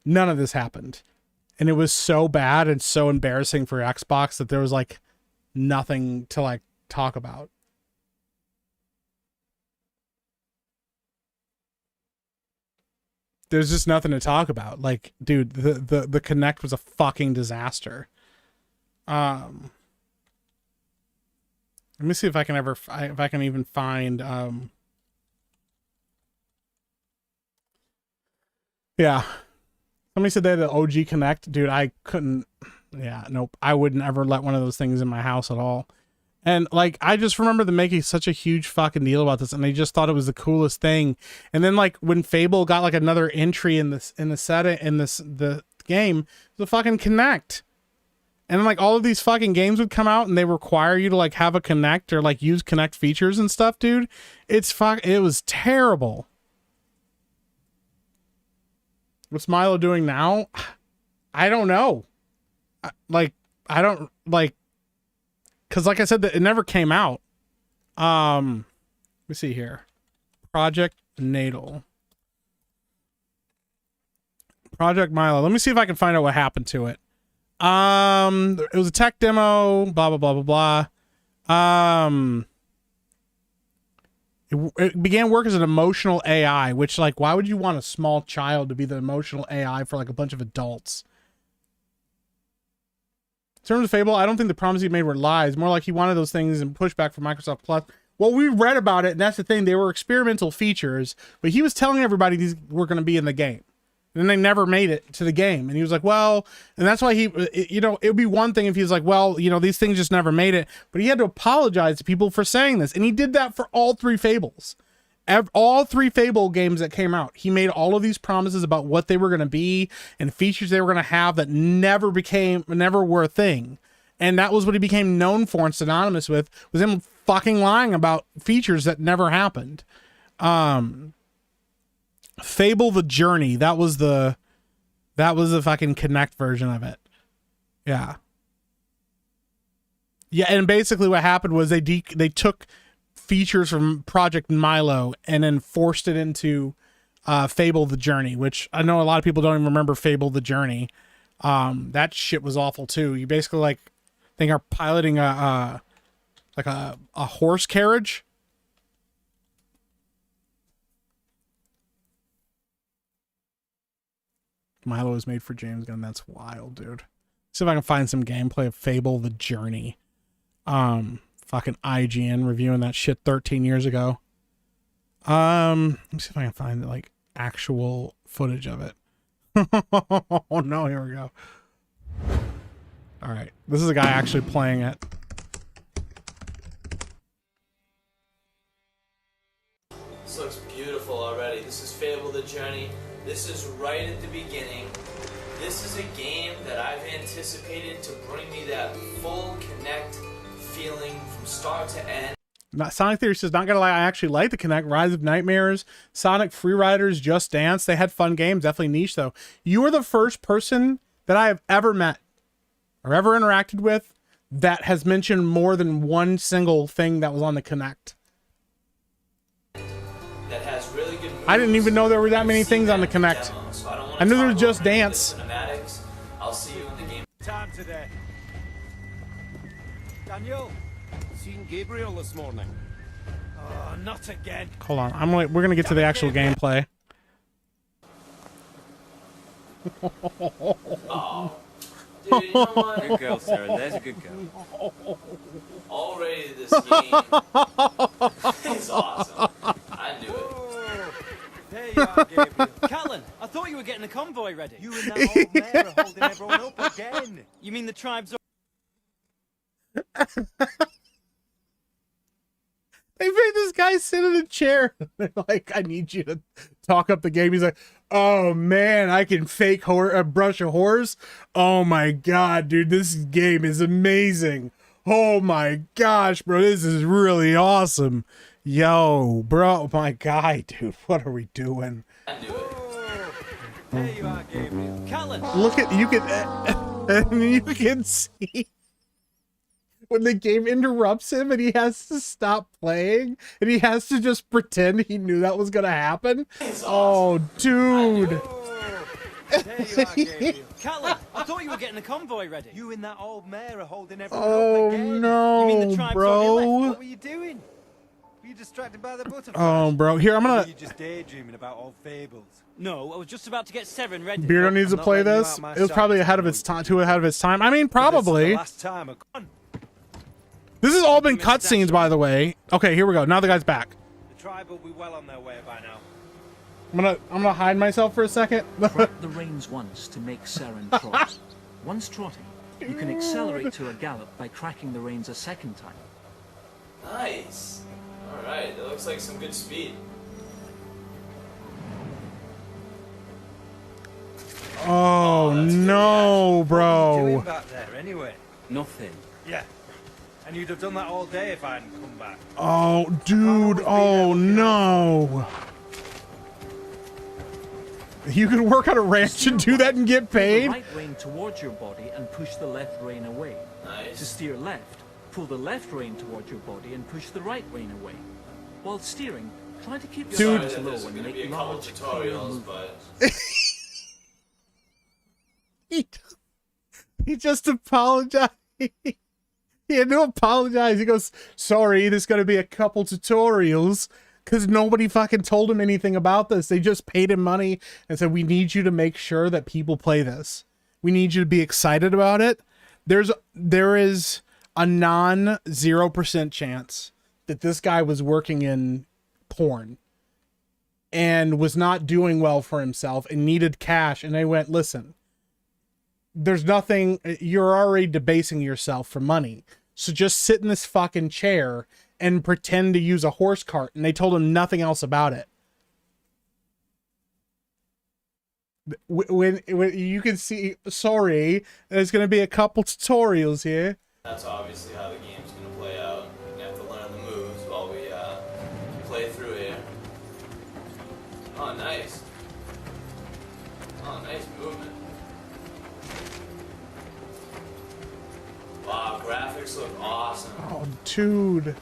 None of this happened. And it was so bad and so embarrassing for Xbox that there was like nothing to like talk about. There's just nothing to talk about. Like, dude, the Kinect was a fucking disaster. Let me see if I can if I can even find yeah. Somebody said they had the OG Kinect. Dude, I couldn't. Yeah, nope. I wouldn't ever let one of those things in my house at all. And like, I just remember them making such a huge fucking deal about this, and they just thought it was the coolest thing. And then like when Fable got like another entry in the game, the fucking Kinect. And then like all of these fucking games would come out and they require you to like have a Kinect or like use Kinect features and stuff, dude. It was terrible. What's Milo doing now? I don't know. Cause like I said, that it never came out. Let me see here. Project Natal. Project Milo. Let me see if I can find out what happened to it. It was a tech demo, blah, blah, blah, blah, blah. It began work as an emotional AI, which like, why would you want a small child to be the emotional AI for like a bunch of adults? In terms of Fable, I don't think the promises he made were lies. More like he wanted those things and pushback from Microsoft Plus. Well, we read about it, and that's the thing. They were experimental features, but he was telling everybody these were going to be in the game. And then they never made it to the game. And he was like, well, and that's why it would be one thing if he was like, well, these things just never made it. But he had to apologize to people for saying this. And he did that for all three Fables. All three Fable games that came out. He made all of these promises about what they were going to be and features they were going to have that never were a thing. And that was what he became known for and synonymous with, was him fucking lying about features that never happened. Fable the Journey, that was the fucking Kinect version of it. Yeah, and basically what happened was they took features from Project Milo and then forced it into Fable the Journey, which I know a lot of people don't even remember Fable the Journey. That shit was awful too. You basically like think are piloting a horse carriage. Milo was made for James Gunn. That's wild, dude. See if I can find some gameplay of Fable the Journey. Fucking IGN reviewing that shit 13 years ago. Let me see if I can find like actual footage of it. Oh no, here we go. All right, this is a guy actually playing it. This looks beautiful already. This is Fable the Journey. This is right at the beginning. This is a game that I've anticipated to bring me that full Kinect feeling from start to end. Sonic Theory says, not gonna lie, I actually like the Kinect. Rise of Nightmares, Sonic Free Riders, Just Dance. They had fun games. Definitely niche though. You are the first person that I have ever met or ever interacted with that has mentioned more than one single thing that was on the Kinect. That has really good moves. I didn't even know there were that many things on the Kinect. Demo, so I knew there was Just Dance. I'll see you in the game. Time today. Daniel, seen Gabriel this morning? Oh, not again. Hold on, we're gonna get to the actual gameplay. Oh. Dude, you know what? Good girl, Sarah. There's a good girl. Already this game is awesome. I knew it. There you are, Gabriel. Callan, I thought you were getting the convoy ready. You and that old mare are holding everyone up again. You mean the tribes are... They made this guy sit in a chair. They're like, I need you to talk up the game. He's like, oh man, I can fake brush a horse. Oh my God, dude, this game is amazing. Oh my gosh, bro, this is really awesome. Yo, bro, my guy, dude, what are we doing? I knew it. There you are, Gabriel. Callan. Look at, you can see when the game interrupts him and he has to stop playing and he has to just pretend he knew that was gonna happen. Oh, dude. There you are, Gabriel. Callan, I thought you were getting the convoy ready. You and that old mare are holding everyone up again. Oh no, you mean the tribes bro. on your left? What were you doing? Were you distracted by the butterflies? Oh, bro. Here, I'm gonna... Were you just daydreaming about old fables? No, I was just about to get Seren ready. Beardo needs to play this. It was probably ahead of its time. Too ahead of its time. I mean, probably. Last time. This has all been cutscenes, by the way. Okay, here we go. Now the guy's back. The tribe will be well on their way by now. I'm gonna hide myself for a second. Trot the reins once to make Seren trot. Once trotting, you can accelerate to a gallop by cracking the reins a second time. Nice. Alright, that looks like some good speed. Oh, no, What are you bro. doing back there anyway? Nothing. Yeah. And you'd have done that all day if I hadn't come back. Oh, dude. Oh, no. You could work on a ranch and do that and get Pull the paid? right rein towards your body and push the left rein away. Nice. To steer left, pull the left rein towards your body and push the right rein away. While steering, try to keep your Dude. arms Sorry that low there's and gonna be a make couple large, clear tutorials, movements. but He just apologized. He had to apologize. He goes, sorry, there's going to be a couple tutorials because nobody fucking told him anything about this. They just paid him money and said, we need you to make sure that people play this. We need you to be excited about it. There is a 0% chance that this guy was working in porn and was not doing well for himself and needed cash. And they went, listen, there's nothing, you're already debasing yourself for money. So just sit in this fucking chair and pretend to use a horse cart. And they told him nothing else about it. When you can see, sorry, there's going to be a couple tutorials here. that's obviously how the game's gonna play out. You have to learn the moves while we play through here. Oh, nice. Oh, nice movement. Wow, graphics look awesome. Oh, dude.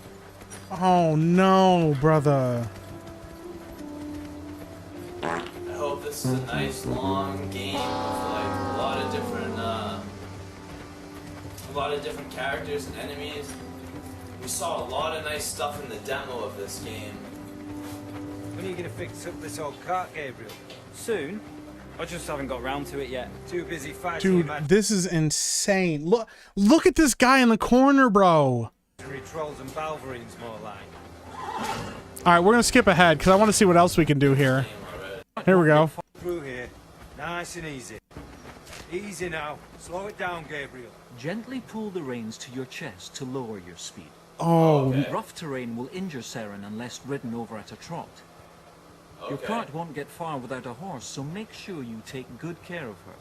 Oh, no, brother. I hope this is a nice long game with like a lot of different characters and enemies. We saw a lot of nice stuff in the demo of this game. When are you going to fix up this old cart, Gabriel? Soon. I just haven't got round to it yet. Too busy fighting Dude, this is insane. Look at this guy in the corner, bro. trolls and balverines more like. All right, we're going to skip ahead because I want to see what else we can do here. Here we go. Through here. Nice and easy. Easy now. Slow it down, Gabriel. Gently pull the reins to your chest to lower your speed. Oh. Rough terrain will injure Seren unless ridden over at a trot. Your Okay. cart won't get far without a horse, so make sure you take good care of her.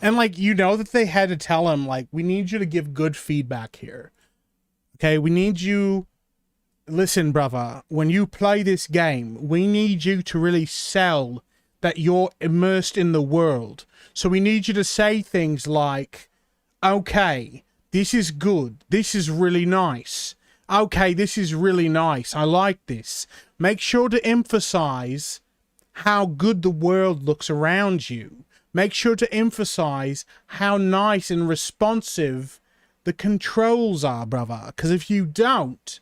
And like, you know that they had to tell him, like, we need you to give good feedback here. Okay, we need you... Listen, brother, when you play this game, we need you to really sell that you're immersed in the world. So we need you to say things like, okay, this is good. This is really nice. Okay, this is really nice. I like this. Make sure to emphasize how good the world looks around you. Make sure to emphasize how nice and responsive the controls are, brother. Because if you don't,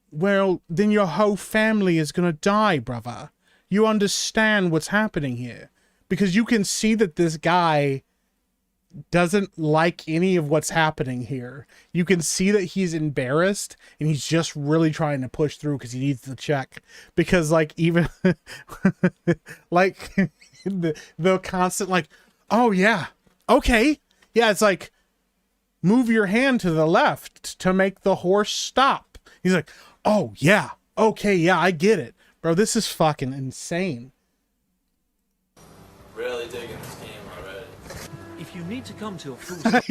well, then your whole family is going to die, brother. You understand what's happening here. Because you can see that this guy doesn't like any of what's happening here. You can see that he's embarrassed and he's just really trying to push through because he needs the check. Because, like, even like the constant, like, oh yeah, okay, yeah, it's like, move your hand to the left to make the horse stop. He's like, oh yeah, okay, yeah, I get it, bro. This is fucking insane. Really digging this game already. If you need to come to a full...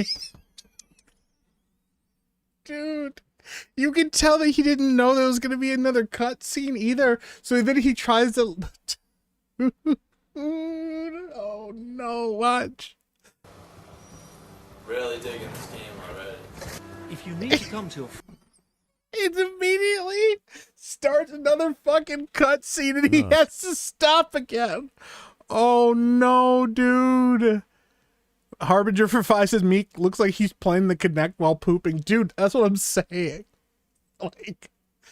Dude, you can tell that he didn't know there was going to be another cutscene either. So then he tries to... Oh no, watch. Really digging this game already. If you need to come to a... It immediately starts another fucking cutscene and he has to stop again. Oh no, dude. Harbinger for 5 says Meek looks like he's playing the Kinect while pooping. Dude, that's what I'm saying. Like,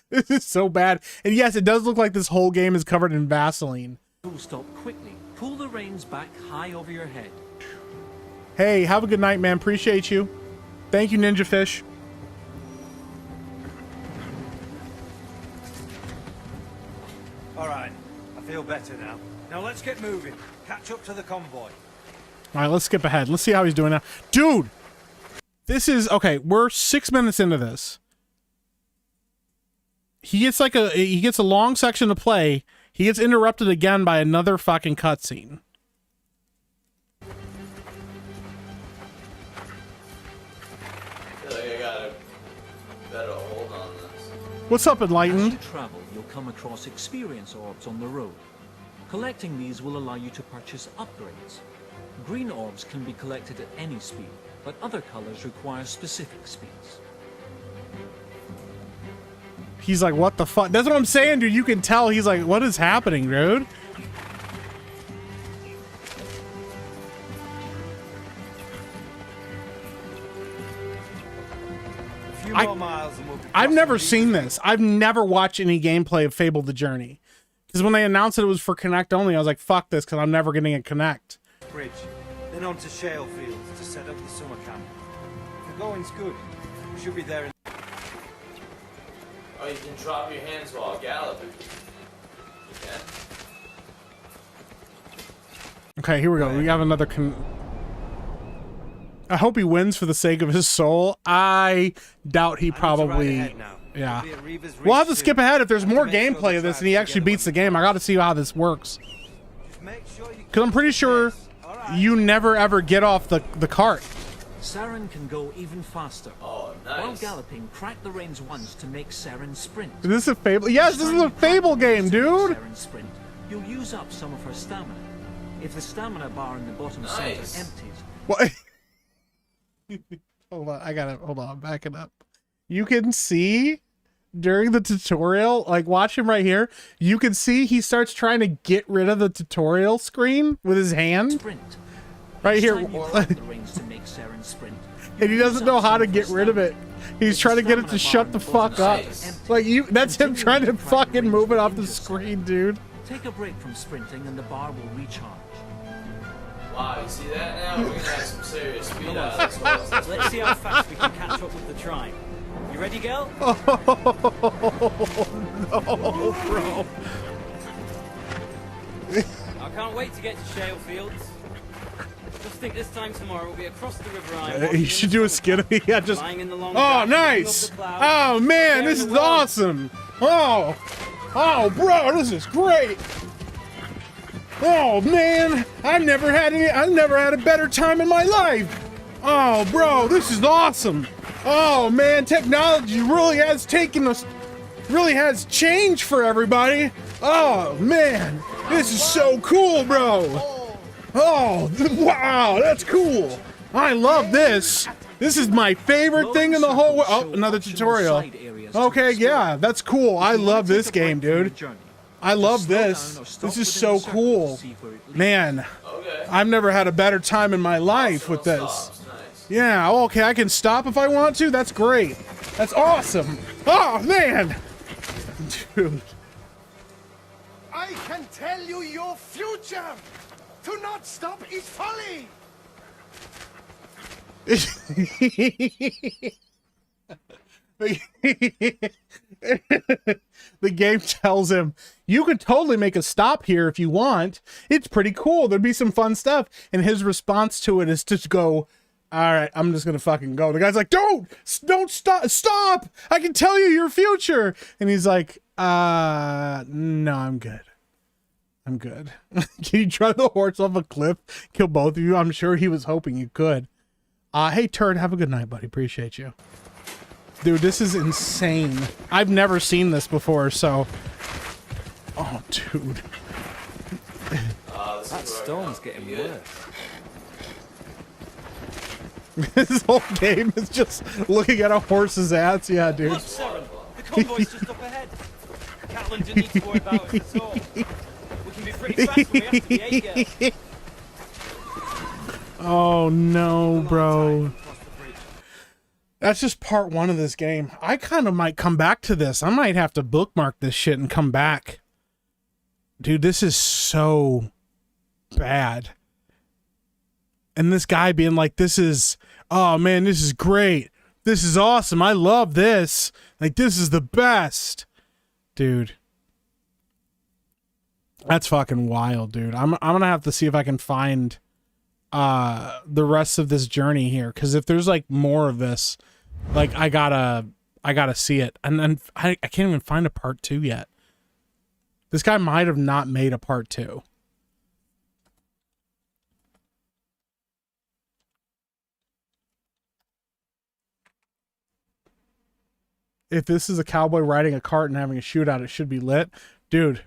this is so bad. And yes, it does look like this whole game is covered in Vaseline. Full stop quickly. Pull the reins back high over your head. Hey, have a good night, man. Appreciate you. Thank you, Ninja Fish. All right. I feel better now. Now let's get moving. Catch up to the convoy. All right, let's skip ahead. Let's see how he's doing now. Dude, this is... Okay, we're 6 minutes into this. he gets like he gets a long section to play. He gets interrupted again by another fucking cutscene. I feel like I got a better hold on this. What's up, As Enlightened? you travel, you'll come across experience orbs on the road. Collecting these will allow you to purchase upgrades. Green orbs can be collected at any speed, but other colors require specific speeds. He's like, what the fuck? That's what I'm saying, dude. You can tell he's like, what is happening, dude? A few more miles and we'll be I've never crossing seen this. I've never watched any gameplay of Fable the Journey. Because when they announced it was for Connect only, I was like, fuck this, because I'm never getting a Connect. Bridge, then on to Shale Fields to set up the summer camp. The going's good. We should be there in... Oh, you can drop your hands while galloping. You can? Okay, here we go. We have another I hope he wins for the sake of his soul. I doubt he probably... Yeah. We'll have to skip ahead if there's more gameplay of this and he actually beats the game. I gotta see how this works. Because I'm pretty sure you never ever get off the cart. Saren can go even faster. Oh, nice. While galloping, crack the reins once to make Saren sprint. Is this a Fable? Yes, this is a Fable game, dude! Saren sprint, you'll use up some of her stamina. If the stamina bar in the bottom center empties... What? Hold on, I'm backing up. You can see during the tutorial, like watch him right here, you can see he starts trying to get rid of the tutorial screen with his hand. Sprint. Right here. The reins to make Saren sprint. And he doesn't know how to get rid of it. He's trying to get it to shut the fuck up. Like that's him trying to fucking move it off the screen, dude. Take a break from sprinting and the bar will recharge. Wow, you see that now? We're gonna have some serious speed Come out on, of this one. let's see how fast we can catch up with the tribe. You ready, girl? Oh, no, bro. I can't wait to get to Shale Fields. Just think this time tomorrow we'll be across the River Rhine. You should do a skit of me. Yeah, just. Lying in the long Oh, grass, nice. looking up the clouds, Oh man, staring this the is world. awesome. Oh, bro, this is great. Oh man, I've never had a better time in my life. Oh, bro, this is awesome. Oh man, technology really has changed for everybody. Oh man, this is so cool, bro. Oh, wow, that's cool. I love this. This is my favorite thing in the whole world. Oh, another tutorial. Okay, yeah, that's cool. I love this game, dude. I love this. This is so cool. Man, I've never had a better time in my life with this. Yeah, okay, I can stop if I want to. That's great. That's awesome. Oh, man. Dude. I can tell you your future. To not stop is folly. The game tells him, you could totally make a stop here if you want. It's pretty cool. There'd be some fun stuff. And his response to it is to go, all right, I'm just going to fucking go. The guy's like, don't stop. I can tell you your future. And he's like, no, I'm good. I'm good. Can you drive the horse off a cliff? Kill both of you? I'm sure he was hoping you could. Hey, Turd, have a good night, buddy. Appreciate you. Dude, this is insane. I've never seen this before, so... Oh, dude. That storm's getting worse. This whole game is just looking at a horse's ass. Yeah, dude. Look, Saren, the convoy's just up ahead. Catelyn didn't need to worry about it at all. We can be pretty fast when we have to be A-girl. Oh, no, bro. That's just part one of this game. I kind of might come back to this. I might have to bookmark this shit and come back. Dude, this is so bad. And this guy being like, oh man, this is great. This is awesome. I love this. Like, this is the best. Dude. That's fucking wild, dude. I'm gonna have to see if I can find the rest of this journey here. Because if there's like more of this, like I gotta I gotta see it. And then I can't even find a part 2 yet. This guy might have not made a part 2. If this is a cowboy riding a cart and having a shootout, it should be lit. Dude.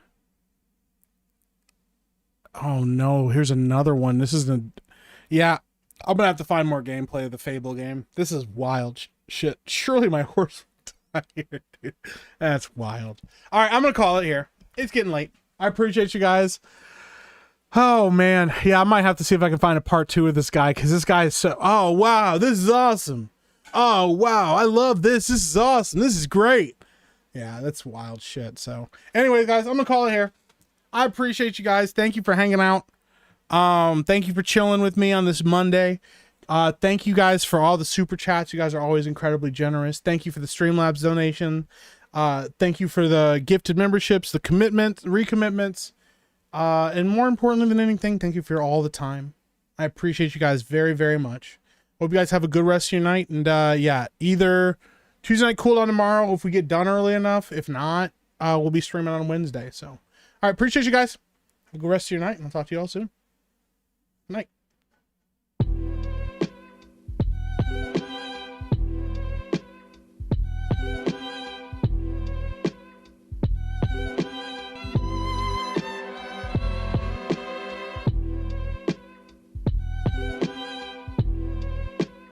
Oh no, here's another one. This is yeah, I'm gonna have to find more gameplay of the Fable game. This is wild shit. Surely my horse will die here, dude. That's wild. All right, I'm gonna call it here. It's getting late. I appreciate you guys. Oh man, yeah, I might have to see if I can find a part 2 of this guy, because this guy is so. Oh wow, this is awesome. Oh wow, I love this. This is awesome. This is great. Yeah, that's wild shit. So, anyways, guys, I'm gonna call it here. I appreciate you guys. Thank you for hanging out. Thank you for chilling with me on this Monday. Thank you guys for all the super chats. You guys are always incredibly generous. Thank you for the Streamlabs donation. Thank you for the gifted memberships, the recommitments, and more importantly than anything, thank you for all the time. I appreciate you guys very, very much. Hope you guys have a good rest of your night. And yeah, either Tuesday night cooldown tomorrow if we get done early enough. If not, we'll be streaming on Wednesday. So, all right, appreciate you guys. Have a good rest of your night, and I'll talk to you all soon. Good night.